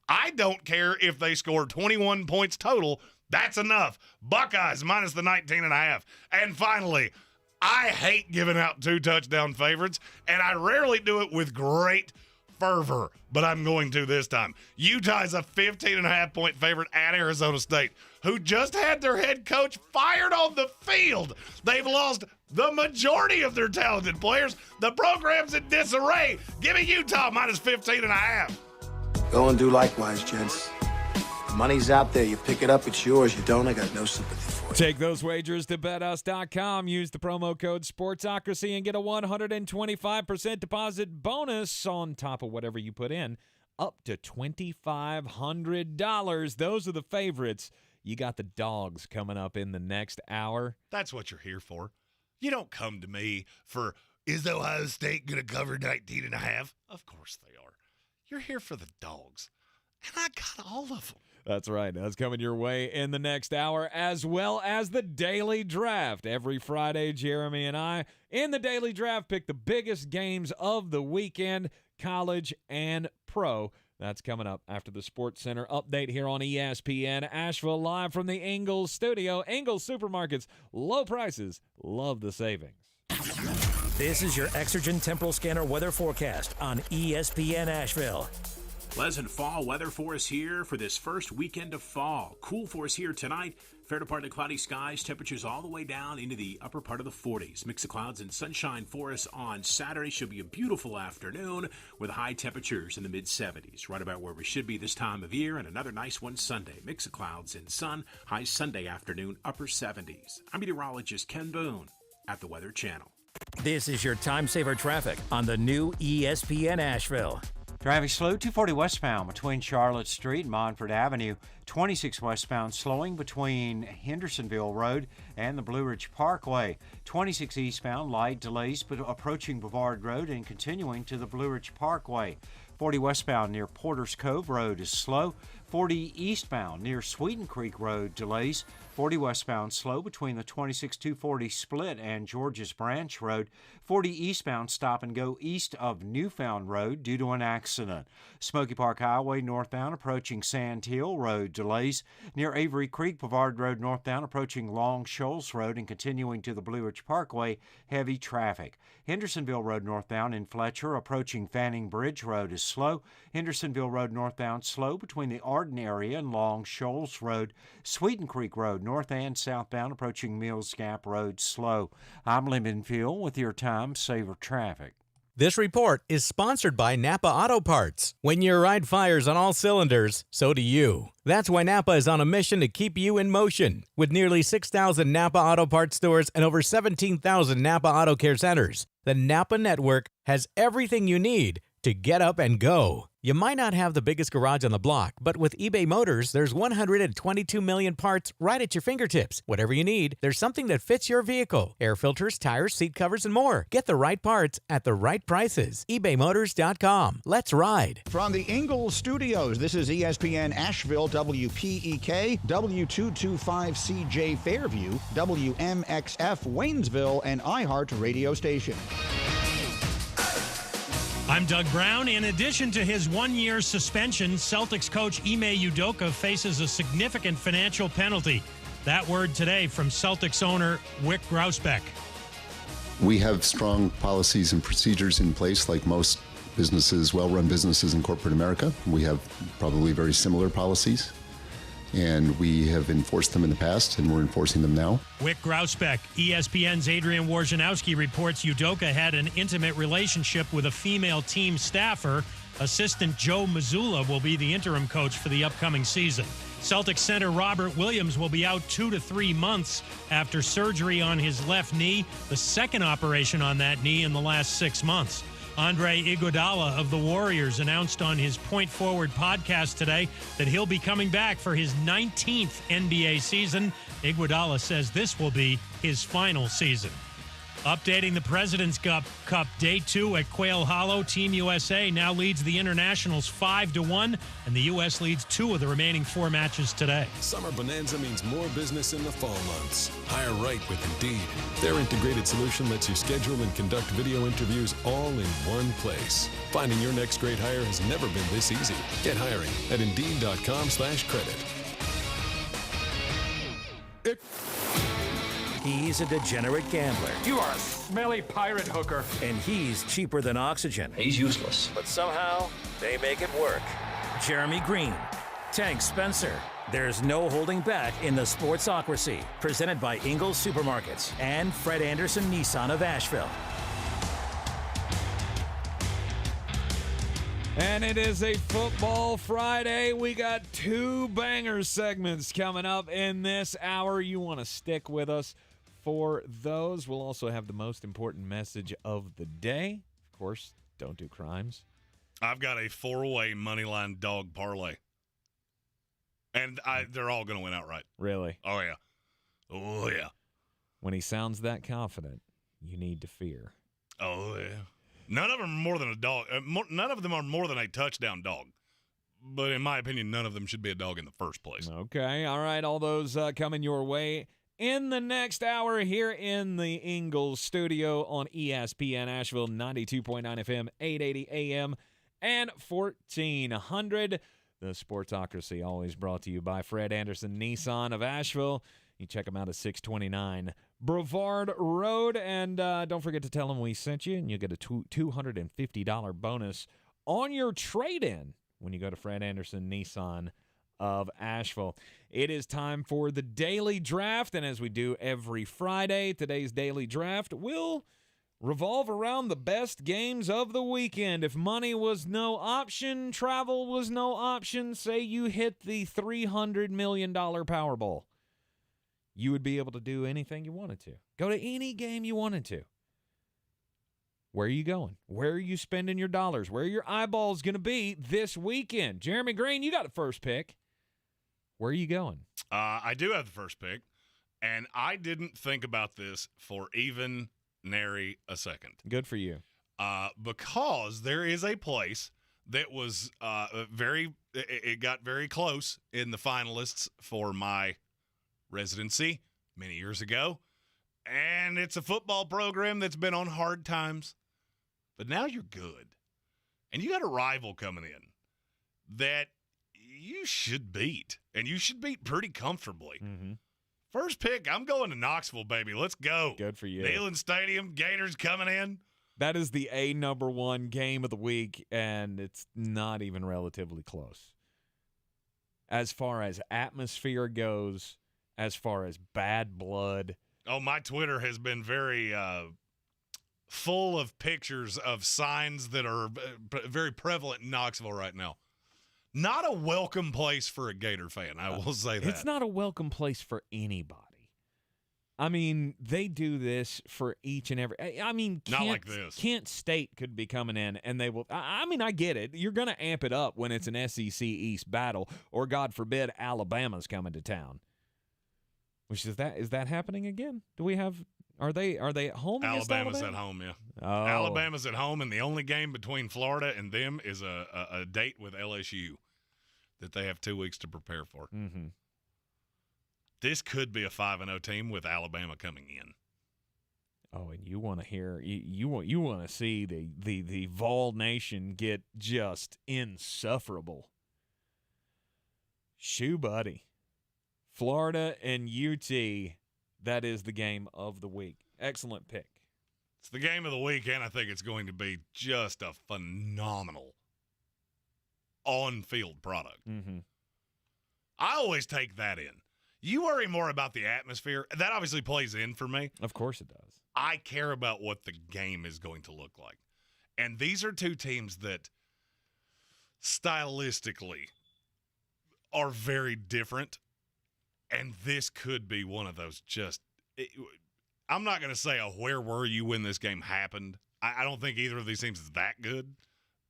I don't care if they score 21 points total. That's enough. Buckeyes minus the 19.5. And finally, I hate giving out 2 touchdown favorites, and I rarely do it with great fervor, but I'm going to this time. Utah is a 15.5-point favorite at Arizona State, who just had their head coach fired on the field. They've lost the majority of their talented players. The program's in disarray. Give me Utah minus 15.5. Go and do likewise, gents. The money's out there. You pick it up, it's yours. You don't, I got no sympathy for it. Take those wagers to BetUs.com. Use the promo code Sportsocracy and get a 125% deposit bonus on top of whatever you put in, up to $2,500. Those are the favorites. You got the dogs coming up in the next hour. That's what you're here for. You don't come to me for Is Ohio State going to cover 19.5? Of course they are. You're here for the dogs, and I got all of them. That's right. That's coming your way in the next hour, as well as the Daily Draft. Every Friday, Jeremy and I, in the Daily Draft, pick the biggest games of the weekend, college and pro. That's coming up after the Sports Center update here on ESPN Asheville, live from the Ingles Studio. Ingles Supermarkets, low prices, love the savings. This is your Exergen Temporal Scanner weather forecast on ESPN Asheville. Pleasant fall weather for us here for this first weekend of fall. Cool for us here tonight. Fair to partly cloudy skies. Temperatures all the way down into the upper part of the 40s. Mix of clouds and sunshine for us on Saturday. Should be a beautiful afternoon with high temperatures in the mid-70s. Right about where we should be this time of year. And another nice one Sunday. Mix of clouds and sun. High Sunday afternoon, upper 70s. I'm meteorologist Ken Boone at the Weather Channel. This is your time saver traffic on the new ESPN Asheville. Traffic slow 240 westbound between Charlotte Street and Montford Avenue. 26 westbound slowing between Hendersonville Road and the Blue Ridge Parkway. 26 eastbound light delays but approaching Brevard Road and continuing to the Blue Ridge Parkway. 40 westbound near Porter's Cove Road is slow. 40 eastbound near Sweeten Creek Road delays. 40 westbound slow between the 26-240 split and Georges Branch Road. 40 eastbound stop and go east of Newfound Road due to an accident. Smoky Park Highway northbound approaching Sand Hill Road delays. Near Avery Creek, Brevard Road northbound approaching Long Shoals Road and continuing to the Blue Ridge Parkway, heavy traffic. Hendersonville Road northbound in Fletcher approaching Fanning Bridge Road is slow. Hendersonville Road northbound slow between the Arden area and Long Shoals Road. Sweeten Creek Road north and southbound approaching Mills Gap Road slow. I'm Lemon Field with your time saver traffic. This report is sponsored by Napa Auto Parts. When your ride fires on all cylinders, so do you. That's why Napa is on a mission to keep you in motion. With nearly 6,000 Napa Auto Parts stores and over 17,000 Napa Auto Care centers, the Napa network has everything you need to get up and go. You might not have the biggest garage on the block, but with eBay Motors, there's 122 million parts right at your fingertips. Whatever you need, there's something that fits your vehicle. Air filters, tires, seat covers, and more. Get the right parts at the right prices. ebaymotors.com. Let's ride. From the Ingles Studios, this is ESPN Asheville, WPEK, W225CJ Fairview, WMXF Waynesville, and iHeart radio station. I'm Doug Brown. In addition to his one-year suspension, Celtics coach Ime Udoka faces a significant financial penalty. That word today from Celtics owner Wyc Grousbeck. We have strong policies and procedures in place like most businesses, well-run businesses in corporate America. We have probably very similar policies, and we have enforced them in the past, and we're enforcing them now. Wyc Grousbeck. ESPN's Adrian Wojnarowski reports Udoka had an intimate relationship with a female team staffer. Assistant Joe Mazzulla will be the interim coach for the upcoming season. Celtics center Robert Williams will be out 2 to 3 months after surgery on his left knee, the second operation on that knee in the last 6 months. Andre Iguodala of the Warriors announced on his Point Forward podcast today that he'll be coming back for his 19th NBA season. Iguodala says this will be his final season. Updating the President's Cup Day 2 at Quail Hollow, Team USA now leads the Internationals 5-1, and the U.S. leads 2 of the remaining 4 matches today. Summer Bonanza means more business in the fall months. Hire right with Indeed. Their integrated solution lets you schedule and conduct video interviews all in one place. Finding your next great hire has never been this easy. Get hiring at Indeed.com/credit. He's a degenerate gambler. You are a smelly pirate hooker. And he's cheaper than oxygen. He's useless. But somehow, they make it work. Jeremy Greene, Tank Spencer. There's no holding back in the sportsocracy. Presented by Ingles Supermarkets and Fred Anderson Nissan of Asheville. And it is a Football Friday. We got 2 banger segments coming up in this hour. You want to stick with us for those. We'll also have the most important message of the day. Of course, don't do crimes. I've got a 4-way moneyline dog parlay. And they're all going to win outright. Really? Oh, yeah. Oh, yeah. When he sounds that confident, you need to fear. Oh, yeah. None of them are more than a dog. None of them are more than a touchdown dog. But in my opinion, none of them should be a dog in the first place. Okay. All right. All those coming your way in the next hour here in the Ingles Studio on ESPN Asheville, 92.9 FM, 880 AM, and 1400. The Sportsocracy, always brought to you by Fred Anderson Nissan of Asheville. You check them out at 629 Brevard Road. And don't forget to tell them we sent you, and you'll get a $250 bonus on your trade-in when you go to Fred Anderson Nissan of Asheville. It is time for the Daily Draft, and as we do every Friday, today's Daily Draft will revolve around the best games of the weekend. If money was no option, travel was no option, say you hit the $300 million Powerball, you would be able to do anything you wanted to. Go to any game you wanted to. Where are you going? Where are you spending your dollars? Where are your eyeballs going to be this weekend? Jeremy Greene, you got the first pick. Where are you going? I do have the first pick, and I didn't think about this for even nary a second. Good for you. Because there is a place that was it got very close in the finalists for my residency many years ago, and it's a football program that's been on hard times, but now you're good, and you got a rival coming in that you should beat, and you should beat pretty comfortably. Mm-hmm. First pick, I'm going to Knoxville, baby. Let's go. Good for you. Neyland Stadium, Gators coming in. That is the number one game of the week, and it's not even relatively close. As far as atmosphere goes, as far as bad blood. Oh, my Twitter has been very full of pictures of signs that are very prevalent in Knoxville right now. Not a welcome place for a Gator fan, I will say that. It's not a welcome place for anybody. I mean, they do this for each and every. I mean, not like this. Kent State could be coming in, and they will. I mean, I get it. You're going to amp it up when it's an SEC East battle, or God forbid, Alabama's coming to town. Which is that happening again? Do we have? Are they at home? Alabama's at home, yeah. Oh. Alabama's at home, and the only game between Florida and them is a date with LSU that they have 2 weeks to prepare for. Mm-hmm. This could be a 5-0 team with Alabama coming in. Oh, and you want to hear you want to see the Vol Nation get just insufferable. Shoe buddy. Florida and UT, that is the game of the week. Excellent pick. It's the game of the week, and I think it's going to be just a phenomenal on-field product. Mm-hmm. I always take that in. You worry more about the atmosphere. That obviously plays in for me. Of course it does. I care about what the game is going to look like. And these are two teams that stylistically are very different. And this could be one of those I'm not going to say where were you when this game happened. I don't think either of these teams is that good,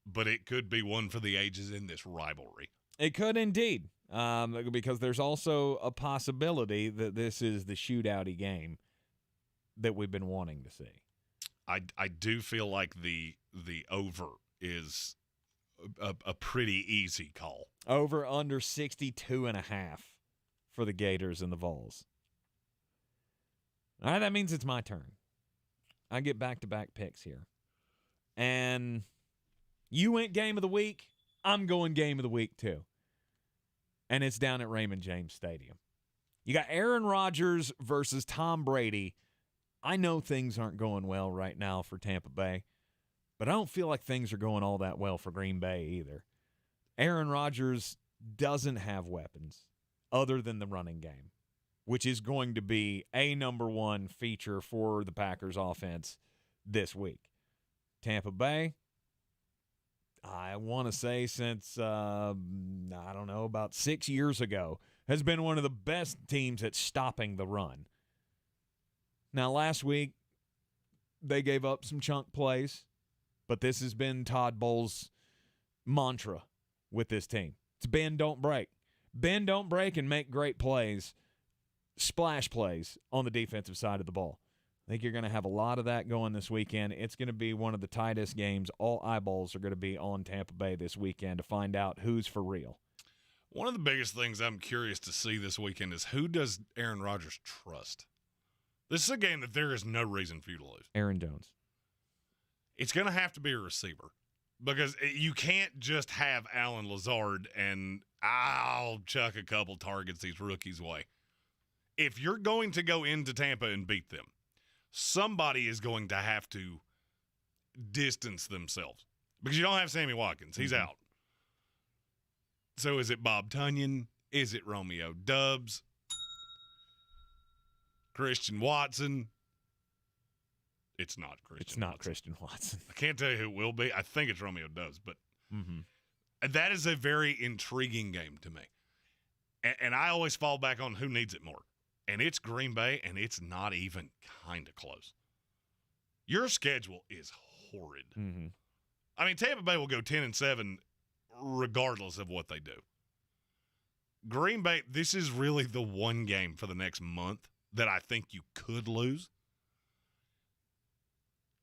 but it could be one for the ages in this rivalry. It could indeed, because there's also a possibility that this is the shootout-y game that we've been wanting to see. I do feel like the over is a pretty easy call. Over under 62.5 for the Gators and the Vols. All right, that means it's my turn. I get back-to-back picks here. And you went game of the week. I'm going game of the week, too. And it's down at Raymond James Stadium. You got Aaron Rodgers versus Tom Brady. I know things aren't going well right now for Tampa Bay, but I don't feel like things are going all that well for Green Bay either. Aaron Rodgers doesn't have weapons other than the running game, which is going to be a number one feature for the Packers offense this week. Tampa Bay, I want to say since, about 6 years ago, has been one of the best teams at stopping the run. Now, last week, they gave up some chunk plays, but this has been Todd Bowles' mantra with this team. It's bend, don't break. Bend, don't break, and make great plays, splash plays on the defensive side of the ball. I think you're going to have a lot of that going this weekend. It's going to be one of the tightest games. All eyeballs are going to be on Tampa Bay this weekend to find out who's for real. One of the biggest things I'm curious to see this weekend is who does Aaron Rodgers trust? This is a game that there is no reason for you to lose. Aaron Jones. It's going to have to be a receiver because you can't just have Allen Lazard and I'll chuck a couple targets these rookies' way. If you're going to go into Tampa and beat them, somebody is going to have to distance themselves because you don't have Sammy Watkins. He's out. So is it Bob Tunyon? Is it Romeo Doubs? Christian Watson? It's not Christian It's not Watson. Christian Watson. I can't tell you who it will be. I think it's Romeo Doubs, but that is a very intriguing game to me. And I always fall back on who needs it more. And it's Green Bay, and it's not even kind of close. Your schedule is horrid. I mean, Tampa Bay will go 10-7 regardless of what they do. Green Bay, this is really the one game for the next month that I think you could lose.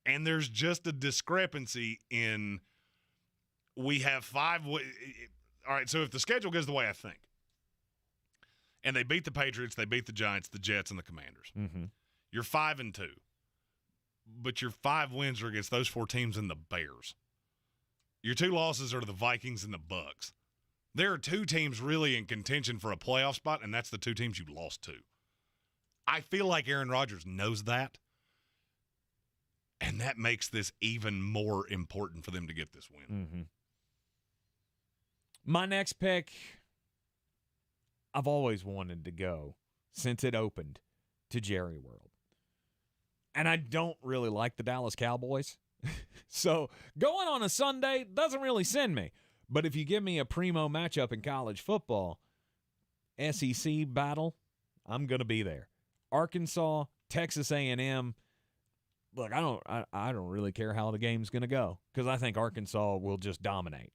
And there's just a discrepancy in we have 5 – all right, so if the schedule goes the way I think, and they beat the Patriots, they beat the Giants, the Jets, and the Commanders, you're 5-2. But your 5 wins are against those 4 teams and the Bears. Your 2 losses are to the Vikings and the Bucks. There are 2 teams really in contention for a playoff spot, and that's the 2 teams you lost to. I feel like Aaron Rodgers knows that, and that makes this even more important for them to get this win. My next pick, I've always wanted to go, since it opened, to Jerry World. And I don't really like the Dallas Cowboys. So going on a Sunday doesn't really send me. But if you give me a primo matchup in college football, SEC battle, I'm going to be there. Arkansas, Texas A&M. Look, I don't really care how the game's going to go because I think Arkansas will just dominate.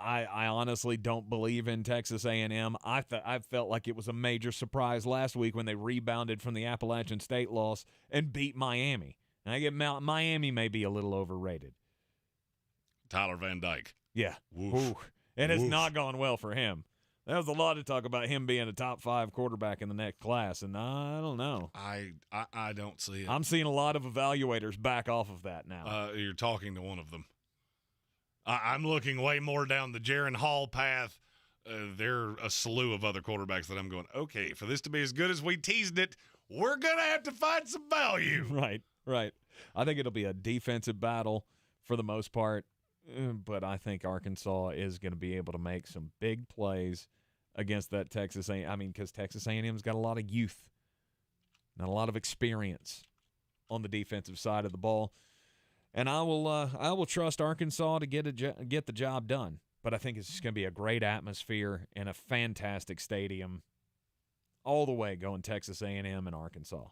I honestly don't believe in Texas A&M. I felt like it was a major surprise last week when they rebounded from the Appalachian State loss and beat Miami. And I get Miami may be a little overrated. Tyler Van Dyke. Yeah. Woof. And it's not gone well for him. There was a lot of talk about him being a top 5 quarterback in the next class, and I don't know. I don't see it. I'm seeing a lot of evaluators back off of that now. You're talking to one of them. I'm looking way more down the Jaron Hall path. There are a slew of other quarterbacks that I'm going, okay, for this to be as good as we teased it, we're going to have to find some value. Right. I think it'll be a defensive battle for the most part, but I think Arkansas is going to be able to make some big plays against that Texas A&M. I mean, because Texas A&M's got a lot of youth, not a lot of experience on the defensive side of the ball. And I will trust Arkansas to get the job done. But I think it's just going to be a great atmosphere and a fantastic stadium all the way going Texas A&M and Arkansas.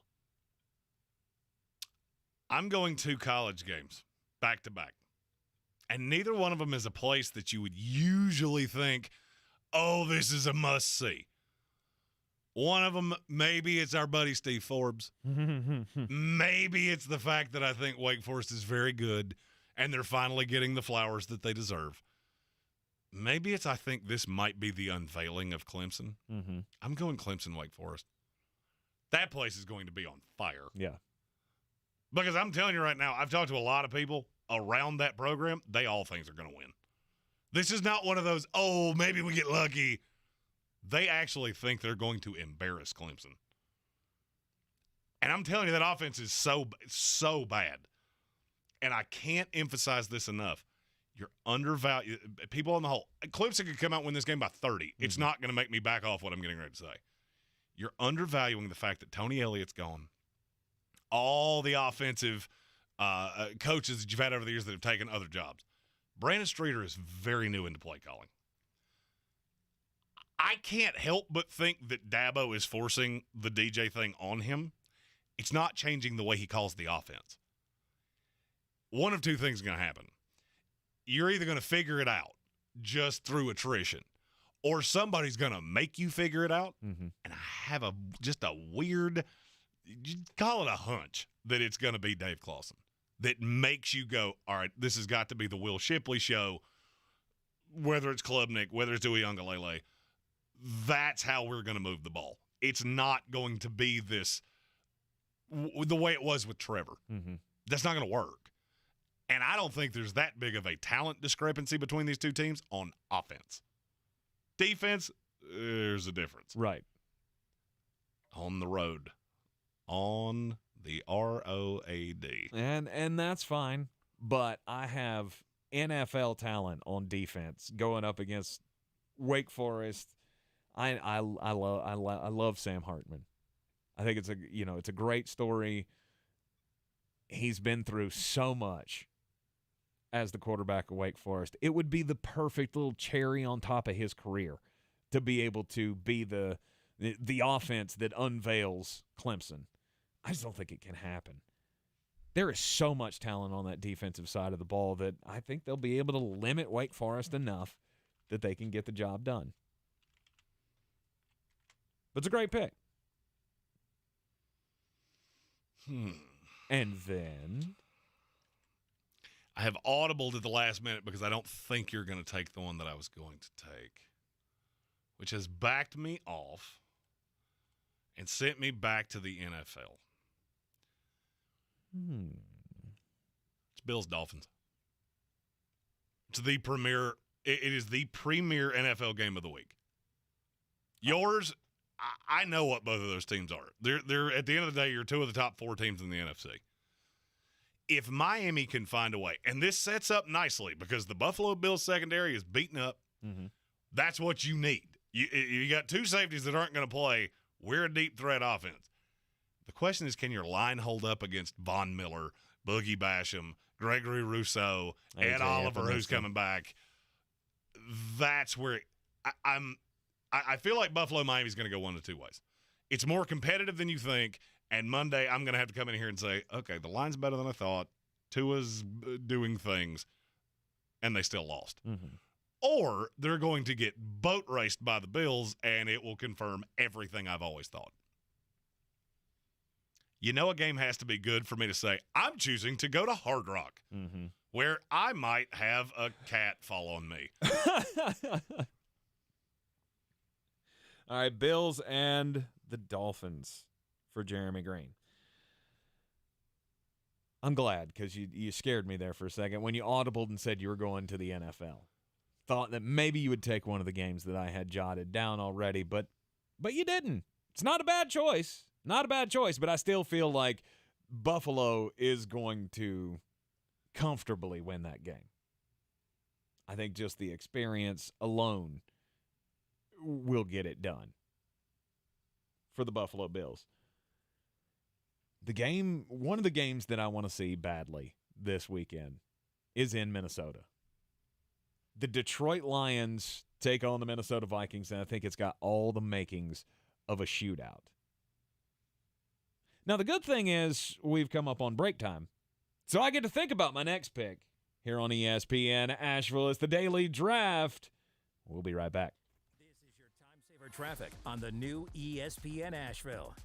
I'm going 2 college games back to back. And neither one of them is a place that you would usually think, oh, this is a must-see. One of them, maybe it's our buddy Steve Forbes. Maybe it's the fact that I think Wake Forest is very good and they're finally getting the flowers that they deserve. Maybe it's I think this might be the unveiling of Clemson. I'm going Clemson, Wake Forest. That place is going to be on fire. Yeah. Because I'm telling you right now, I've talked to a lot of people around that program. They all think they're going to win. This is not one of those, oh, maybe we get lucky. They actually think they're going to embarrass Clemson. And I'm telling you, that offense is so bad. And I can't emphasize this enough. You're undervalued. People on the whole, Clemson could come out and win this game by 30. It's not going to make me back off what I'm getting ready to say. You're undervaluing the fact that Tony Elliott's gone. All the offensive coaches that you've had over the years that have taken other jobs. Brandon Streeter is very new into play calling. I can't help but think that Dabo is forcing the DJ thing on him. It's not changing the way he calls the offense. One of 2 things is going to happen. You're either going to figure it out just through attrition, or somebody's going to make you figure it out. And I have just a weird you call it a hunch that it's going to be Dave Clawson that makes you go, all right, this has got to be the Will Shipley show, whether it's Klubnik, whether it's Dewey Ungalele. That's how we're going to move the ball. It's not going to be this the way it was with Trevor. Mm-hmm. That's not going to work. And I don't think there's that big of a talent discrepancy between these two teams on offense. Defense, there's a difference. Right. On the road. On the ROAD. And that's fine, but I have NFL talent on defense going up against Wake Forest. I love Sam Hartman. I think it's a great story. He's been through so much as the quarterback of Wake Forest. It would be the perfect little cherry on top of his career to be able to be the offense that unveils Clemson. I just don't think it can happen. There is so much talent on that defensive side of the ball that I think they'll be able to limit Wake Forest enough that they can get the job done. But it's a great pick. And then I have audibled at the last minute because I don't think you're going to take the one that I was going to take, which has backed me off and sent me back to the NFL. It's Bills Dolphins. It's the premier. It is the premier NFL game of the week. Yours, I know what both of those teams are. They're at the end of the day, you're two of the top 4 teams in the NFC. If Miami can find a way, and this sets up nicely because the Buffalo Bills secondary is beaten up, that's what you need. You got 2 safeties that aren't going to play. We're a deep threat offense. The question is, can your line hold up against Von Miller, Boogie Basham, Gregory Rousseau, Ed Oliver, who's coming back? That's where I feel like Buffalo Miami's going to go one of 2 ways. It's more competitive than you think, and Monday I'm going to have to come in here and say, okay, the line's better than I thought. Tua's doing things, and they still lost. Or they're going to get boat raced by the Bills, and it will confirm everything I've always thought. You know, a game has to be good for me to say, I'm choosing to go to Hard Rock, where I might have a cat fall on me. All right, Bills and the Dolphins for Jeremy Greene. I'm glad because you scared me there for a second when you audibled and said you were going to the NFL. Thought that maybe you would take one of the games that I had jotted down already, but you didn't. It's not a bad choice. Not a bad choice, but I still feel like Buffalo is going to comfortably win that game. I think just the experience alone will get it done for the Buffalo Bills. One of the games that I want to see badly this weekend is in Minnesota. The Detroit Lions take on the Minnesota Vikings, and I think it's got all the makings of a shootout. Now, the good thing is we've come up on break time, so I get to think about my next pick here on ESPN Asheville. It's the Daily Draft. We'll be right back. This is your time-saver traffic on the new ESPN Asheville.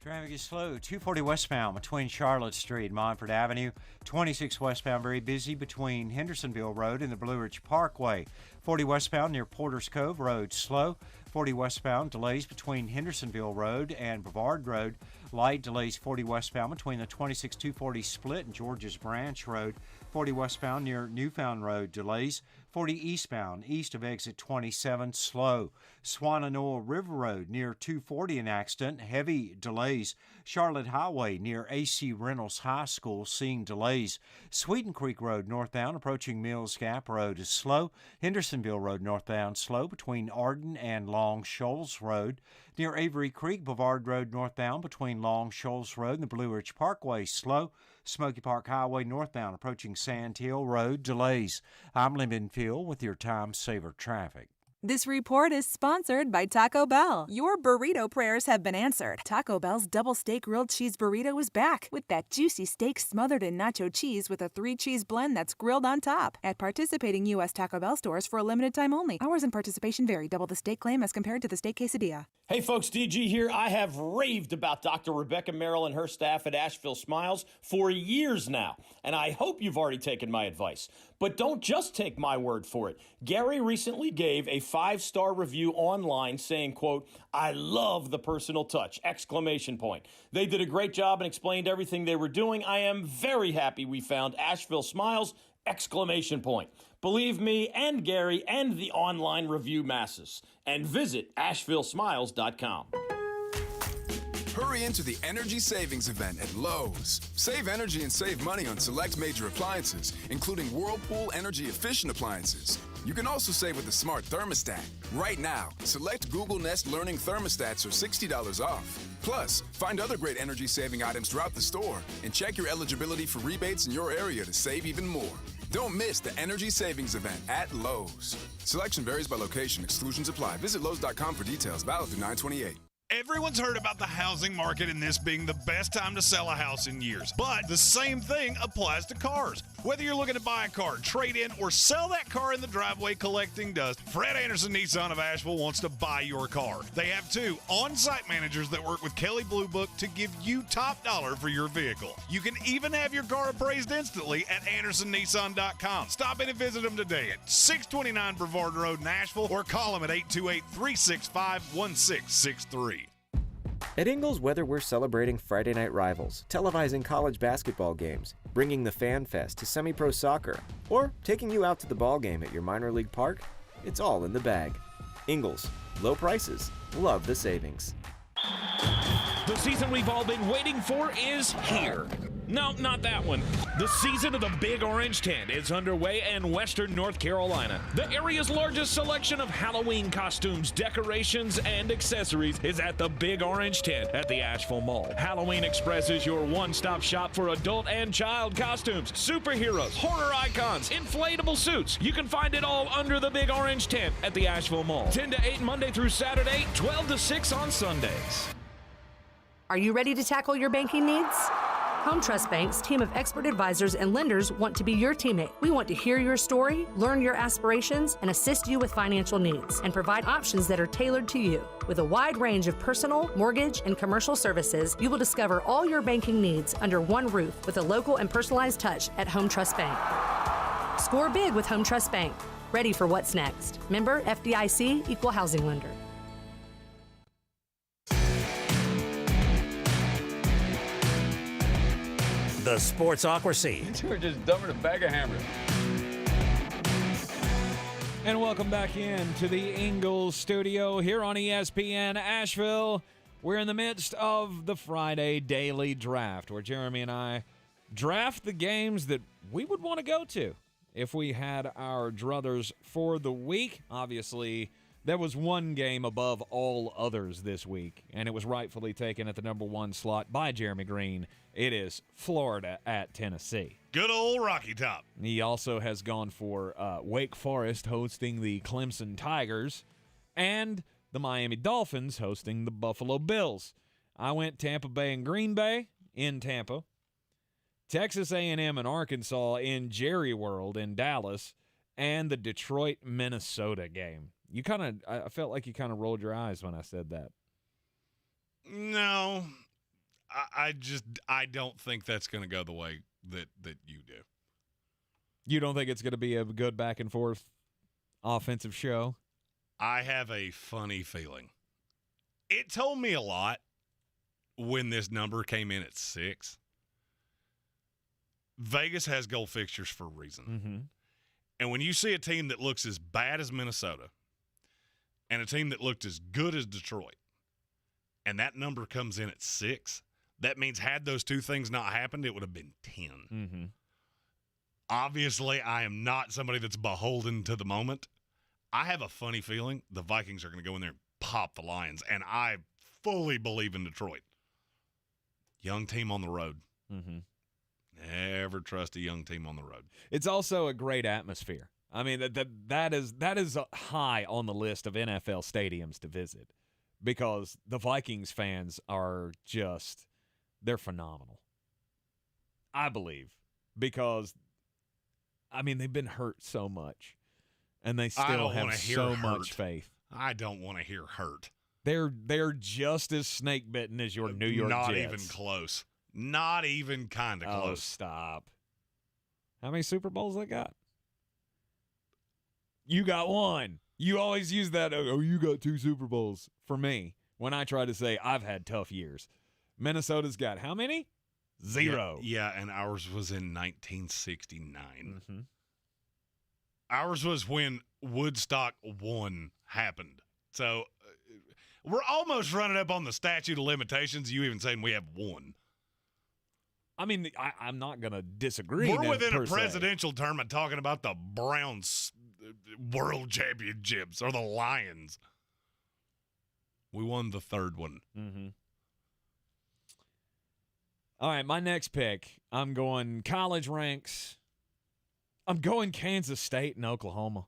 Traffic is slow. 240 westbound between Charlotte Street and Montford Avenue. 26 westbound very busy between Hendersonville Road and the Blue Ridge Parkway. 40 westbound near Porter's Cove Road slow. 40 westbound delays between Hendersonville Road and Brevard Road. Light delays 40 westbound between the 26-240 split and George's Branch Road. 40 westbound near Newfound Road delays. 40 eastbound east of exit 27 slow. Swannanoa River Road near 240 an accident. Heavy delays. Charlotte Highway near AC Reynolds High School seeing delays. Sweeten Creek Road northbound approaching Mills Gap Road is slow. Hendersonville Road northbound slow between Arden and Long Shoals Road. Near Avery Creek, Brevard Road northbound between Long Shoals Road and the Blue Ridge Parkway slow. Smoky Park Highway northbound approaching Sand Hill Road delays. I'm Lyndon Field with your time saver traffic. This report is sponsored by Taco Bell. Your burrito prayers have been answered. Taco Bell's double steak grilled cheese burrito is back with that juicy steak smothered in nacho cheese with a 3-cheese blend that's grilled on top. At participating U.S. Taco Bell stores for a limited time only. Hours and participation vary. Double the steak claim as compared to the steak quesadilla. Hey folks, DG here. I have raved about Dr. Rebecca Merrill and her staff at Asheville Smiles for years now, and I hope you've already taken my advice. But don't just take my word for it. Gary recently gave a 5-star review online saying, quote, "I love the personal touch, exclamation point. They did a great job and explained everything they were doing. I am very happy we found Asheville Smiles, exclamation point. Believe me and Gary and the online review masses. And visit AshevilleSmiles.com. Hurry into the Energy Savings Event at Lowe's. Save energy and save money on select major appliances, including Whirlpool energy efficient appliances. You can also save with a smart thermostat. Right now, select Google Nest Learning thermostats are $60 off. Plus, find other great energy saving items throughout the store and check your eligibility for rebates in your area to save even more. Don't miss the Energy Savings Event at Lowe's. Selection varies by location. Exclusions apply. Visit Lowe's.com for details. Valid through 9/28. Everyone's heard about the housing market and this being the best time to sell a house in years. But the same thing applies to cars. Whether you're looking to buy a car, trade in, or sell that car in the driveway collecting dust, Fred Anderson Nissan of Asheville wants to buy your car. They have 2 on-site managers that work with Kelly Blue Book to give you top dollar for your vehicle. You can even have your car appraised instantly at AndersonNissan.com. Stop in and visit them today at 629 Brevard Road in Asheville or call them at 828-365-1663. At Ingles, whether we're celebrating Friday night rivals, televising college basketball games, bringing the Fan Fest to semi-pro soccer, or taking you out to the ball game at your minor league park, it's all in the bag. Ingles, low prices, love the savings. The season we've all been waiting for is here. No, not that one. The season of the Big Orange Tent is underway in Western North Carolina. The area's largest selection of Halloween costumes, decorations, and accessories is at the Big Orange Tent at the Asheville Mall. Halloween Express is your one-stop shop for adult and child costumes, superheroes, horror icons, inflatable suits. You can find it all under the Big Orange Tent at the Asheville Mall. 10 to 8 Monday through Saturday, 12 to 6 on Sundays. Are you ready to tackle your banking needs? Home Trust Bank's team of expert advisors and lenders want to be your teammate. We want to hear your story, learn your aspirations, and assist you with financial needs, and provide options that are tailored to you. With a wide range of personal, mortgage, and commercial services, you will discover all your banking needs under one roof with a local and personalized touch at Home Trust Bank. Score big with Home Trust Bank. Ready for what's next. Member FDIC, Equal Housing Lender. The Sportsocracy. We're just dumping a bag of hammers. And welcome back in to the Ingles Studio here on ESPN Asheville. We're in the midst of the Friday Daily Draft, where Jeremy and I draft the games that we would want to go to if we had our druthers for the week. Obviously, there was one game above all others this week, and it was rightfully taken at the number 1 slot by Jeremy Greene. It is Florida at Tennessee. Good old Rocky Top. He also has gone for Wake Forest hosting the Clemson Tigers and the Miami Dolphins hosting the Buffalo Bills. I went Tampa Bay and Green Bay in Tampa, Texas A&M and Arkansas in Jerry World in Dallas, and the Detroit-Minnesota game. I felt like you kind of rolled your eyes when I said that. No, I don't think that's going to go the way that you do. You don't think it's going to be a good back and forth offensive show? I have a funny feeling. It told me a lot when this number came in at 6. Vegas has goal fixtures for a reason. Mm-hmm. And when you see a team that looks as bad as Minnesota and a team that looked as good as Detroit, and that number comes in at 6, that means had those two things not happened, it would have been 10. Mm-hmm. Obviously, I am not somebody that's beholden to the moment. I have a funny feeling the Vikings are going to go in there and pop the Lions, and I fully believe in Detroit. Young team on the road. Mm-hmm. Never trust a young team on the road. It's also a great atmosphere. I mean, that is high on the list of NFL stadiums to visit because the Vikings fans are just – they're phenomenal, I believe, because, I mean, they've been hurt so much, and they still have so much faith. I don't want to hear hurt. They're just as snake-bitten as your New York Jets. Not even close. Not even kind of close. Oh, stop. How many Super Bowls they got? You got one. You always use that, oh, you got 2 Super Bowls for me when I try to say I've had tough years. Minnesota's got how many? 0. Yeah, and ours was in 1969. Mm-hmm. Ours was when Woodstock 1 happened. So we're almost running up on the statute of limitations. You even saying we have 1. I mean, I'm not going to disagree. We're within a presidential term of talking about the Browns World Championships or the Lions. We won the 3rd one. Mm-hmm. All right, my next pick, I'm going college ranks. I'm going Kansas State and Oklahoma.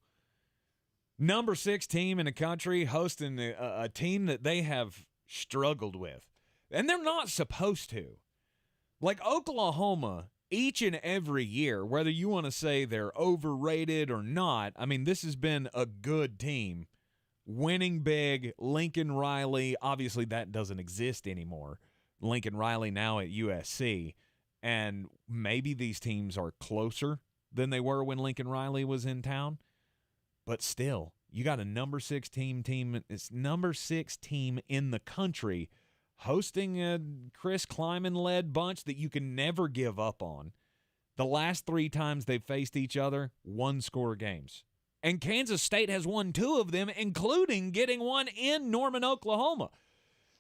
Number 6 team in the country hosting a team that they have struggled with. And they're not supposed to. Like Oklahoma, each and every year, whether you want to say they're overrated or not, I mean, this has been a good team. Winning big, Lincoln Riley, obviously that doesn't exist anymore. Lincoln Riley now at USC. And maybe these teams are closer than they were when Lincoln Riley was in town. But still, you got a number 6 team. It's number 6 team in the country hosting a Chris Kleiman-led bunch that you can never give up on. The last 3 times they've faced each other, 1-score games. And Kansas State has won 2 of them, including getting one in Norman, Oklahoma.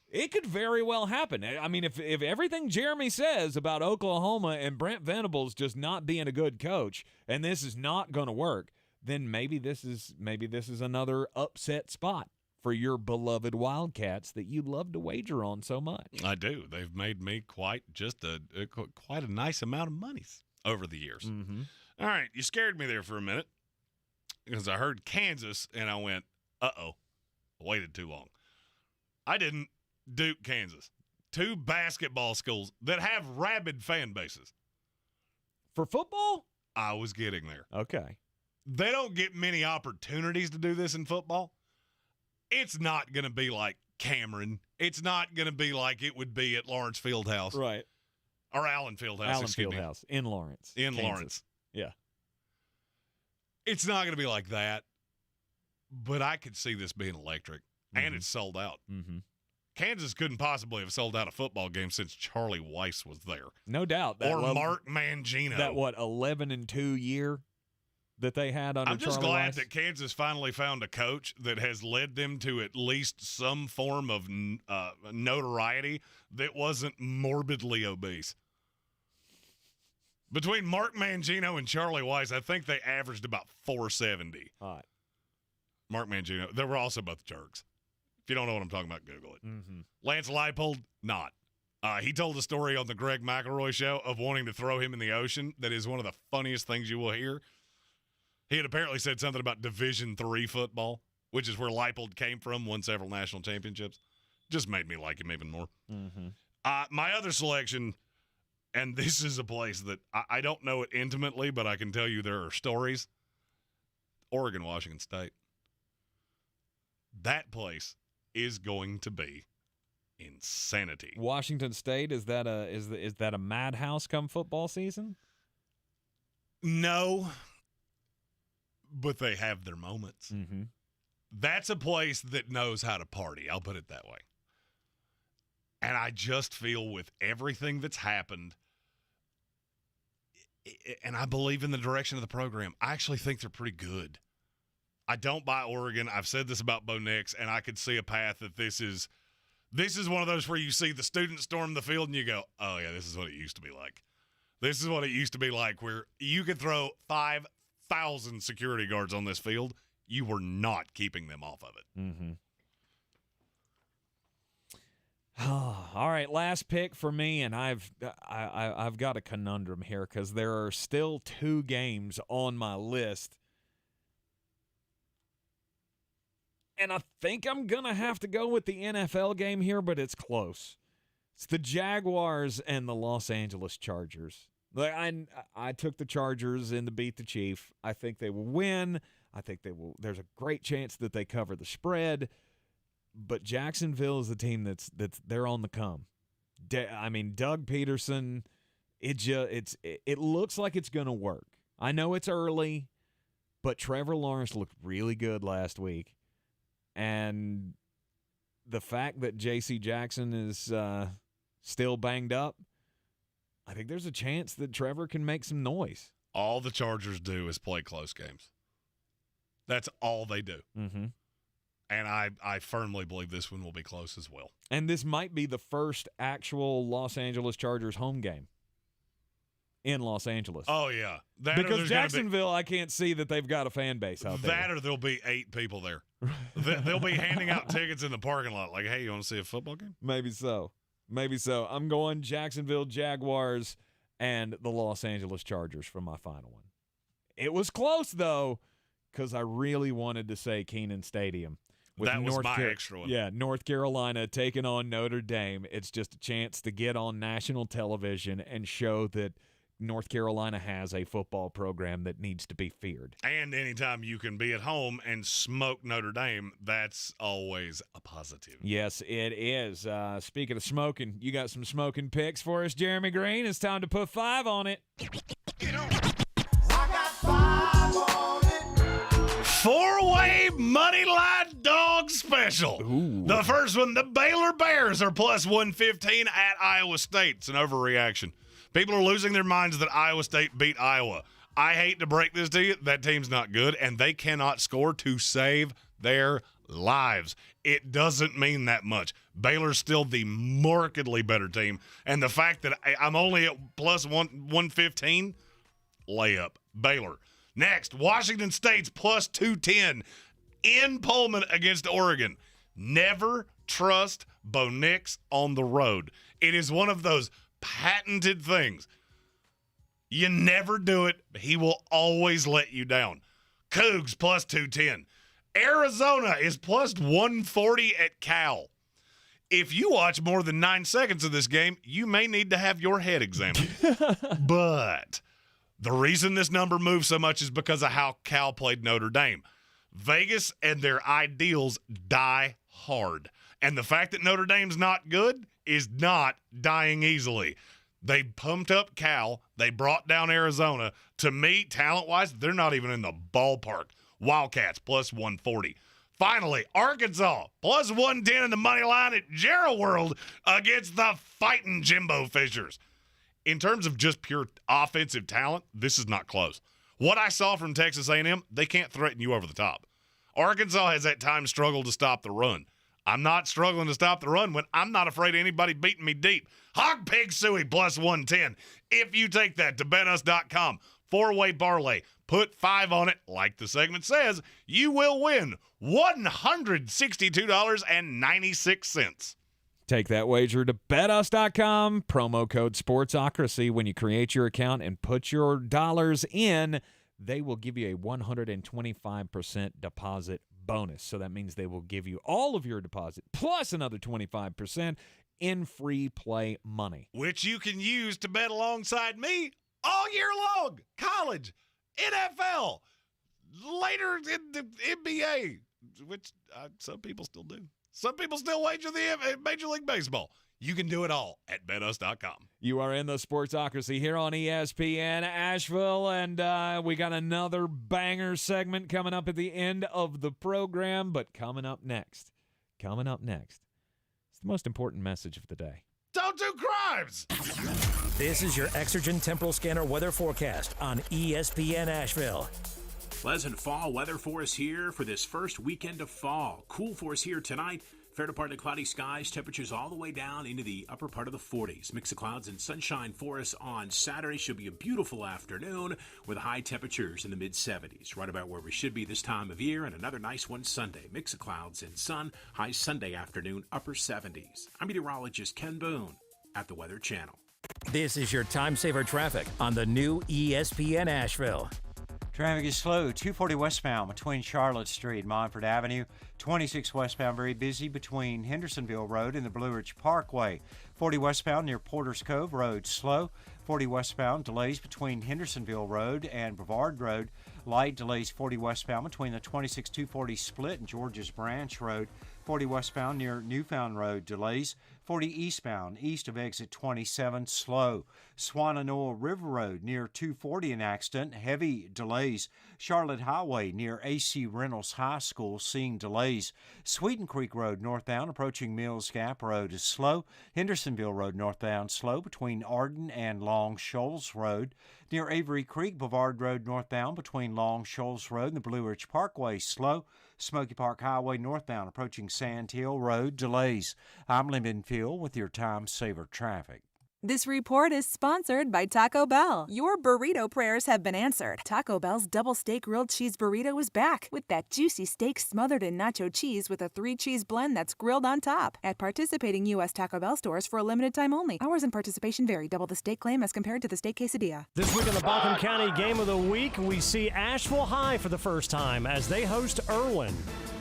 It could very well happen. I mean, if everything Jeremy says about Oklahoma and Brent Venables just not being a good coach, and this is not going to work, then maybe this is another upset spot for your beloved Wildcats that you love to wager on so much. I do. They've made me quite a nice amount of monies over the years. Mm-hmm. All right, you scared me there for a minute because I heard Kansas and I went, uh-oh, waited too long. I didn't. Duke, Kansas. 2 basketball schools that have rabid fan bases. For football? I was getting there. Okay. They don't get many opportunities to do this in football. It's not going to be like Cameron. It's not going to be like it would be at Lawrence Fieldhouse. Right. Or Allen Fieldhouse. Allen Fieldhouse in Lawrence. In Lawrence. Yeah. It's not going to be like that, but I could see this being electric, and it's sold out. Mm-hmm. Kansas couldn't possibly have sold out a football game since Charlie Weiss was there. No doubt. Or Mark Mangino. That, 11-2 year that they had under Charlie Weiss? I'm just glad that Kansas finally found a coach that has led them to at least some form of notoriety that wasn't morbidly obese. Between Mark Mangino and Charlie Weiss, I think they averaged about 470. Hot. Mark Mangino. They were also both jerks. If you don't know what I'm talking about, Google it. Mm-hmm. Lance Leipold, not. He told a story on the Greg McElroy show of wanting to throw him in the ocean. That is one of the funniest things you will hear. He had apparently said something about Division III football, which is where Leipold came from, won several national championships. Just made me like him even more. Mm-hmm. My other selection, and this is a place that I don't know it intimately, but I can tell you there are stories. Oregon, Washington State. That place is going to be insanity. Washington State, is that a madhouse come football season? No, but they have their moments. Mm-hmm. That's a place that knows how to party. I'll put it that way. And I just feel with everything that's happened, and I believe in the direction of the program, I actually think they're pretty good. I don't buy Oregon. I've said this about Bo Nix, and I could see a path that this is one of those where you see the students storm the field and you go, oh, yeah, this is what it used to be like. This is what it used to be like, where you could throw 5,000 security guards on this field. You were not keeping them off of it. Mm-hmm. All right, last pick for me, and I've got a conundrum here because there are still 2 games on my list And I think I'm going to have to go with the NFL game here, but it's close. It's the Jaguars and the Los Angeles Chargers. Like I took the Chargers in to beat the Chief. I think they will win. I think they will. There's a great chance that they cover the spread. But Jacksonville is the team that's they're on the come. Doug Peterson, it looks like it's going to work. I know it's early, but Trevor Lawrence looked really good last week. And the fact that J.C. Jackson is still banged up, I think there's a chance that Trevor can make some noise. All the Chargers do is play close games. That's all they do. Mm-hmm. And I firmly believe this one will be close as well. And this might be the first actual Los Angeles Chargers home game in Los Angeles. Oh, yeah. Because Jacksonville, I can't see that they've got a fan base out there. That or there'll be 8 people there. They'll be handing out tickets in the parking lot like, hey, you want to see a football game? Maybe so. I'm going Jacksonville Jaguars and the Los Angeles Chargers for my final one. It was close, though, because I really wanted to say Kenan Stadium. That was my extra one. Yeah, North Carolina taking on Notre Dame. It's just a chance to get on national television and show that North Carolina has a football program that needs to be feared. And anytime you can be at home and smoke Notre Dame, that's always a positive. Yes, it is. Speaking of smoking, you got some smoking picks for us, Jeremy Greene. It's time to put 5 on it. I got 5 on it. 4-way money line dog special. Ooh. The first one, the Baylor Bears are plus 115 at Iowa State. It's an overreaction. People are losing their minds that Iowa State beat Iowa. I hate to break this to you. That team's not good, and they cannot score to save their lives. It doesn't mean that much. Baylor's still the markedly better team, and the fact that I'm only at plus 115, layup. Baylor. Next, Washington State's plus 210 in Pullman against Oregon. Never trust Bo Nix on the road. It is one of those patented things. You never do it. He will always let you down. Cougs plus 210. Arizona is plus 140 at Cal. If you watch more than 9 seconds of this game, you may need to have your head examined. But the reason this number moves so much is because of how Cal played Notre Dame. Vegas and their ideals die hard. And the fact that Notre Dame's not good is not dying easily. They pumped up Cal. They brought down Arizona. To me, talent-wise, they're not even in the ballpark. Wildcats, plus 140. Finally, Arkansas, plus 110 in the money line at Gerald World against the fighting Jimbo Fishers. In terms of just pure offensive talent, this is not close. What I saw from Texas A&M, they can't threaten you over the top. Arkansas has at times struggled to stop the run. I'm not struggling to stop the run when I'm not afraid of anybody beating me deep. Hog Pig Suey plus 110. If you take that to betus.com, 4-way parlay, put 5 on it, like the segment says, you will win $162.96. Take that wager to betus.com, promo code SPORTSOCRACY. When you create your account and put your dollars in, they will give you a 125% deposit bonus. So that means they will give you all of your deposit plus another 25% in free play money, which you can use to bet alongside me all year long. College, NFL, later in the NBA, which some people still do. Some people still wager the Major League Baseball. You can do it all at betus.com. You are in the Sportsocracy here on ESPN Asheville, and we got another banger segment coming up at the end of the program. But coming up next, it's the most important message of the day. Don't do crimes! This is your Exergen Temporal Scanner weather forecast on ESPN Asheville. Pleasant fall weather for us here for this first weekend of fall. Cool for us here tonight. Fair to partly cloudy skies, temperatures all the way down into the upper part of the 40s. Mix of clouds and sunshine for us on Saturday. Should be a beautiful afternoon with high temperatures in the mid-70s. Right about where we should be this time of year. And another nice one Sunday. Mix of clouds and sun. High Sunday afternoon, upper 70s. I'm meteorologist Ken Boone at the Weather Channel. This is your time saver traffic on the new ESPN Asheville. Traffic is slow, 240 westbound between Charlotte Street and Montford Avenue. 26 westbound, very busy between Hendersonville Road and the Blue Ridge Parkway. 40 westbound near Porter's Cove Road, slow. 40 westbound, delays between Hendersonville Road and Brevard Road. Light delays 40 westbound between the 26-240 split and George's Branch Road. 40 westbound near Newfound Road, delays. 40 eastbound, east of exit 27, slow. Swannanoa River Road near 240, an accident, heavy delays. Charlotte Highway near AC Reynolds High School, seeing delays. Sweeten Creek Road northbound approaching Mills Gap Road is slow. Hendersonville Road northbound slow between Arden and Long Shoals Road. Near Avery Creek, Brevard Road northbound between Long Shoals Road and the Blue Ridge Parkway, slow. Smoky Park Highway northbound approaching Sand Hill Road, delays. I'm Lyndon Field with your Time Saver traffic. This report is sponsored by Taco Bell. Your burrito prayers have been answered. Taco Bell's double steak grilled cheese burrito is back with that juicy steak smothered in nacho cheese with a 3-cheese blend that's grilled on top. At participating U.S. Taco Bell stores for a limited time only. Hours and participation vary. Double the steak claim as compared to the steak quesadilla. This week on the Buncombe County Game of the Week, we see Asheville High for the first time as they host Irwin.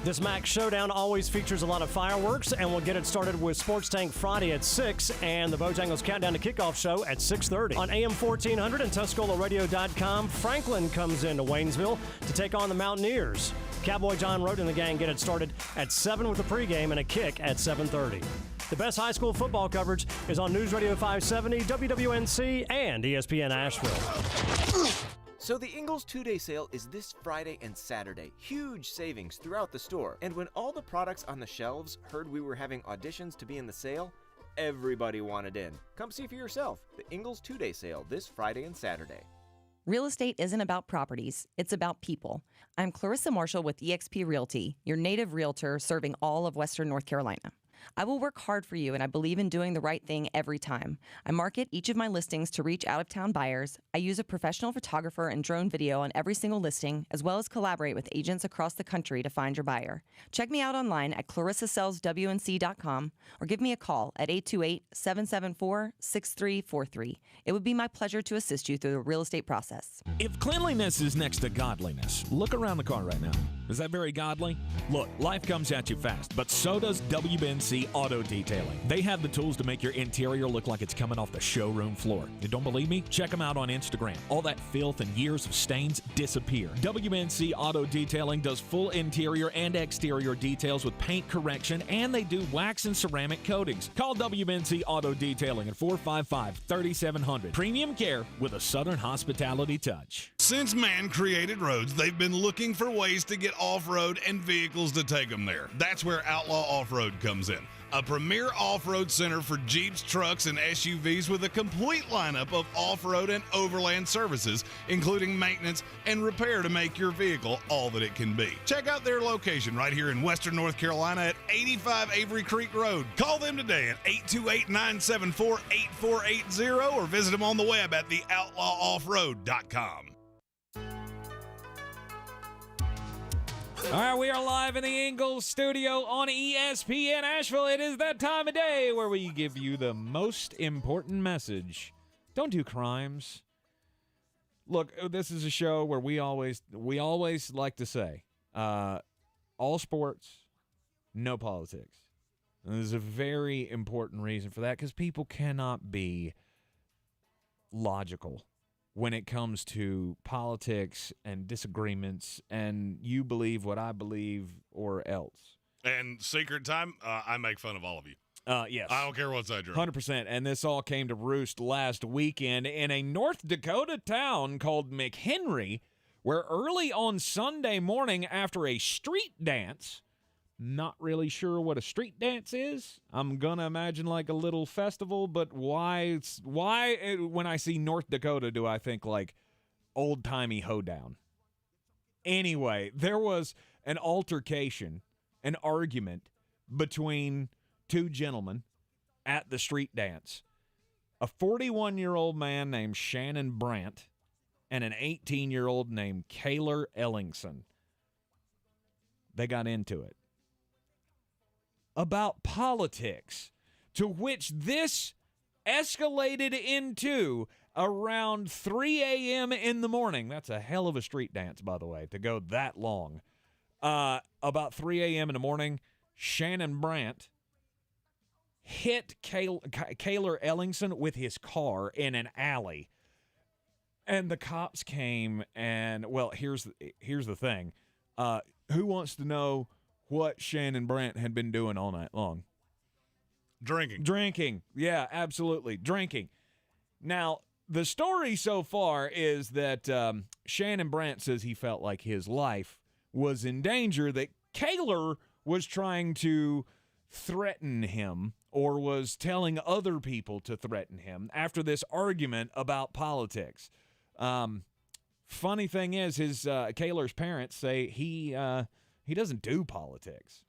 This MAC showdown always features a lot of fireworks, and we'll get it started with Sports Tank Friday at 6 and the Bojangles Countdown to Kickoff show at 6:30. On AM 1400 and TuscolaRadio.com, Franklin comes into Waynesville to take on the Mountaineers. Cowboy John Roden and the gang get it started at 7 with a pregame and a kick at 7:30. The best high school football coverage is on News Radio 570, WWNC, and ESPN Asheville. So the Ingles 2-day sale is this Friday and Saturday. Huge savings throughout the store. And when all the products on the shelves heard we were having auditions to be in the sale, everybody wanted in. Come see for yourself. The Ingles 2-day sale this Friday and Saturday. Real estate isn't about properties, it's about people. I'm Clarissa Marshall with eXp Realty, your native realtor serving all of Western North Carolina. I will work hard for you, and I believe in doing the right thing every time. I market each of my listings to reach out-of-town buyers. I use a professional photographer and drone video on every single listing, as well as collaborate with agents across the country to find your buyer. Check me out online at clarissasellswnc.com or give me a call at 828-774-6343. It would be my pleasure to assist you through the real estate process. If cleanliness is next to godliness, look around the car right now. Is that very godly? Look, life comes at you fast, but so does WBNC Auto Detailing. They have the tools to make your interior look like it's coming off the showroom floor. You don't believe me? Check them out on Instagram. All that filth and years of stains disappear. WBNC Auto Detailing does full interior and exterior details with paint correction, and they do wax and ceramic coatings. Call WBNC Auto Detailing at 455-3700. Premium care with a Southern hospitality touch. Since man created roads, they've been looking for ways to get off-road and vehicles to take them there. That's where Outlaw Off-Road comes in. A premier off-road center for Jeeps, trucks, and SUVs with a complete lineup of off-road and overland services, including maintenance and repair to make your vehicle all that it can be. Check out their location right here in Western North Carolina at 85 Avery Creek Road. Call them today at 828-974-8480 or visit them on the web at theoutlawoffroad.com. All right, we are live in the Ingles Studio on ESPN Asheville. It is that time of day where we give you the most important message. Don't do crimes. Look, this is a show where we always like to say, all sports, no politics. And there's a very important reason for that, because people cannot be logical when it comes to politics and disagreements, and you believe what I believe or else. And secret time, I make fun of all of you. Yes. I don't care what side you're on. 100%. And this all came to roost last weekend in a North Dakota town called McHenry, where early on Sunday morning after a street dance, not really sure what a street dance is. I'm going to imagine like a little festival, but why when I see North Dakota do I think like old-timey hoedown? Anyway, there was an altercation, an argument between two gentlemen at the street dance. A 41-year-old man named Shannon Brandt and an 18-year-old named Kaylor Ellingson. They got into it about politics, to which this escalated into around 3 a.m. in the morning. That's a hell of a street dance, by the way, to go that long. About 3 a.m. in the morning, Shannon Brandt hit Kaylor Ellingson with his car in an alley. And the cops came and, well, here's the thing. Who wants to know what Shannon Brandt had been doing all night long? Drinking. Yeah, absolutely. Drinking. Now, the story so far is that Shannon Brandt says he felt like his life was in danger, that Kaylor was trying to threaten him or was telling other people to threaten him after this argument about politics. Funny thing is, his Kaylor's parents say he doesn't do politics.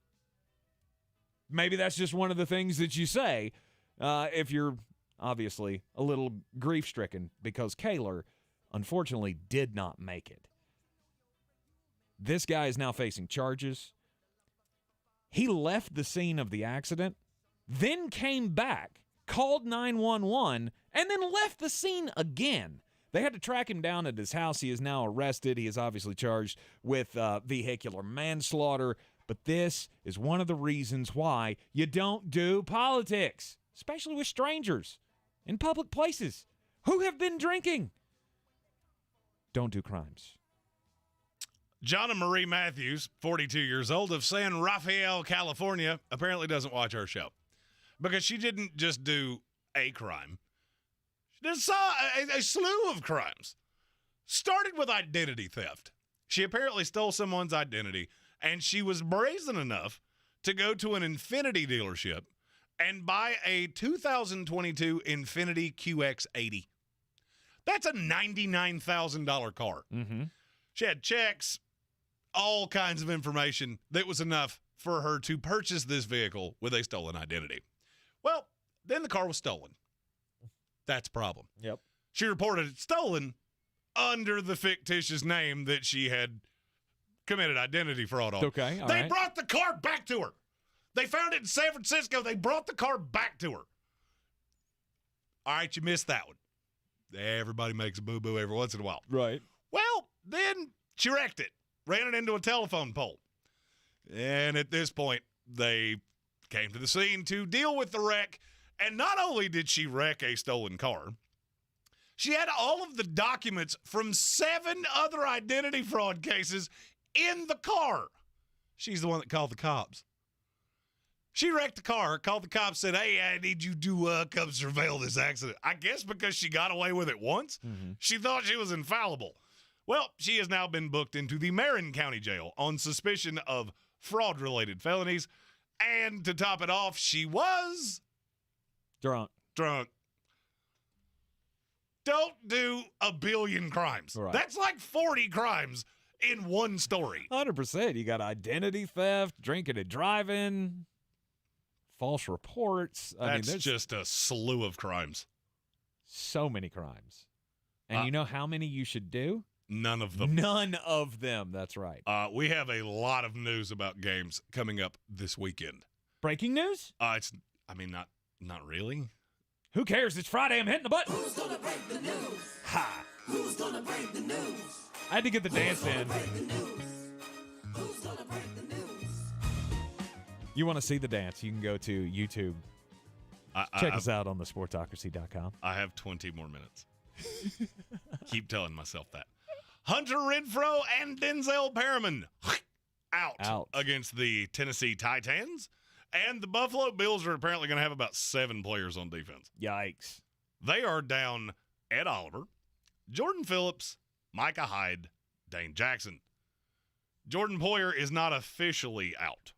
Maybe that's just one of the things that you say if you're obviously a little grief-stricken, because Kaylor, unfortunately, did not make it. This guy is now facing charges. He left the scene of the accident, then came back, called 911, and then left the scene again. They had to track him down at his house. He is now arrested. He is obviously charged with vehicular manslaughter. But this is one of the reasons why you don't do politics, especially with strangers in public places who have been drinking. Don't do crimes. John and Marie Matthews, 42 years old, of San Rafael, California, apparently doesn't watch our show because she didn't just do a crime. She just saw a slew of crimes. Started with identity theft. She apparently stole someone's identity, and she was brazen enough to go to an Infiniti dealership and buy a 2022 Infiniti QX80. That's a $99,000 car. Mm-hmm. She had checks, all kinds of information that was enough for her to purchase this vehicle with a stolen identity. Well, then the car was stolen. That's a problem. Yep. She reported it stolen under the fictitious name that she had committed identity fraud on. Okay, all They right. brought the car back to her. They found it in San Francisco. They brought the car back to her. All right, you missed that one. Everybody makes a boo-boo every once in a while. Right. Well, then she wrecked it, ran it into a telephone pole. And at this point, they came to the scene to deal with the wreck. And not only did she wreck a stolen car, she had all of the documents from 7 other identity fraud cases in the car. She's the one that called the cops. She wrecked the car, called the cops, said, hey, I need you to come surveil this accident. I guess because she got away with it once, she thought she was infallible. Well, she has now been booked into the Marin County Jail on suspicion of fraud-related felonies. And to top it off, she was... Drunk. Don't do a billion crimes. Right. That's like 40 crimes in one story. 100%. You got identity theft, drinking and driving, false reports. That's just a slew of crimes. So many crimes. And you know how many you should do? None of them. None of them. That's right. We have a lot of news about games coming up this weekend. Breaking news? Not really. Who cares? It's Friday. I'm hitting the button. Who's gonna break the news? Ha! Who's gonna break the news? I had to get the dance in. Who's gonna break the news? You want to see the dance? You can go to YouTube. Check us out on thesportocracy.com. I have 20 more minutes. Keep telling myself that. Hunter Renfrow and Denzel Perriman out against the Tennessee Titans. And the Buffalo Bills are apparently going to have about 7 players on defense. Yikes. They are down Ed Oliver, Jordan Phillips, Micah Hyde, Dane Jackson. Jordan Poyer is not officially out.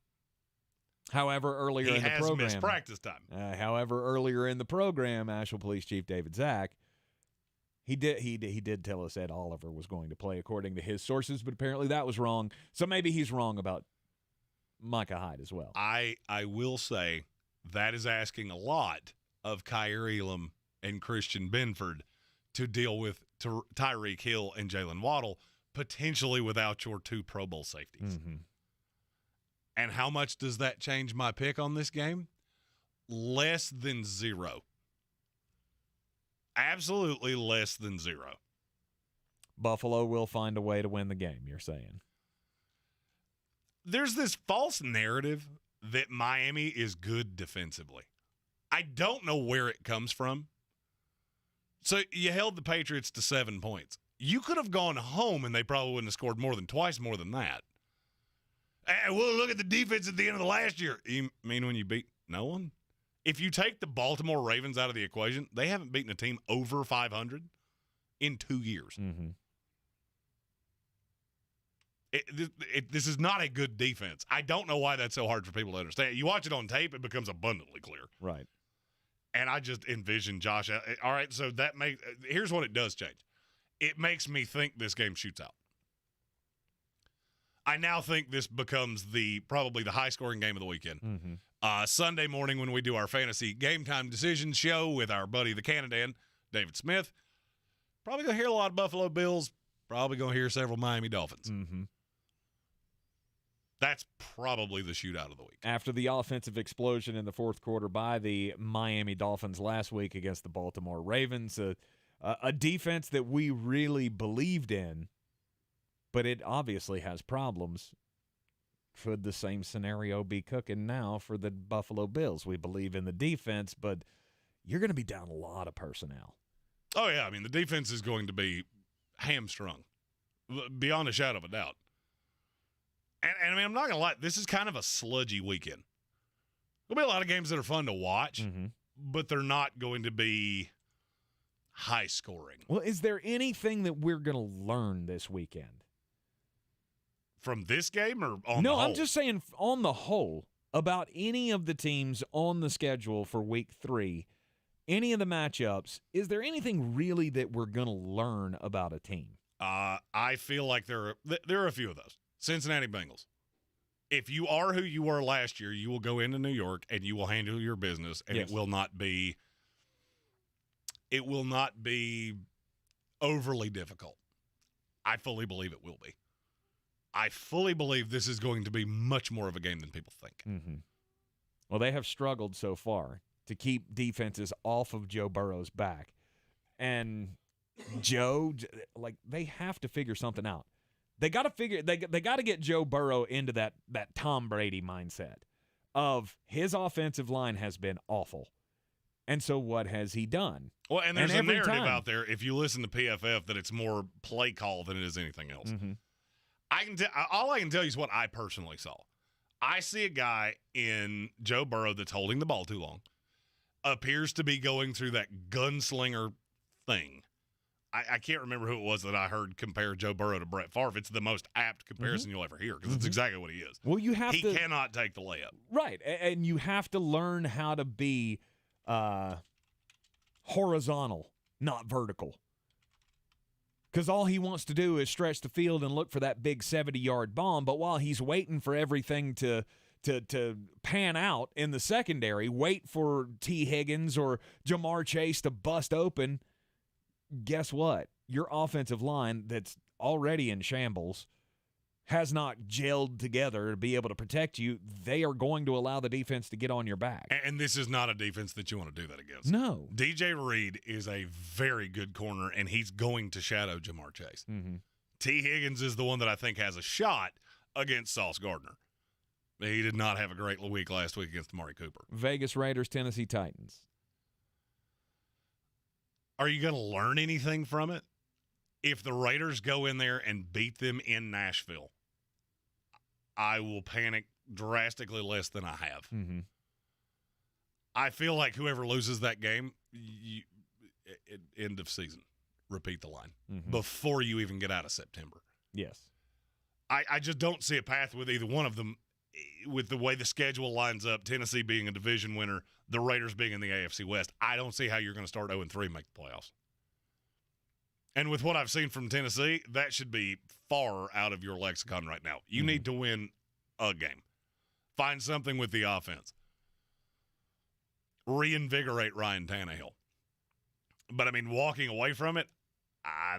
However, earlier in the program, he has missed practice time. However, earlier in the program, Asheville Police Chief Zack, he did tell us Ed Oliver was going to play according to his sources, but apparently that was wrong. So maybe he's wrong about Micah Hyde as well. I will say that is asking a lot of Kyer Elam and Christian Benford to deal with Tyreek Hill and Jalen Waddle, potentially without your 2 Pro Bowl safeties. Mm-hmm. And how much does that change my pick on this game? Less than 0. Absolutely less than 0. Buffalo will find a way to win the game, you're saying. There's this false narrative that Miami is good defensively. I don't know where it comes from. So you held the Patriots to 7 points. You could have gone home and they probably wouldn't have scored twice more than that. Hey, well, look at the defense at the end of the last year. You mean when you beat no one? If you take the Baltimore Ravens out of the equation, they haven't beaten a team over 500 in 2 years. Mm-hmm. This is not a good defense. I don't know why that's so hard for people to understand. You watch it on tape, it becomes abundantly clear. Right. And I just envision Josh. All right, so here's what it does change. It makes me think this game shoots out. I now think this becomes probably the high-scoring game of the weekend. Mm-hmm. Sunday morning when we do our fantasy game time decision show with our buddy the Canadan, David Smith, probably going to hear a lot of Buffalo Bills, probably going to hear several Miami Dolphins. Mm-hmm. That's probably the shootout of the week. After the offensive explosion in the fourth quarter by the Miami Dolphins last week against the Baltimore Ravens, a defense that we really believed in, but it obviously has problems. Could the same scenario be cooking now for the Buffalo Bills? We believe in the defense, but you're going to be down a lot of personnel. Oh, yeah. I mean, the defense is going to be hamstrung, beyond a shadow of a doubt. And I mean, I'm not going to lie, this is kind of a sludgy weekend. There'll be a lot of games that are fun to watch, but they're not going to be high scoring. Well, is there anything that we're going to learn this weekend? From this game or on the No, whole? I'm just saying on the whole, about any of the teams on the schedule for week 3, any of the matchups, is there anything really that we're going to learn about a team? I feel like there are a few of those. Cincinnati Bengals. If you are who you were last year, you will go into New York and you will handle your business, and Yes. it will not be overly difficult. I fully believe it will be. I fully believe this is going to be much more of a game than people think. Mm-hmm. Well, they have struggled so far to keep defenses off of Joe Burrow's back. And Joe, they have to figure something out. They got to get Joe Burrow into that Tom Brady mindset of his offensive line has been awful. And so what has he done? Well, and there's a narrative out there, if you listen to PFF, that it's more play call than it is anything else. Mm-hmm. All I can tell you is what I personally saw. I see a guy in Joe Burrow that's holding the ball too long, appears to be going through that gunslinger thing. I can't remember who it was that I heard compare Joe Burrow to Brett Favre. It's the most apt comparison you'll ever hear because it's exactly what he is. Well, he cannot take the layup. Right, and you have to learn how to be horizontal, not vertical. Because all he wants to do is stretch the field and look for that big 70-yard bomb, but while he's waiting for everything to pan out in the secondary, wait for T. Higgins or Jamar Chase to bust open, guess what? Your offensive line that's already in shambles has not gelled together to be able to protect you. They are going to allow the defense to get on your back. And this is not a defense that you want to do that against. No. DJ Reed is a very good corner, and he's going to shadow Jamar Chase. Mm-hmm. T. Higgins is the one that I think has a shot against Sauce Gardner. He did not have a great week last week against Amari Cooper. Vegas Raiders, Tennessee Titans. Are you going to learn anything from it? If the Raiders go in there and beat them in Nashville, I will panic drastically less than I have. Mm-hmm. I feel like whoever loses that game, end of season, repeat the line, before you even get out of September. Yes. I just don't see a path with either one of them with the way the schedule lines up, Tennessee being a division winner, the Raiders being in the AFC West. I don't see how you're going to start 0-3 and make the playoffs. And with what I've seen from Tennessee, that should be far out of your lexicon right now. You need to win a game. Find something with the offense. Reinvigorate Ryan Tannehill. But, I mean, walking away from it,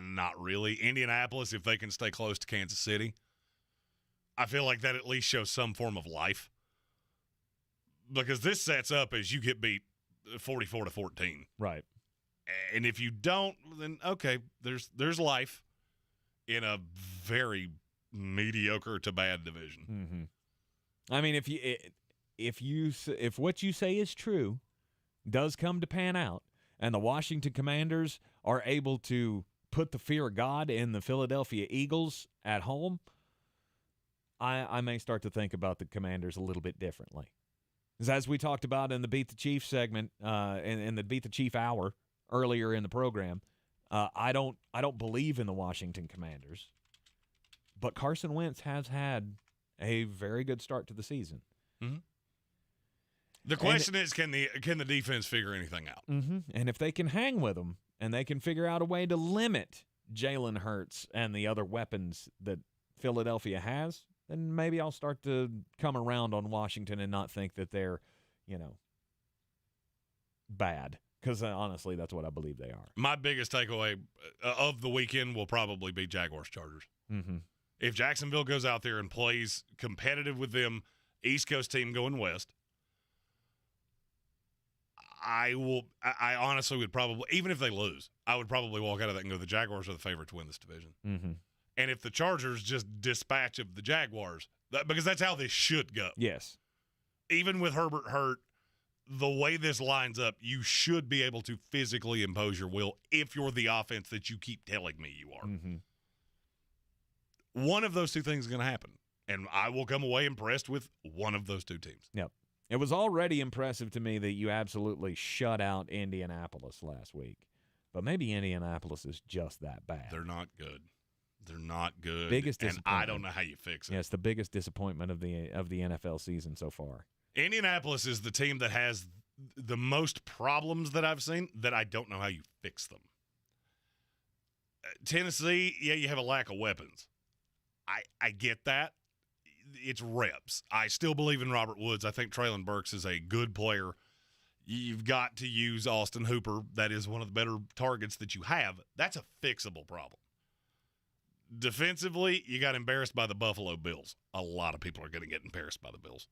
not really. Indianapolis, if they can stay close to Kansas City, I feel like that at least shows some form of life. Because this sets up as you get beat 44-14. Right. And if you don't, then okay, there's life in a very mediocre to bad division. Mm-hmm. I mean, if what you say is true, does come to pan out, and the Washington Commanders are able to put the fear of God in the Philadelphia Eagles at home, I may start to think about the Commanders a little bit differently. As we talked about in the Beat the Chief segment, in the Beat the Chief hour earlier in the program, I don't believe in the Washington Commanders, but Carson Wentz has had a very good start to the season. Mm-hmm. The question is, can the defense figure anything out? Mm-hmm. And if they can hang with them and they can figure out a way to limit Jalen Hurts and the other weapons that Philadelphia has, then maybe I'll start to come around on Washington and not think that they're, bad. Because honestly, that's what I believe they are. My biggest takeaway of the weekend will probably be Jaguars-Chargers. Mm-hmm. If Jacksonville goes out there and plays competitive with them, East Coast team going west, I honestly would probably, even if they lose, I would probably walk out of that and go, the Jaguars are the favorite to win this division. Mm-hmm. And if the Chargers just dispatch of the Jaguars, because that's how this should go. Yes. Even with Herbert hurt, the way this lines up, you should be able to physically impose your will if you're the offense that you keep telling me you are. Mm-hmm. One of those two things is going to happen, and I will come away impressed with one of those two teams. Yep. It was already impressive to me that you absolutely shut out Indianapolis last week. But maybe Indianapolis is just that bad. They're not good. They're not good. Biggest and disappointment. I don't know how you fix it. Yeah, it's the biggest disappointment of the NFL season so far. Indianapolis is the team that has the most problems that I've seen that I don't know how you fix them. Tennessee, yeah, you have a lack of weapons. I get that. It's reps. I still believe in Robert Woods. I think Traylon Burks is a good player. You've got to use Austin Hooper. That is one of the better targets that you have. That's a fixable problem. Defensively, you got embarrassed by the Buffalo Bills. A lot of people are going to get embarrassed by the Bills.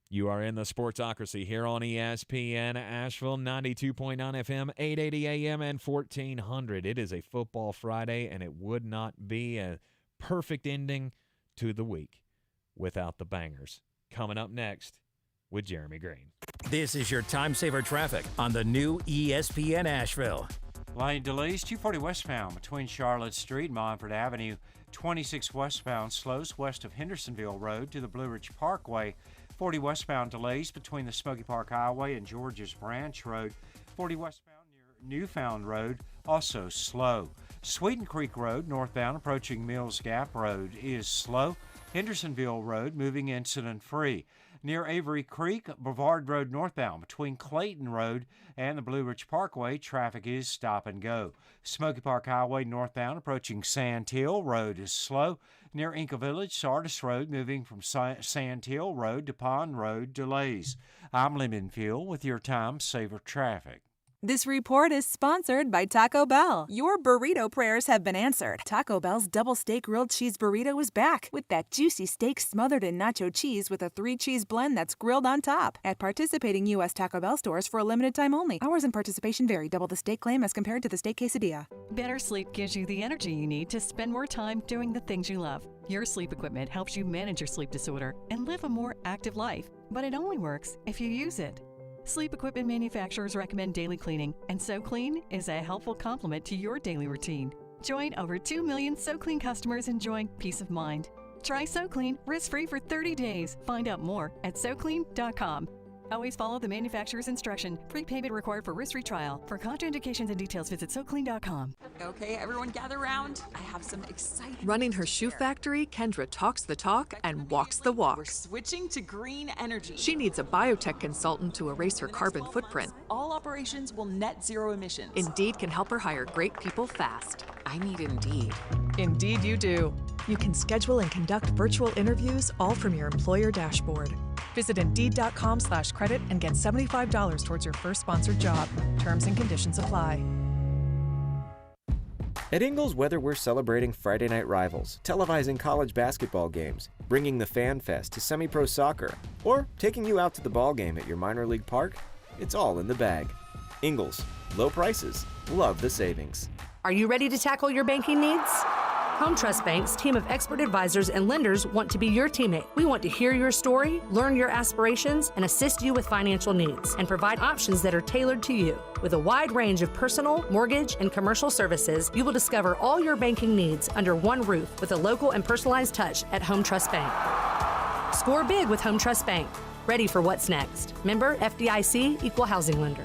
You are in the Sportsocracy here on ESPN Asheville, 92.9 FM, 880 AM, and 1400. It is a football Friday, and it would not be a perfect ending to the week without the bangers. Coming up next with Jeremy Greene. This is your time saver traffic on the new ESPN Asheville. Lane delays 240 westbound between Charlotte Street and Montford Avenue. 26 westbound slows west of Hendersonville Road to the Blue Ridge Parkway. 40 westbound delays between the Smoky Park Highway and George's Branch Road. 40 westbound near Newfound Road, also slow. Sweden Creek Road, northbound approaching Mills Gap Road, is slow. Hendersonville Road, moving incident-free. Near Avery Creek, Brevard Road northbound between Clayton Road and the Blue Ridge Parkway, traffic is stop and go. Smoky Park Highway northbound approaching Sand Hill Road is slow. Near Inca Village, Sardis Road moving from Sand Hill Road to Pond Road, delays. I'm Lemon Fuel with your time saver traffic. This report is sponsored by Taco Bell. Your burrito prayers have been answered. Taco Bell's double steak grilled cheese burrito is back with that juicy steak smothered in nacho cheese with a 3-cheese blend that's grilled on top. At participating U.S. Taco Bell stores for a limited time only. Hours and participation vary. Double the steak claim as compared to the steak quesadilla. Better sleep gives you the energy you need to spend more time doing the things you love. Your sleep equipment helps you manage your sleep disorder and live a more active life. But it only works if you use it. Sleep equipment manufacturers recommend daily cleaning, and SoClean is a helpful complement to your daily routine. Join over 2 million SoClean customers enjoying peace of mind. Try SoClean risk-free for 30 days. Find out more at SoClean.com. Always follow the manufacturer's instruction. Prepayment required for risk-free trial. For contraindications and details, visit SoClean.com. Okay, everyone gather around. I have some exciting Running her shoe factory, Kendra talks the talk and walks the walk. We're switching to green energy. She needs a biotech consultant to erase her carbon footprint. All operations will net zero emissions. Indeed can help her hire great people fast. I need Indeed. Indeed you do. You can schedule and conduct virtual interviews all from your employer dashboard. Visit Indeed.com/credit and get $75 towards your first sponsored job. Terms and conditions apply. At Ingles, whether we're celebrating Friday night rivals, televising college basketball games, bringing the Fan Fest to semi-pro soccer, or taking you out to the ball game at your minor league park, it's all in the bag. Ingles, low prices, love the savings. Are you ready to tackle your banking needs? Home Trust Bank's team of expert advisors and lenders want to be your teammate. We want to hear your story, learn your aspirations, and assist you with financial needs, and provide options that are tailored to you. With a wide range of personal, mortgage, and commercial services, you will discover all your banking needs under one roof with a local and personalized touch at Home Trust Bank. Score big with Home Trust Bank. Ready for what's next. Member FDIC, Equal Housing Lender.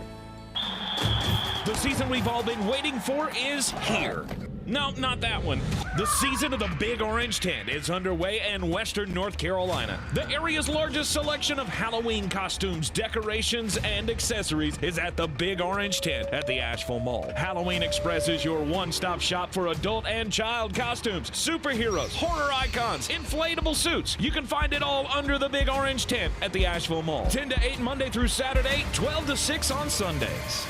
The season we've all been waiting for is here. No, not that one. The season of the Big Orange Tent is underway in Western North Carolina. The area's largest selection of Halloween costumes, decorations, and accessories is at the Big Orange Tent at the Asheville Mall. Halloween Express is your one-stop shop for adult and child costumes, superheroes, horror icons, inflatable suits. You can find it all under the Big Orange Tent at the Asheville Mall. 10 to 8 Monday through Saturday, 12 to 6 on Sundays.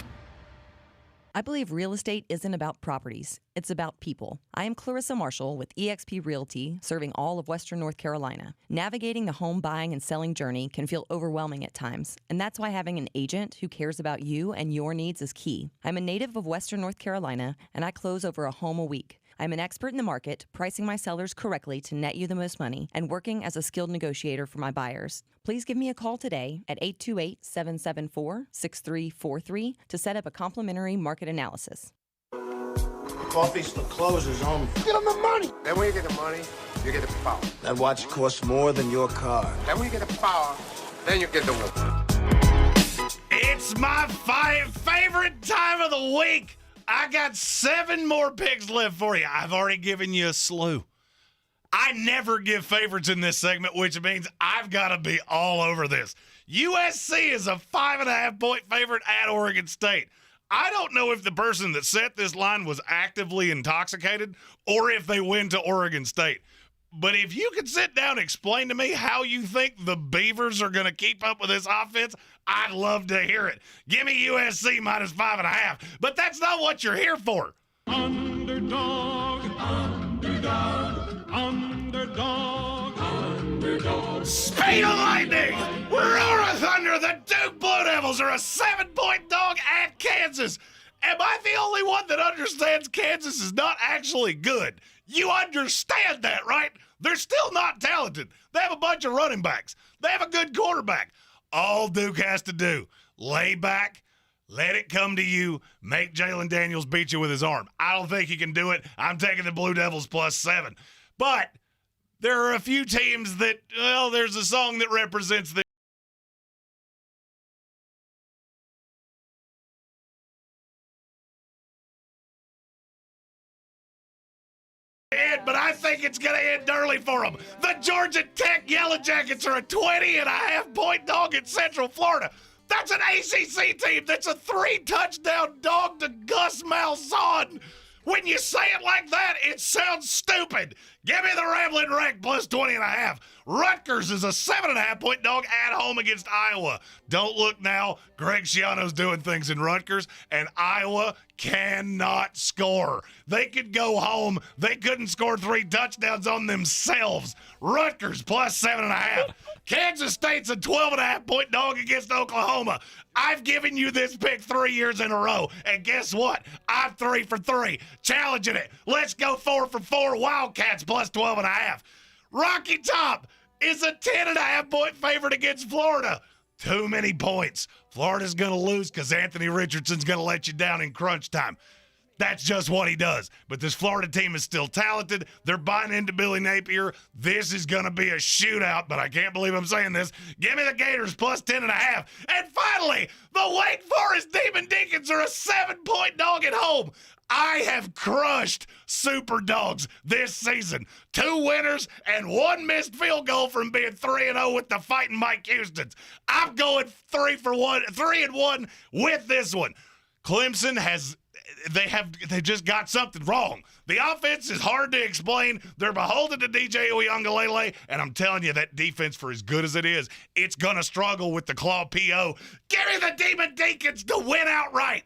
I believe real estate isn't about properties. It's about people. I am Clarissa Marshall with eXp Realty, serving all of Western North Carolina. Navigating the home buying and selling journey can feel overwhelming at times, and that's why having an agent who cares about you and your needs is key. I'm a native of Western North Carolina, and I close over a home a week. I'm an expert in the market, pricing my sellers correctly to net you the most money, and working as a skilled negotiator for my buyers. Please give me a call today at 828-774-6343 to set up a complimentary market analysis. Coffee store closes on. Get them the money. Then when you get the money, you get the power. That watch costs more than your car. Then when you get the power, then you get the woman. It's my favorite time of the week. I got 7 more picks left for you. I've already given you a slew. I never give favorites in this segment, which means I've got to be all over this. USC is a 5.5-point favorite at Oregon State. I don't know if the person that set this line was actively intoxicated or if they went to Oregon State. But if you could sit down and explain to me how you think the Beavers are going to keep up with this offense, I'd love to hear it. Give me USC minus 5.5. But that's not what you're here for. Underdog, underdog, underdog, underdog. Speed of lightning! Roar of thunder! The Duke Blue Devils are a 7-point dog at Kansas. Am I the only one that understands Kansas is not actually good? You understand that, right? They're still not talented. They have a bunch of running backs. They have a good quarterback. All Duke has to do, lay back, let it come to you, make Jalen Daniels beat you with his arm. I don't think he can do it. I'm taking the Blue Devils plus 7. But there are a few teams that, well, there's a song that represents them. But I think it's going to end early for them. The Georgia Tech Yellow Jackets are a 20.5-point dog in Central Florida. That's an ACC team that's a 3-touchdown dog to Gus Malzahn. When you say it like that, it sounds stupid. Give me the Rambling Wreck plus 20.5. Rutgers is a 7.5-point dog at home against Iowa. Don't look now. Greg Schiano's doing things in Rutgers, and Iowa cannot score. They could go home. They couldn't score 3 touchdowns on themselves. Rutgers plus 7.5. Kansas State's a 12.5-point dog against Oklahoma. I've given you this pick 3 years in a row, and guess what? I'm 3 for 3. Challenging it. Let's go 4 for 4. Wildcats plus 12.5. Rocky Top is a 10.5-point favorite against Florida. Too many points. Florida's going to lose because Anthony Richardson's going to let you down in crunch time. That's just what he does. But this Florida team is still talented. They're buying into Billy Napier. This is going to be a shootout, but I can't believe I'm saying this. Give me the Gators plus 10.5. And finally, the Wake Forest Demon Deacons are a 7-point dog at home. I have crushed Super Dogs this season. 2 winners and 1 missed field goal from being 3-0 with the Fighting Mike Houstons. I'm going 3-1 with this one. Clemson has... They just got something wrong. The offense is hard to explain. They're beholden to DJ Uiagalelei, and I'm telling you, that defense, for as good as it is, it's going to struggle with the Claw PO. Give me the Demon Deacons to win outright.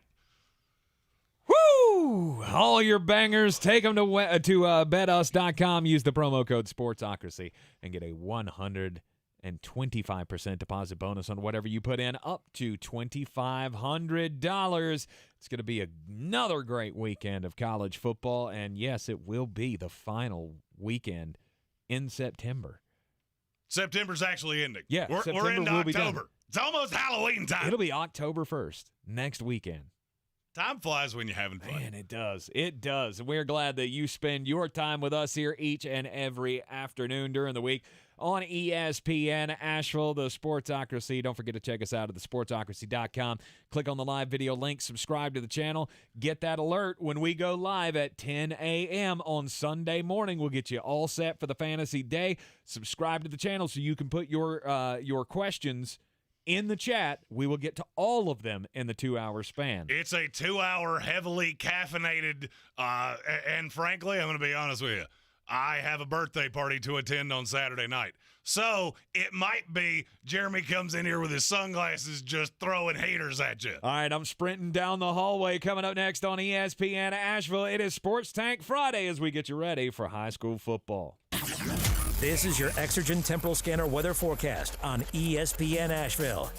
Woo! All your bangers, take them to betus.com. Use the promo code SPORTSOCRACY and get a $150 and 25% deposit bonus on whatever you put in, up to $2,500. It's going to be another great weekend of college football, and yes, it will be the final weekend in September. September's actually ending. Yeah, we're into October. It's almost Halloween time. It'll be October 1st, next weekend. Time flies when you're having fun. Man, it does. It does. We're glad that you spend your time with us here each and every afternoon during the week on ESPN Asheville, the Sportsocracy. Don't forget to check us out at thesportsocracy.com. Click on the live video link, subscribe to the channel, get that alert when we go live at 10 a.m. on Sunday morning. We'll get you all set for the fantasy day. Subscribe to the channel so you can put your questions in the chat. We will get to all of them in the 2-hour span. It's a 2-hour, heavily caffeinated, and frankly, I'm going to be honest with you, I have a birthday party to attend on Saturday night. So it might be Jeremy comes in here with his sunglasses just throwing haters at you. All right, I'm sprinting down the hallway. Coming up next on ESPN Asheville, it is Sports Tank Friday as we get you ready for high school football. This is your Exergen Temporal Scanner weather forecast on ESPN Asheville.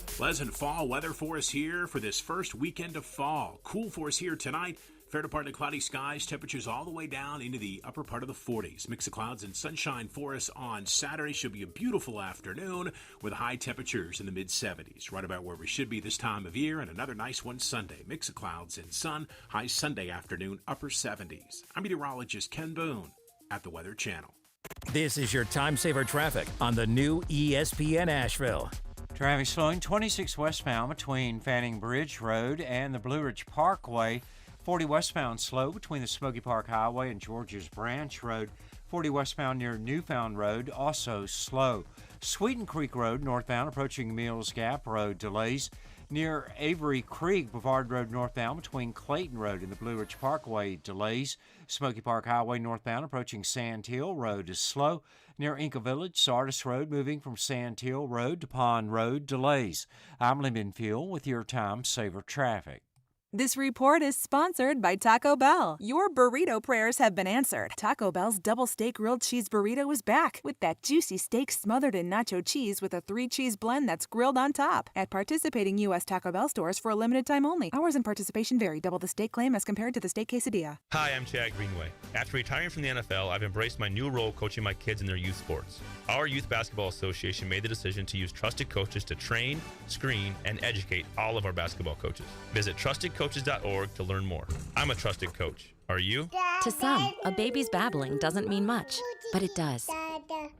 Pleasant fall weather for us here for this first weekend of fall. Cool for us here tonight. Fair to partly cloudy skies, temperatures all the way down into the upper part of the 40s. Mix of clouds and sunshine for us on Saturday. Should be a beautiful afternoon with high temperatures in the mid-70s. Right about where we should be this time of year. And another nice one Sunday. Mix of clouds and sun. High Sunday afternoon, upper 70s. I'm meteorologist Ken Boone at the Weather Channel. This is your time saver traffic on the new ESPN Asheville. Traffic slowing 26 westbound between Fanning Bridge Road and the Blue Ridge Parkway. 40 westbound slow between the Smoky Park Highway and George's Branch Road. 40 westbound near Newfound Road, also slow. Sweeten Creek Road northbound approaching Mills Gap Road, delays. Near Avery Creek, Brevard Road northbound between Clayton Road and the Blue Ridge Parkway, delays. Smoky Park Highway northbound approaching Sand Hill Road is slow. Near Inca Village, Sardis Road moving from Sand Hill Road to Pond Road, delays. I'm Lyndon Fuel with your time saver traffic. This report is sponsored by Taco Bell. Your burrito prayers have been answered. Taco Bell's double steak grilled cheese burrito is back with that juicy steak smothered in nacho cheese with a 3-cheese blend that's grilled on top. At participating U.S. Taco Bell stores for a limited time only. Hours and participation vary. Double the steak claim as compared to the steak quesadilla. Hi, I'm Chad Greenway. After retiring from the NFL, I've embraced my new role coaching my kids in their youth sports. Our Youth Basketball Association made the decision to use trusted coaches to train, screen, and educate all of our basketball coaches. Visit trustedcoaches.org to learn more. I'm a trusted coach. Are you? To some, a baby's babbling doesn't mean much, but it does.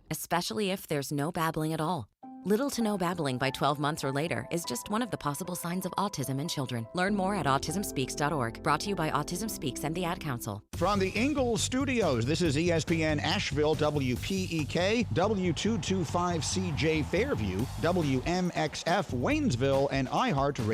Especially if there's no babbling at all. Little to no babbling by 12 months or later is just one of the possible signs of autism in children. Learn more at autismspeaks.org. Brought to you by Autism Speaks and the Ad Council. From the Ingles Studios, this is ESPN Asheville, WPEK, W225CJ Fairview, WMXF Waynesville, and iHeart Radio.